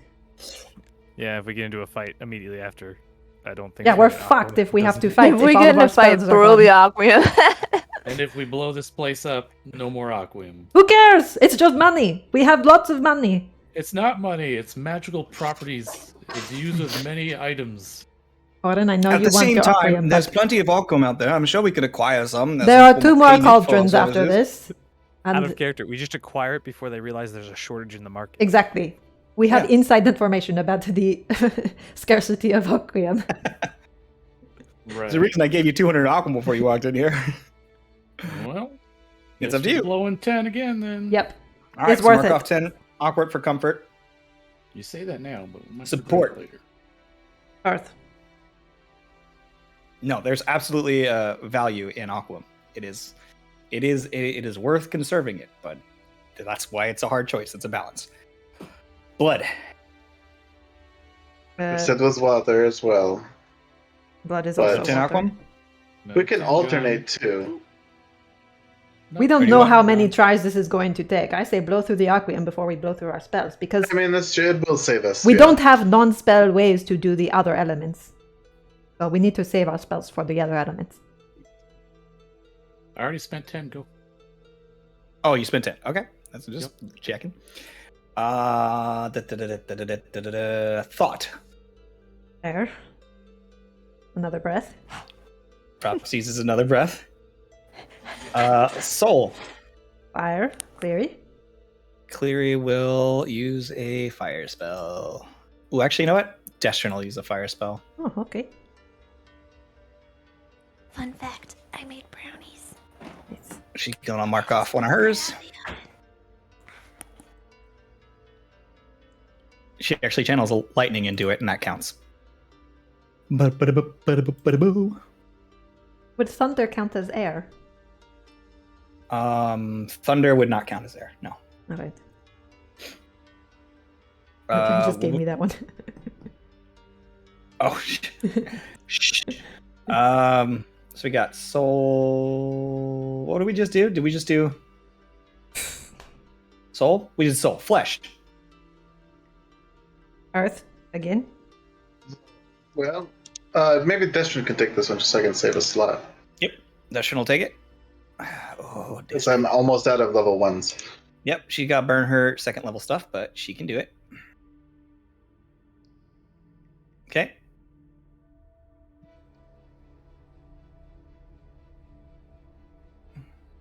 Yeah, if we get into a fight immediately after, I don't think. Yeah, we're the fucked Aquaman if we have to doesn't- fight. If we all get of in our a fight, spells are throw the gone. Aquium. And if we blow this place up, no more Aquim. Who cares? It's just money. We have lots of money. It's not money, it's magical properties. It's used with many items. Oren, I know At you the want same your time, Aquarium, there's but plenty of Alcom out there. I'm sure we could acquire some. as there a are form 2 of more payment for our cauldrons after services. this. Out of And character, we just acquire it before they realize there's a shortage in the market. exactly. We have Yeah. inside information about the scarcity of Aquarium. Right. There's a reason I gave you 200 Alcom before you walked in here. Well, It's guess up to we're you. blowing 10 again then. Yep. All right, It's so worth mark it. off 10 awkward for comfort. You say that now, but we might Support. forget it later. Earth. No, there's absolutely value in Aquam. It is worth conserving it, but that's why it's a hard choice. It's a balance. Blood. I said was water as well. Blood is But- also 10 water. Aquam? We can 10 alternate gun. too. We don't Pretty know well. how many tries this is going to take. I say blow through the Aquarium before we blow through our spells, because I mean, it will save us. we yeah. don't have non-spell ways to do the other elements. So we need to save our spells for the other elements. I already spent 10, go. Oh, you spent 10. Okay. That's just checking. Thought. There. Another breath. Prophecies is another breath. Soul. Fire. Cleary. Cleary will use a fire spell. Ooh, actually, you know what? Destrin will use a fire spell. Oh, okay. Fun fact, I made brownies. Nice. She's gonna mark off one of hers. She actually channels lightning into it, and that counts. Ba-ba-da-ba-ba-da-ba-ba-da-boo. Would thunder count as air? Thunder would not count as air. No. All right. Okay, you just gave me that one. Oh, shh. So we got soul. What did we just do? Did we just do soul? We did soul. Flesh. Earth. Again. Well, maybe Destrin can take this one just so I can save a slot. Destrin will take it. Oh, Because I'm almost out of level 1s. Yep, she got burn her second level stuff, but she can do it. Okay.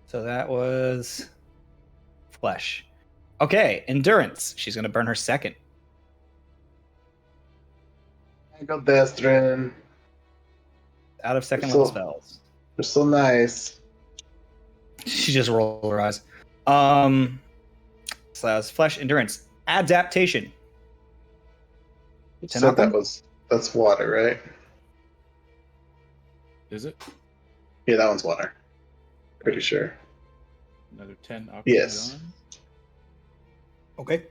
So that was flesh. Okay, endurance. She's gonna burn her second. I got Destrin. Out of second So- level spells. They're so nice. She just rolled her eyes. So that's flesh endurance. Adaptation. You 10 said Aquam? that's water, right? Is it? Yeah, that one's water. Pretty sure. Another 10 Aquim Yes. gone? Okay.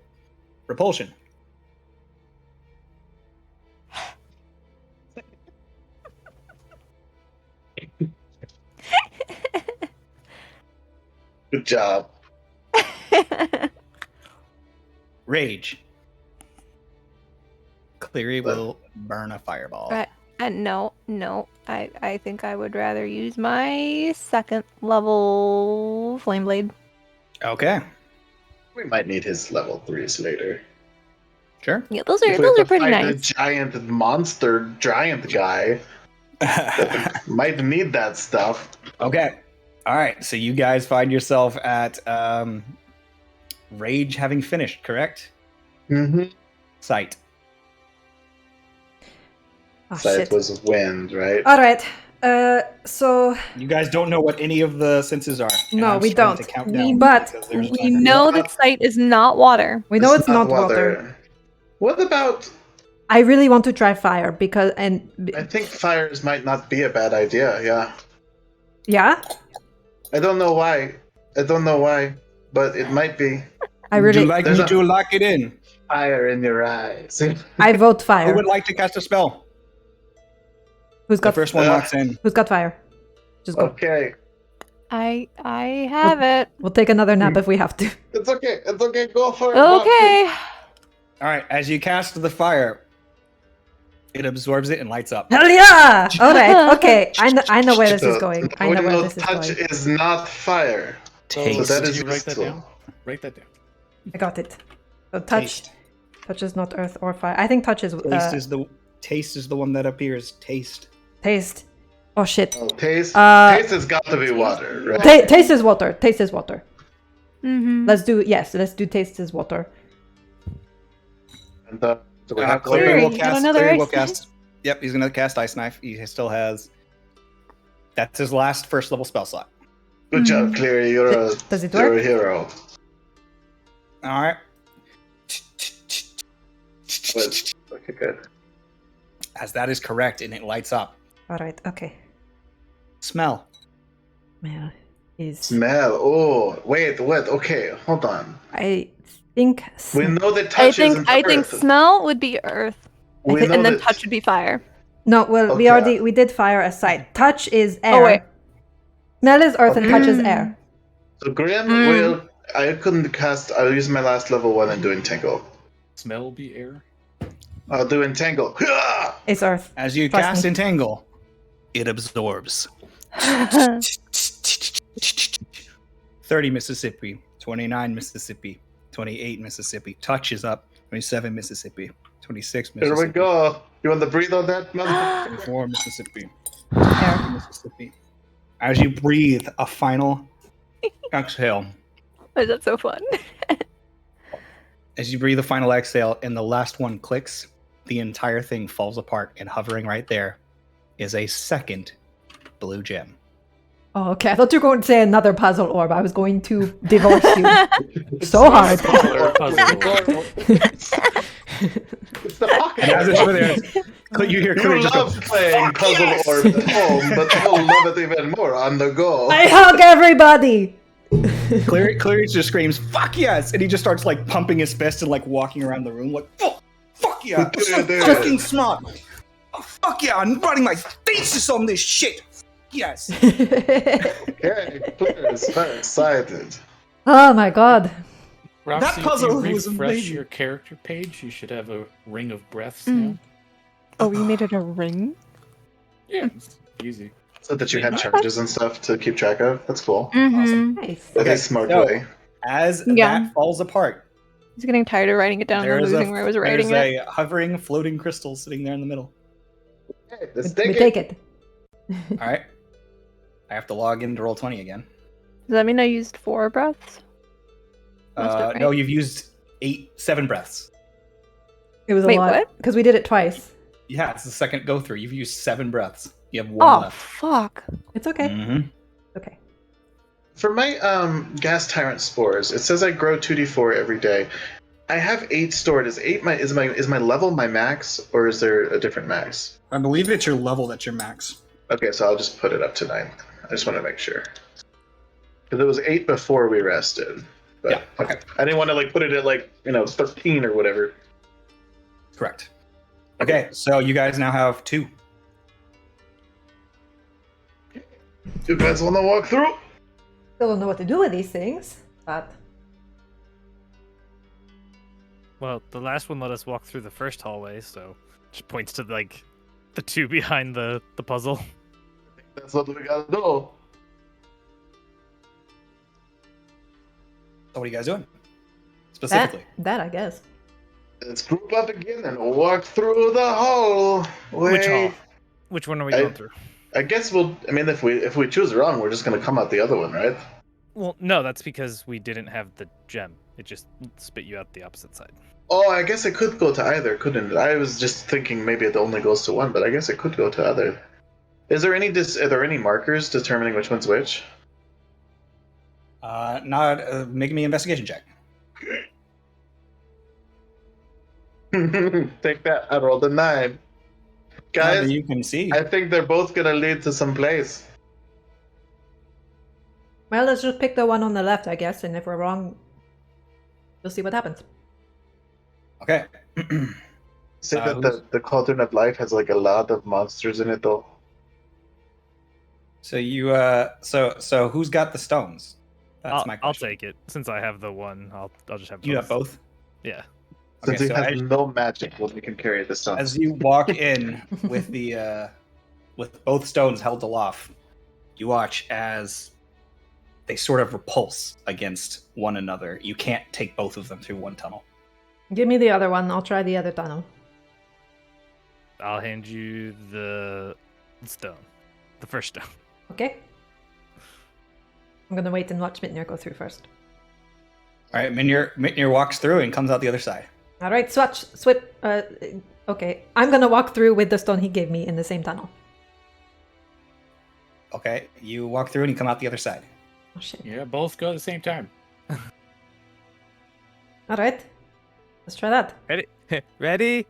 Repulsion. Good job. Rage. Cleary will burn a fireball. Right. No. I think I would rather use my second level flame blade. Okay. We might need his level 3s later. Sure. Yeah, those If are we have to pretty fight nice. The giant monster, giant guy. Might need that stuff. Okay. All right. So you guys find yourself at Rage having finished, correct? Mm-hmm. Sight. Oh, Sight shit. was wind, right? All right. So You guys don't know what any of the senses are. and No, I'm we starting don't. to count We- down but because there's a We timer. know that sight is not water. we know it's not water. What about? I really want to try fire because I think fires might not be a bad idea. Yeah. yeah, I don't know why. But it might be. I Would really you like There's me a- to lock it in? Fire in your eyes. I vote Who fire. would like to cast a spell? Who's The got first one locks in. Who's got fire? Just go. Okay. I have it. We'll take another nap if we have to. It's okay. Go for it. Okay. All right. As you cast the fire, It absorbs it and lights up. Hell yeah! All right, okay. I know where this is So, going. I we know where know this is touch going. is not fire. Taste. So that Did is you write that useful. down? Write that down. I got it. So touch is not earth or fire. I think touch is Taste is the one that appears. Taste. taste. Oh shit. Oh, taste. Uh, Taste has got to be water, right? Taste is water. Taste is water. Mm-hmm. Let's do taste is water. And so we have Cleary Cleary, will you got cast. another Cleary will ice knife? cast. Yep, he's gonna cast Ice Knife. He still has. That's his last first level spell slot. Good job, Cleary. You're a, Does it you're work? a hero. All right. Okay, good. As that is correct, and it lights up. All right. Okay. Smell. Smell is. Smell. Oh, wait. What? Okay, hold on. I think. We know that I touch think isn't I think earth. smell would be earth, We know and then that touch would be fire. No. Well, Okay. we did fire aside. Touch is air. Oh, wait. Smell is earth and touch is Mm. air. So Grim Mm. will. I couldn't cast. I'll use my last level 1 and do entangle. Smell will be air. I'll do entangle. Ah! It's earth. As you Trust cast me. Entangle, it absorbs. 30 Mississippi, 29 Mississippi, 28 Mississippi. Touch is up. 27 Mississippi, 26 Mississippi. Here we go. You want to breathe on that, man? 24 Mississippi, Air. Mississippi. As you breathe a final exhale, Why is that so fun? as you breathe a final exhale and the last one clicks, the entire thing falls apart, and hovering right there is a second blue gem. Oh, okay. I thought you were going to say another puzzle orb. I was going to divorce you. So hard. Smaller puzzle. It's the pocket. And as it's over there, you hear You Cleary just go, love playing puzzle orb at home, but you'll love it even more on the go. I hug everybody. Cleary just screams, "Fuck yes!" And he just starts like pumping his fist and like walking around the room like, fuck yeah, I'm so fucking smart. Oh, fuck yeah, I'm running my thesis on this shit. Yes. Okay, Clear is very excited. Oh my god. Roxy, puzzle if you was refresh amazing. your character page, you should have a ring of breaths Mm. now. Oh, you made it a ring? Yeah, it's easy. So that you had charges and stuff to keep track of. That's cool. Mm-hmm. Nice. That's Okay, a smart so- way. As Yeah. that falls apart, I was getting tired of writing it down and losing where I was writing there's it. a hovering, floating crystal sitting there in the middle. Okay, let's We take take it. it. All right. I have to log in to roll 20 again. Does that mean I used 4 breaths? Must have, No, right? you've used 7 breaths. It was a Wait, lot. what? Because we did it twice. Yeah, it's the second go through. You've used 7 breaths. You have 1 Oh, left. fuck. It's okay. Mm-hmm. Okay. For my gas tyrant spores, it says I grow 2d4 every day. I have 8 stored. Is my level my max, or is there a different max? I believe it's your level that's your max. Okay, so I'll just put it up to 9. I just want to make sure. Because it was 8 before we rested. But, Yeah, okay. I didn't want to put it at 13 or whatever. Correct. Okay, so you guys now have 2. You guys want to walk through? Still don't know what to do with these things, but Well, the last one let us walk through the first hallway, so just points to like the 2 behind the puzzle. That's what we gotta do. So what are you guys doing? Specifically. that I guess. Let's group up again and walk through the hall. Which hall? Wait. Which one are we going through? I guess if we choose wrong, we're just gonna come out the other one, right? Well, no, that's because we didn't have the gem. It just spit you out the opposite side. Oh, I guess it could go to either, couldn't it? I was just thinking maybe it only goes to one, but I guess it could go to other. Are there any markers determining which one's which? Make me an investigation check. Take that. I rolled a 9. Guys, you can see. I think they're both gonna lead to some place. Well, let's just pick the one on the left, I guess, and if we're wrong, we'll see what happens. Okay. Say that who's- the Cauldron of Life has a lot of monsters in it, though. So you so who's got the stones? That's my I'll question. take it since I have the one. I'll just have. You both. have both. Yeah. Since Okay, he so has no magic, well, we can carry the stones. as you walk in with the with both stones held aloft, you watch as they sort of repulse against one another. You can't take both of them through one tunnel. Give me the other one. I'll try the other tunnel. I'll hand you the stone. The first stone. Okay. I'm gonna wait and watch Mitnir go through first. All right, Mitnir walks through and comes out the other side. All right, swip. Okay, I'm gonna walk through with the stone he gave me in the same tunnel. Okay, you walk through and you come out the other side. Oh shit! Yeah, both go at the same time. All right, let's try that. Ready? Ready?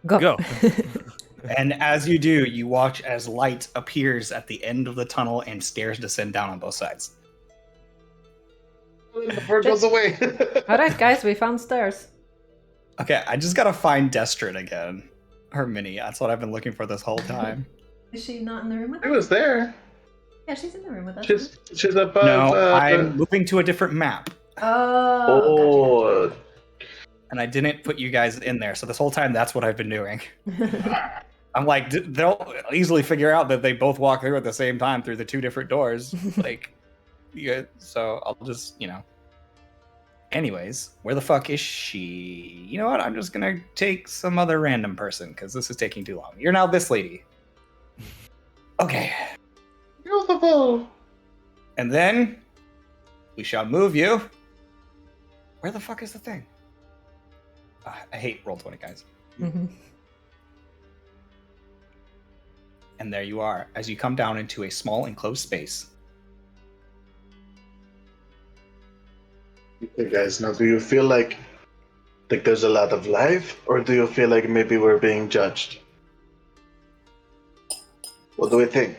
Go. Go. And as you do, you watch as light appears at the end of the tunnel and stairs descend down on both sides. The bird goes away. All right, guys, we found stairs. Okay, I just gotta find Destrin again. Her Minnie. That's what I've been looking for this whole time. Is she not in the room with She us? was there. Yeah, she's in the room with us. She's above. No, I'm moving to a different map. Oh. And I didn't put you guys in there, so this whole time that's what I've been doing. Gotcha. I'm like, they'll easily figure out that they both walk through at the same time through the two different doors. Like, yeah, so I'll just, Anyways, where the fuck is she? You know what? I'm just gonna take some other random person because this is taking too long. You're now this lady. Okay. Beautiful. And then we shall move you. Where the fuck is the thing? I hate Roll20, guys. Mhm. And there you are, as you come down into a small enclosed space. Okay, guys, now do you feel like there's a lot of life, or do you feel like maybe we're being judged? What do we think?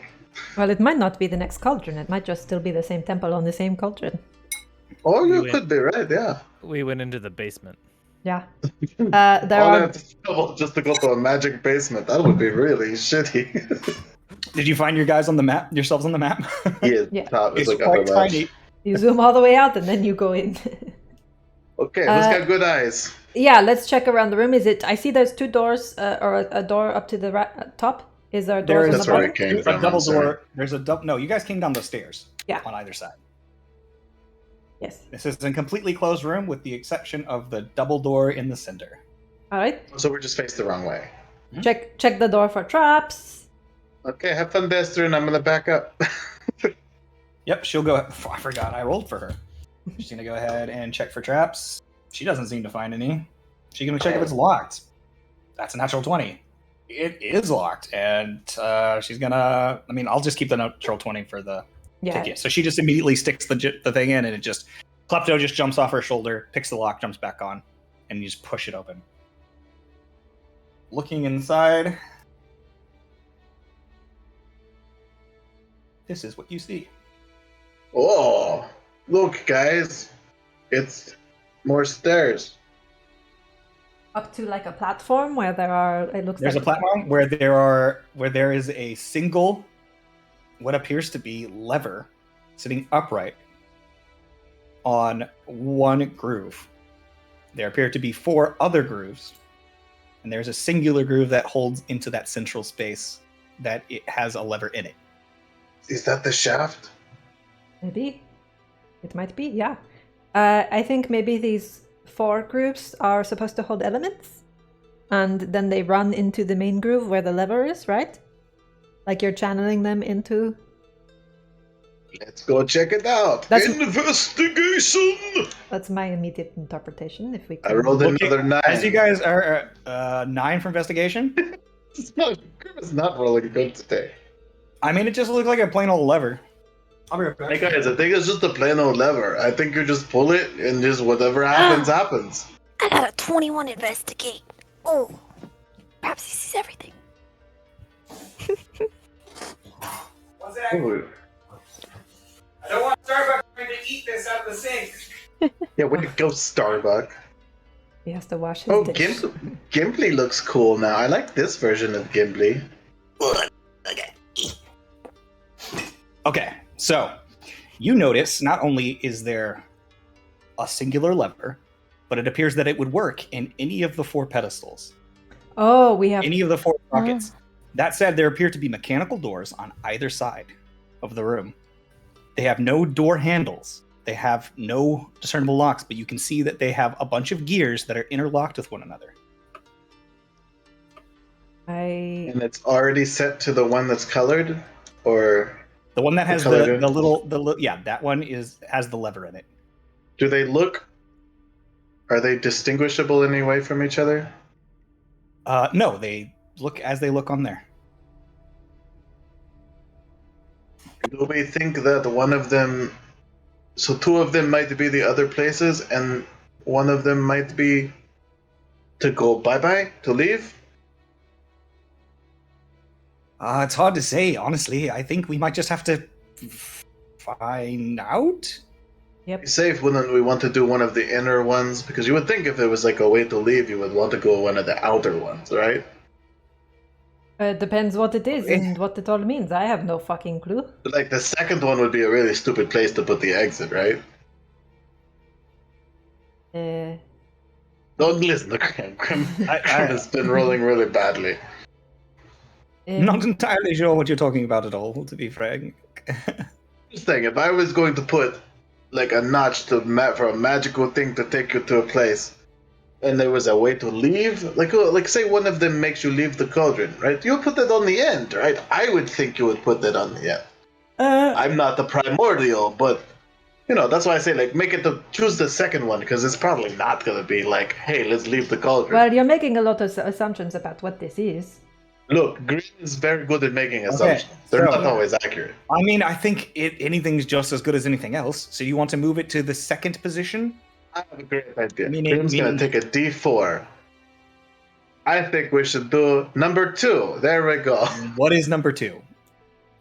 Well, it might not be the next cauldron. It might just still be the same temple on the same cauldron. Oh, you We could be right, yeah. We went into the basement. Yeah. There All are. that trouble just to go to a magic basement. That would be really shitty. Did you find your guys on the map? Yourselves on the map? Yeah, Yeah. top is It's like quite upper left. tiny. You zoom all the way out and then you go in. Okay, who's got good eyes? Yeah, let's check around the room. Is it? I see there's two doors, or a door up to the top. Is there doors on That's the where I bottom? came There's from. a double I'm sorry. door. There's a double. No, you guys came down the stairs. Yeah. On either side. Yes. This is a completely closed room with the exception of the double door in the center. All right. So we're just faced the wrong way. Check the door for traps. Okay, have fun, Destro, and I'm gonna back up. Yep, she'll go. I forgot. I rolled for her. She's gonna go ahead and check for traps. She doesn't seem to find any. She's gonna check if it's locked. That's a natural 20. It is locked, and she's gonna. I mean, I'll just keep the natural 20 for the Yeah. ticket. So she just immediately sticks the thing in, and it just Klepto just jumps off her shoulder, picks the lock, jumps back on, and you just push it open. Looking inside, this is what you see. Oh, look, guys. It's more stairs. Up to like a platform where there are. It looks There's a like platform where there is a single, what appears to be lever, sitting upright on one groove. There appear to be 4 other grooves, and there's a singular groove that holds into that central space that it has a lever in it. Is that the shaft? Maybe. It might be. Yeah. I think maybe these 4 grooves are supposed to hold elements, and then they run into the main groove where the lever is, right? Like you're channeling them into. Let's go check it out. That's- Investigation! That's my immediate interpretation. If we I can. rolled another 9. As you guys are 9 for investigation, Grim is not rolling good today. I mean, it just looks like a plain old lever. I'll be right back. Hey guys, I think it's just a plain old lever. I think you just pull it and just whatever happens, happens. I got a 21 investigate. Oh, perhaps he sees everything. What's that? Ooh. I don't want Starbucks trying to eat this out of the sink. Yeah, way to go, Starbuck. He has to wash his Oh, dish. Gimply looks cool now. I like this version of Gimply. Okay, so you notice not only is there a singular lever, but it appears that it would work in any of the 4 pedestals, Oh, we have. any of the 4 sockets. That said, there appear to be mechanical doors on either side of the room. They have no door handles. They have no discernible locks, but you can see that they have a bunch of gears that are interlocked with one another. And it's already set to the one that's colored, or The one that has the colored in? little that one has the lever in it. Do they look? Are they distinguishable in any way from each other? No, they look as they look on there. Do we think that one of them, so 2 of them might be the other places, and one of them might be to go bye-bye, to leave? It's hard to say, honestly. I think we might just have to find out. Be safe, wouldn't we want to do one of the inner ones? Because you would think if it was like a way to leave, you would want to go one of the outer ones, right? Depends what it is and what it all means. I have no fucking clue. But like the second one would be a really stupid place to put the exit, right? Don't listen to Grim. Grim has been rolling really badly. Not entirely sure what you're talking about at all, to be frank. Just saying, if I was going to put like a notch for a magical thing to take you to a place, and there was a way to leave, like say one of them makes you leave the cauldron, right? You'll put that on the end, right? I would think you would put that on the end. I'm not the primordial, but you know, that's why I say like make it to choose the second one, because it's probably not gonna be like, hey, let's leave the cauldron. Well, you're making a lot of assumptions about what this is. Look, Green is very good at making assumptions. They're not always accurate. I mean, I think anything's just as good as anything else. So you want to move it to the second position? I have a great idea. Meaning- Grim's gonna take a D4. I think we should do number 2. There we go. What is number 2?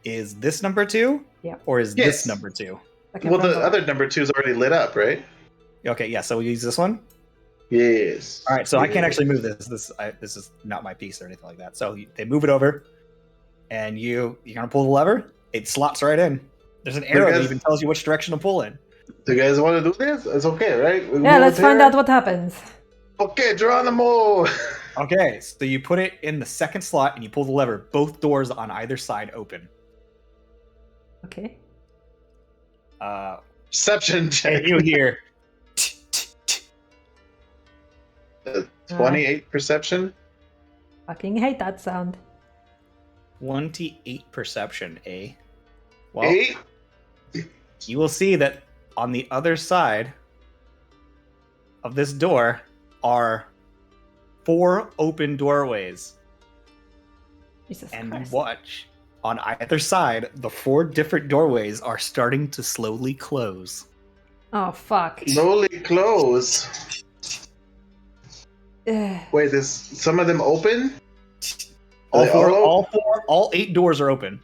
Is this number 2? Yeah. Or is Yes. this number 2? Second Well, front the door. other number 2 is already lit up, right? Okay, yeah. So we use this one. Yes. All right. So I can't actually move this. This is not my piece or anything like that. So they move it over, and you're gonna pull the lever. It slots right in. There's an arrow that guys- even tells you which direction to pull in. Do you guys want to do this? It's okay, right? We Yeah, move let's it find here. out what happens. Okay, Geronimo. Okay. So you put it in the second slot, and you pull the lever. Both doors on either side open. Okay. Perception check. And you hear. 28 perception. Fucking hate that sound. 28 perception, eh? Well, 8. you will see that on the other side of this door are 4 open doorways. Jesus And Christ. you watch on either side, the 4 different doorways are starting to slowly close. Oh, fuck. Slowly close. Ugh. Wait, is some of them open? Are they all open? All 8 doors are open.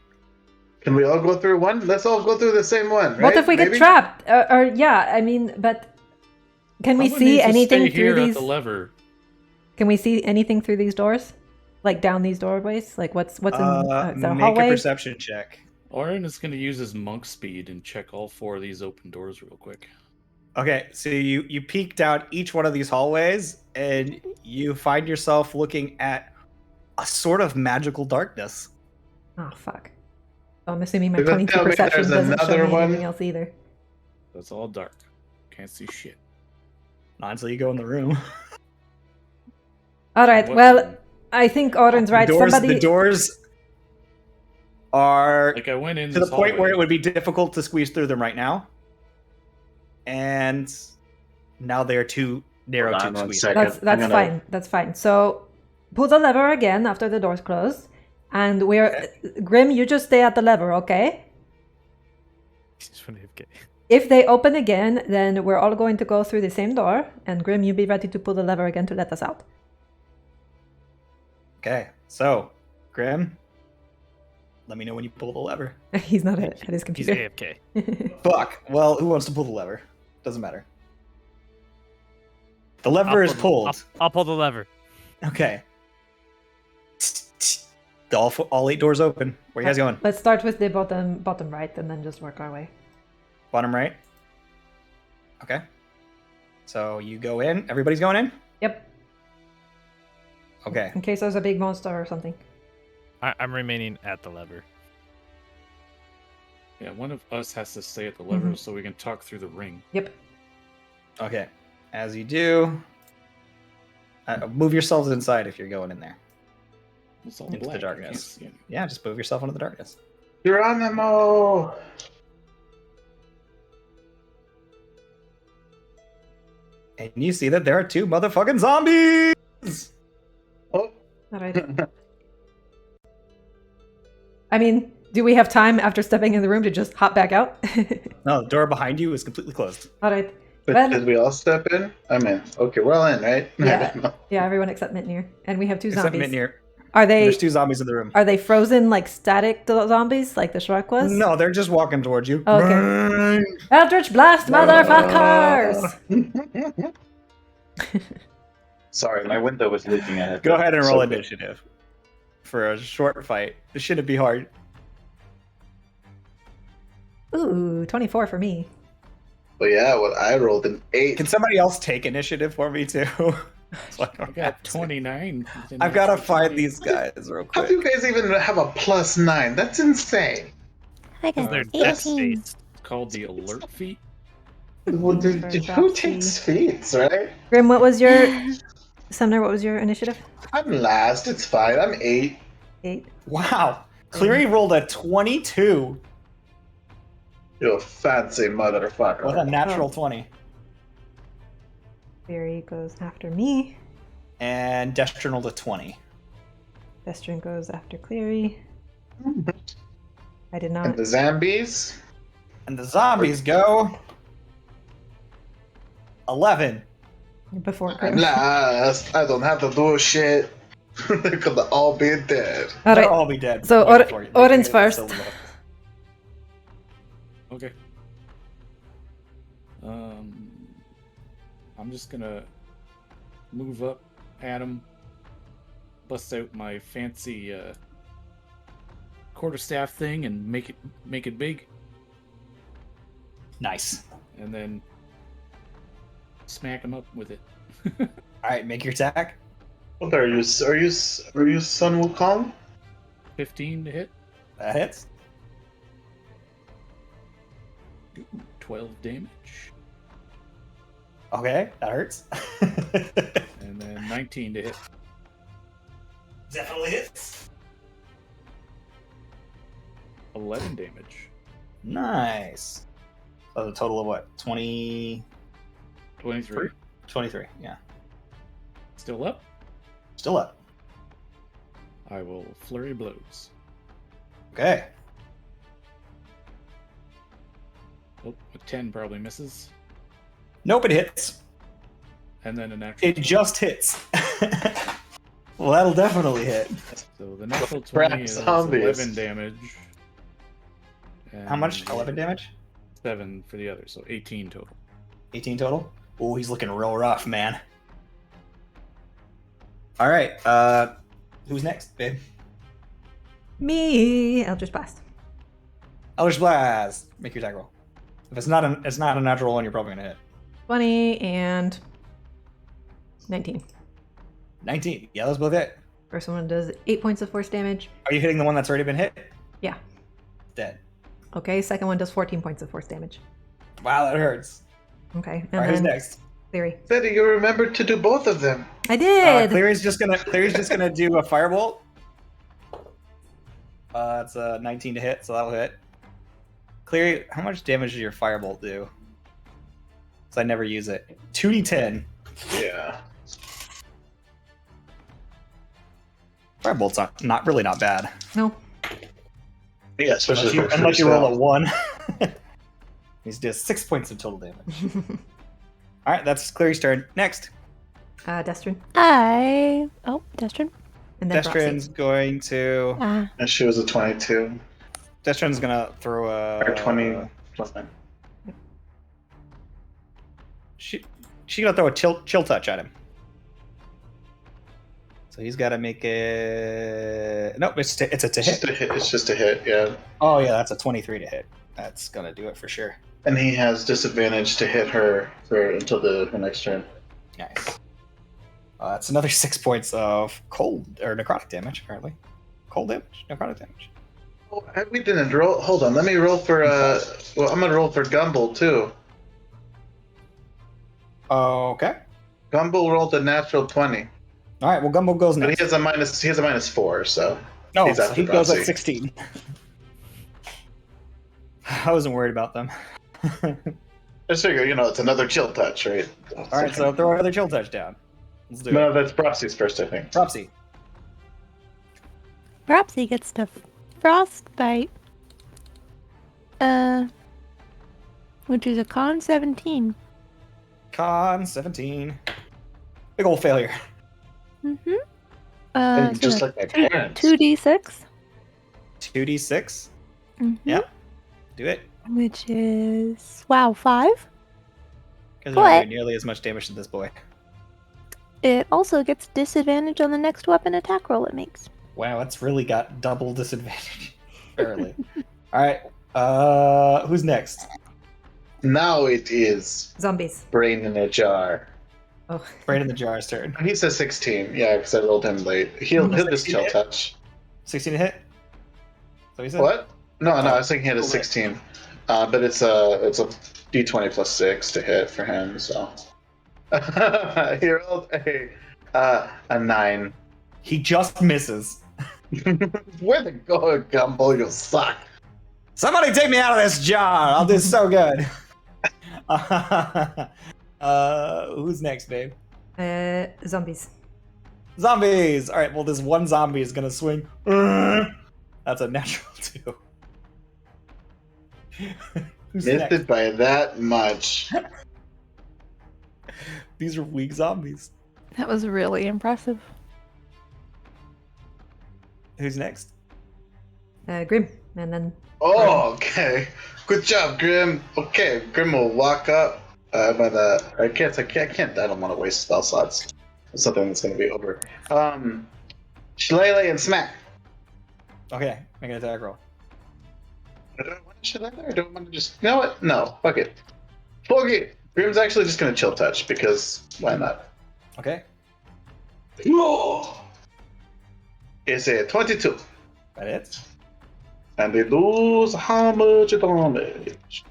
Can we all go through one? Let's all go through the same one, right? What if we get Maybe? trapped? Or yeah, I mean, but can we Someone see needs to anything stay through here these? at the lever. Can we see anything through these doors? Like down these doorways? Like what's in is there a Make hallway? a perception check. Orin is going to use his monk speed and check all 4 of these open doors real quick. Okay, so you peeked out each one of these hallways, and you find yourself looking at a sort of magical darkness. Oh fuck. So I'm assuming my Does that 22 tell me perception there's doesn't show another me one? anything else either. That's all dark. Can't see shit. Not until you go in the room. All right. What Well, room? I think Orin's right. The doors are Like I went in to the this point where hallway. it would be difficult to squeeze through them right now. And now they are too narrow Hold to on one squeeze. second. That's I'm gonna- fine. That's fine. So pull the lever again after the doors close, and we're Grim. You just stay at the lever, okay? Just want to get. If they open again, then we're all going to go through the same door, and Grim, you be ready to pull the lever again to let us out. Okay, so Grim, let me know when you pull the lever. He's not at his He's computer. AFK. Fuck. Well, who wants to pull the lever? Doesn't matter. The lever is pulled. I'll pull the lever. Okay. All 8 doors open. Where you guys going? Let's start with the bottom right, and then just work our way. Bottom right. Okay. So you go in. Everybody's going in? Yep. Okay. In case there's a big monster or something. I'm remaining at the lever. Yeah, one of us has to stay at the lever Mhm. so we can talk through the ring. Yep. Okay. As you do, move yourselves inside if you're going in there. It's all Into the black. I can't darkness. see anything. Yeah, just move yourself into the darkness. Geronimo! And you see that there are 2 motherfucking zombies! Oh. All right. I mean, do we have time after stepping in the room to just hop back out? No, the door behind you is completely closed. All right. But Well- did we all step in? I'm in. Okay, we're all in, right? I Yeah. don't know. Yeah, everyone except Mitnir. And we have 2 Except zombies. Mitnir. Are they There's 2 zombies in the room. are they frozen like static zombies like the Shrek was? No, they're just walking towards you. Okay. Run! Eldritch Blast, motherfuckers! Sorry, my window was leaking. I had Go to ahead and roll soak it. initiative for a short fight. This shouldn't be hard. Ooh, 24 for me. Well, yeah, well, I rolled an 8. Can somebody else take initiative for me too? So I don't I have got to. 29. I've got to find these guys real How quick. do you guys even have a +9? That's insane. I got They're death 18. states. It's called the alert feat. Well, who takes feats, right? Grim, what was your Sumner, what was your initiative? I'm last. It's fine. I'm 8. 8. Wow. Cleary rolled a 22 You a fancy motherfucker. with a natural 20. Barry goes after me. And Destrin rolled a 20. Vestrin goes after Cleary. I did And not. the zombies? And the zombies go 11. Before I'm Grim. last. I don't have to do shit. They're gonna all be dead. All They'll right. all be dead. So, way before you- Orin's they- first. so low. Okay. I'm just gonna move up at him, bust out my fancy quarterstaff thing, and make it big, Nice. and then smack him up with it. All right, make your attack. What are you? Are you Sun Wukong? 15 to hit, That hits. 12 damage, Okay, that hurts. and then 19 to hit. Definitely hits. 11 damage. Nice. So a total of what? 20... 23. 23, yeah. Still up. Still up. I will flurry blows. Okay. Oh, a 10 probably misses, Nope, it hits. and then a natural. It just hits. Well, that'll definitely hit. So the natural Crap 20 is zombies. 11 damage. How much? And 11 damage? 7 for the other, so 18 total. 18 total? Oh, he's looking real rough, man. All right, who's next, babe? Me. Eldritch Blast. Eldritch Blast. Make your attack roll. If it's not a natural one, you're probably gonna hit. 20 and 19. 19. Yeah, those both hit. First one does 8 points of force damage. Are you hitting the one that's already been hit? Yeah. Dead. Okay, second one does 14 points of force damage. Wow, that hurts. Okay, and All right, who's then next? Cleary. Betty, you remembered to do both of them. I did! Cleary's just gonna do a firebolt. It's a 19 to hit, so that'll hit. Cleary, how much damage does your firebolt do? Because I never use it. 2d10. Yeah. Firebolt's not really not bad. No. Yeah, especially Unless you for roll a 1. He's just 6 points of total damage. Alright, that's Cleary's turn. Next. Destrin. Oh, Destrin. And then Destrin's going to... Ah, And she was a 22. Destrin's gonna throw a... Or 20 plus 9. She's gonna throw a chill touch at him. So he's got to make it... Nope, it's a to It's just hit. a hit. It's just a hit, yeah. Oh yeah, that's a 23 to hit. That's gonna do it for sure. And he has disadvantage to hit her until her next turn. Nice. That's another 6 points of cold or necrotic damage, apparently. Cold damage, necrotic damage. Oh, we didn't roll. Hold on, let me roll for. Well, I'm gonna roll for Gumble too. Okay. Gumble rolled a natural 20, All right. Well, Gumbo goes but next. he has a -4, so No, he's so after he goes at Propsy. 16. I wasn't worried about them. Just figure, it's another chill touch, right? All right, so throw another chill touch down. Let's do No, it. that's Propsy's first, I think. Propsy. Perhaps he gets to frostbite. Which is a con 17. Con 17. Big old failure. Mm-hmm. Just like my parents. 2d6. 2d6. Mm-hmm. Yeah. Do it. Which is 5. Because you're not What? doing nearly as much damage to this boy. It also gets disadvantage on the next weapon attack roll it makes. Wow, it's really got double disadvantage. Barely. Alright. Who's next? Now it is Zombies. Brain in a Jar. Oh. Brain in the Jar's turn. He says 16. Yeah, because I rolled him late. He'll just 16 chill hit? touch. 16 to hit? So he said? What? No, I was thinking he had a 16. But it's a d20 plus 6 to hit for him, so. He rolled a 9. He just misses. Where the go, Gumbo? You suck. Somebody take me out of this jar! I'll do so good. Who's next, babe? Zombies. Zombies! Alright, well, this one zombie is gonna swing. That's a natural 2. Who's Missed next? it by that much. These are weak zombies. That was really impressive. Who's next? Grim. And then Oh, okay. Good job, Grim. Okay, Grim will walk up. But I can't. I don't want to waste spell slots. It's something that's going to be over. Shillelagh and Smack. Okay, make an attack roll. Do I want to Shillelagh or do I want to just? You know what? No. Fuck it. Fuck it. Grim's actually just going to chill touch because why not? Okay, It's a 22. that it. And they lose how much damage?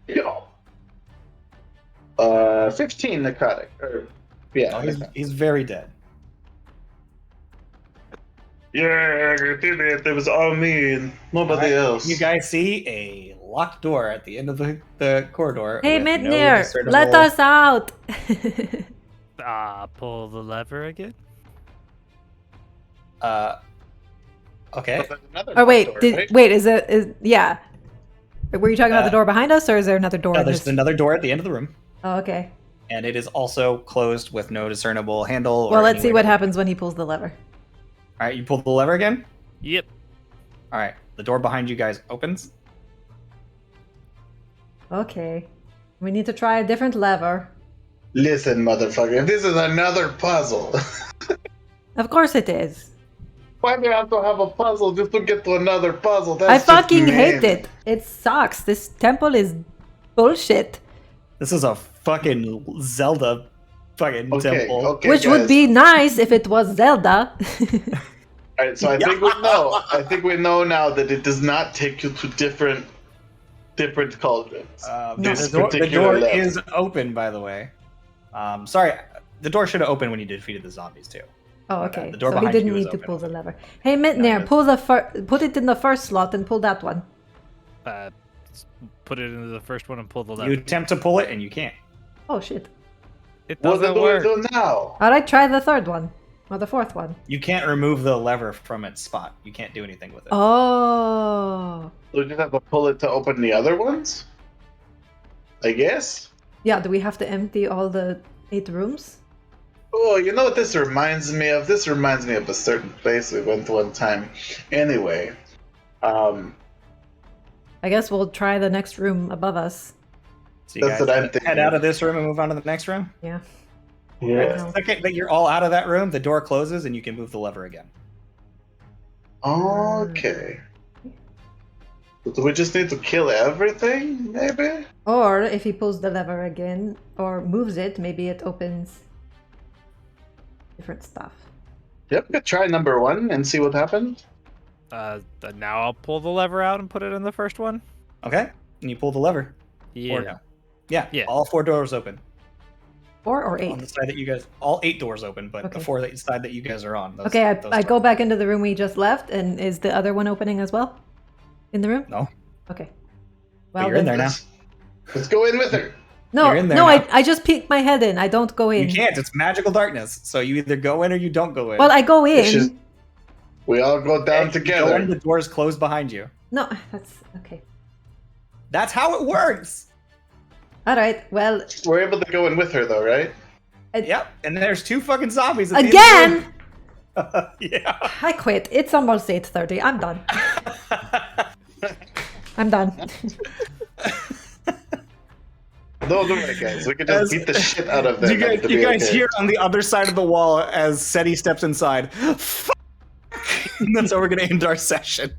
Yeah. 15 necrotic. Oh, he's very dead. Yeah, I did it. It was all me and nobody else. You guys see a locked door at the end of the corridor. hey, with no Midnir, discernible- let us out. Pull the lever again. Okay. Oh wait, Door, right? wait, is yeah. Were you talking about the door behind us, or is there another door? No, in there's this? another door at the end of the room, Oh, okay. and it is also closed with no discernible handle. Or Well, let's any see way what to- happens when he pulls the lever. All right, you pull the lever again. Yep. All right, the door behind you guys opens. Okay. We need to try a different lever. Listen, motherfucker, this is another puzzle. Of course it is. Why do you have to have a puzzle just to get to another puzzle? That's I just fucking mean. hate it. It sucks. This temple is bullshit. This is a fucking Zelda fucking Okay, temple. okay, Which would guys. be nice if it was Zelda. All right, so I think we know. I think we know now that it does not take you to different cauldrons. This The door particular level. is open, by the way. Sorry, the door should have opened when you defeated the zombies too. Oh, okay. The door So he behind didn't you is need to open. pull the lever. Hey, Mitnir, put it in the first slot and pull that one. Put it into the first one and pull the You lever. attempt to pull it and you can't. Oh shit. It What doesn't do we work. do now? All right, try the third one or the fourth one. You can't remove the lever from its spot. You can't do anything with it. Oh. Do we just have to pull it to open the other ones? I guess. Yeah. Do we have to empty all the 8 rooms? Oh, you know what this reminds me of? This reminds me of a certain place we went to one time. Anyway, I guess we'll try the next room above us. So you That's guys what I'm head thinking. out of this room and move on to the next room. Yeah. yeah. The second that you're all out of that room, the door closes and you can move the lever again. Okay. Do we just need to kill everything, maybe? Or if he pulls the lever again or moves it, maybe it opens different stuff. Yep, we could try number 1 and see what happens. Now I'll pull the lever out and put it in the first one. Okay, and you pull the lever. Yeah. Or no. Yeah, Yeah. all 4 doors open. 4 or 8? On the side that you guys, all 8 doors open, but Okay. the 4 side that you guys are on. Those, Okay, those I go doors. back into the room we just left, and is the other one opening as well? In the room? No. Okay. But Well, you're in then- there now. Let's go in with her. No, You're in there no, now. I just peek my head in. I don't go in. You can't. It's magical darkness. So you either go in or you don't go in. Well, I go It's in. just- We all go down If you together. Go in, the doors close behind you. No, that's okay. That's how it works. All right. Well, We're able to go in with her, though, right? Yep. And there's 2 fucking zombies. At the again, end of the room. Yeah. I quit. It's almost 8:30. I'm done. I'm done. Don't worry, guys. We can just As- beat the shit out of them. You guys, and you it'll be guys okay. hear on the other side of the wall as Seti steps inside. Fuck! And that's how we're going to end our session.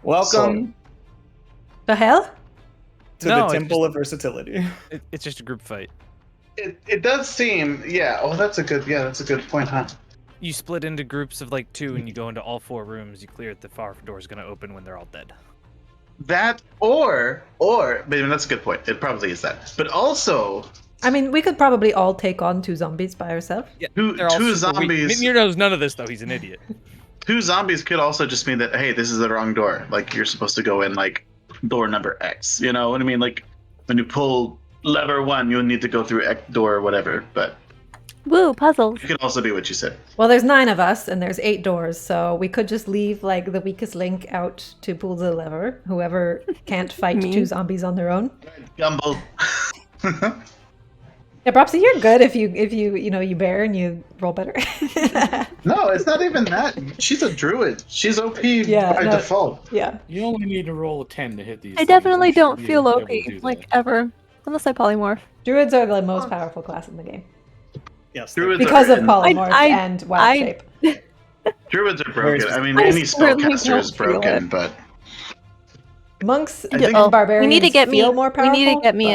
Welcome The hell? to No, the it's Temple of Versatility. It's just a group fight. It does seem, yeah. Oh, that's a good point, huh? You split into groups of like 2 and you go into all 4 rooms. You clear it. The far door is going to open when they're all dead. That or maybe that's a good point. It probably is that. But also, I mean, we could probably all take on 2 zombies by ourselves. Yeah, Two- they're all two super weak. zombies- Mimir knows none of this though. He's an idiot. 2 zombies could also just mean that, hey, this is the wrong door. Like, you're supposed to go in, like, door number X. You know what I mean? Like, when you pull lever 1, you'll need to go through X door or whatever. But Woo, puzzles. it could also be what you said. Well, there's 9 of us, and there's 8 doors, so we could just leave like the weakest link out to pull the lever. Whoever can't fight Me. 2 zombies on their own. Gumble. Yeah, Propsy, you're good if you you bear and you roll better. No, it's not even that. She's a druid. She's OP Yeah, by no. default. Yeah. You only need to roll a 10 to hit these. I things. definitely You should don't be feel able OP, to do like, that. ever. Unless I polymorph. Druids are the most powerful class in the game Yes. Druids because are of polymorph I- and wild I- shape. Druids are broken. I mean, I any certainly spellcaster is don't feel broken, it. but Monks I think- and barbarians we need to get me. feel more We powerful. need to get me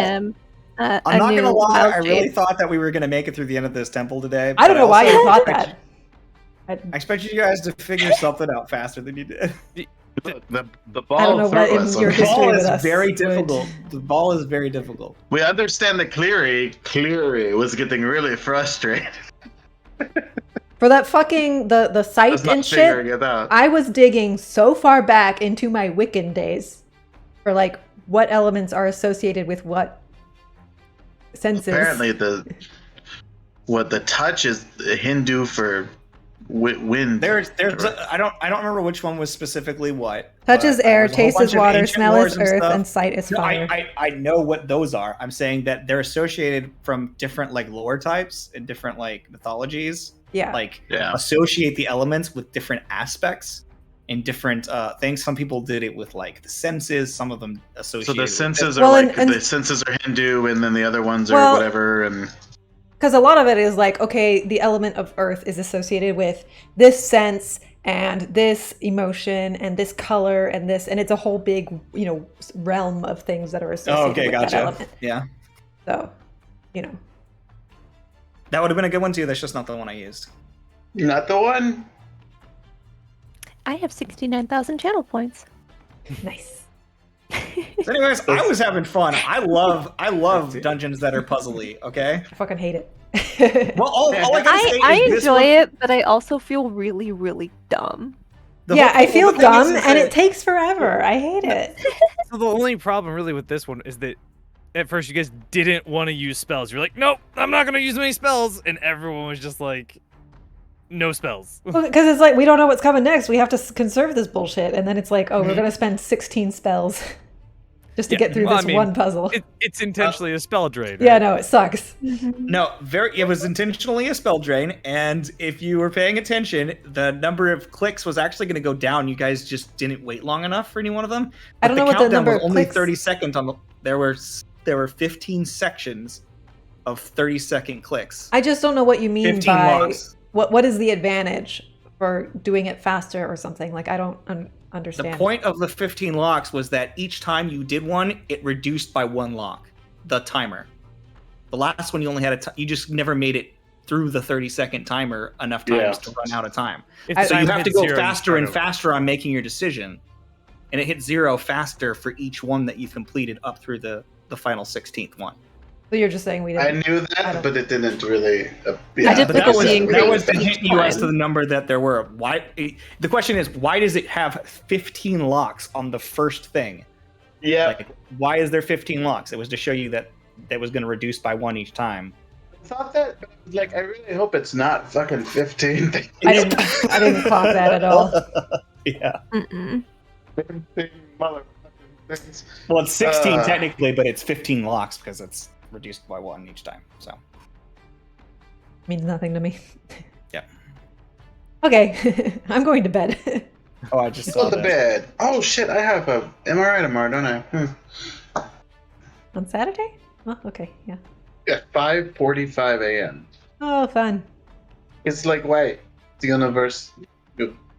but I'm not new gonna lie, wild I really shape. thought that we were gonna make it through the end of this temple today. I don't but know why also you thought expect- that. I expected you guys to figure something out faster than you did. the ball I don't know threw what in us. your The history ball with is us very would- difficult. The ball is very difficult. We understand that Cleary was getting really frustrated. For that fucking the Was sight not and figuring shit, it out. I was digging so far back into my Wiccan days for like what elements are associated with what senses. Apparently, the touch is Hindu for wind. There's I don't remember which one was specifically what. Touch is but air, there's a whole taste bunch is of water, ancient smell wars is and earth, stuff. and sight is No, fire. I know what those are. I'm saying that they're associated from different like lore types and different like mythologies. Yeah. Like Yeah. associate the elements with different aspects and different things. Some people did it with like the senses. Some of them associated. So the with senses Well, are and- like and- the senses are Hindu, and then the other ones are Well- whatever. And Because a lot of it is like, okay, the element of earth is associated with this sense and this emotion and this color and this, and it's a whole big, realm of things that are associated Oh, okay, with that gotcha. element. Yeah, So, that would have been a good one too. That's just not the one I used. not the one. I have 69,000 channel points. nice. So anyways, I was having fun. I love dungeons that are puzzly. Okay. I fucking hate it. Well, all I gotta say I is this enjoy one- it, but I also feel really, really dumb. the yeah, whole- I feel the thing is dumb is and that- it takes forever. I hate it. So the only problem really with this one is that at first you guys didn't want to use spells. You're like, nope, I'm not gonna use any spells, and everyone was just like, no spells. Because it's like, we don't know what's coming next. We have to conserve this bullshit. And then it's like, oh, we're going to spend 16 spells just to Yeah, get through well, this I mean, one puzzle. It's intentionally a spell drain. Yeah, right? no, it sucks. No, it was intentionally a spell drain, and if you were paying attention, the number of clicks was actually going to go down. You guys just didn't wait long enough for any one of them. I don't know what the countdown number was of only clicks- 30 seconds on the. There were 15 sections of 30-second clicks. I just don't know what you mean 15 by logs. what is the advantage for doing it faster or something. Like I don't The understand. point of the 15 locks was that each time you did one, it reduced by 1 lock. The timer. The last one you only had you just never made it through the 30-second timer enough times to run out of time. If the So you timer have to hits go 0, you faster start and over. faster on making your decision. And it hits 0 faster for each one that you've completed up through the final 16th one. So you're just saying we I didn't. knew I that, don't- but it didn't really. I did But like that a was, seeing that was face to each hint you as to time. the number that there were. Why? The question is, why does it have 15 locks on the first thing? Yeah. Like, why is there 15 locks? It was to show you that was going to reduce by 1 each time. I thought that, but like, I really hope it's not fucking 15. I didn't clock that at all. Yeah. Mm-mm. 15 motherfucking things. Well, it's 16 Uh. technically, but it's 15 locks because it's reduced by 1 each time. So. Means nothing to me. Yeah. Okay, I'm going to bed. Oh, I just Go saw to that. bed. Oh shit! I have a MRI tomorrow, don't I? On Saturday? Oh, okay, yeah. Yeah, 5:45 a.m. Oh, fun. It's like wait, the universe,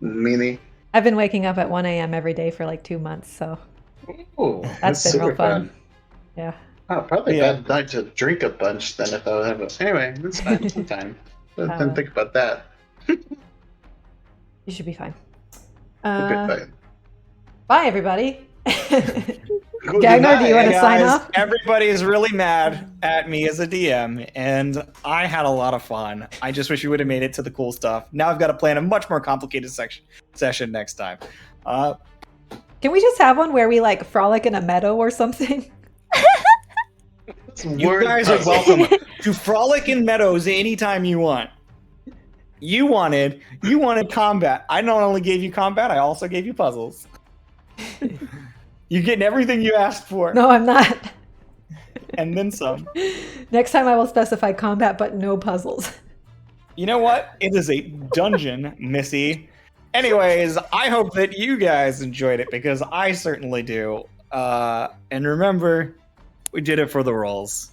mini. I've been waking up at 1 a.m. every day for like 2 months, so Oh, That's been real super fun. yeah. Oh, probably Yeah. bad night to drink a bunch then if I have a. Anyway, it's fine. Sometime. Didn't think about that. You should be fine. We'll be fine. Bye, everybody. Good Gagnor, do you night. want to sign Guys, off? everybody's really mad at me as a DM, and I had a lot of fun. I just wish we would have made it to the cool stuff. Now I've got to plan a much more complicated session next time. Can we just have one where we like frolic in a meadow or something? It's You word guys are puzzle. welcome to frolic in meadows anytime you want. You wanted combat. I not only gave you combat, I also gave you puzzles. You're getting everything you asked for, No, I'm not. and then some. Next time I will specify combat, but no puzzles. You know what? It is a dungeon, Missy. Anyways, I hope that you guys enjoyed it because I certainly do. And remember, we did it for the rolls.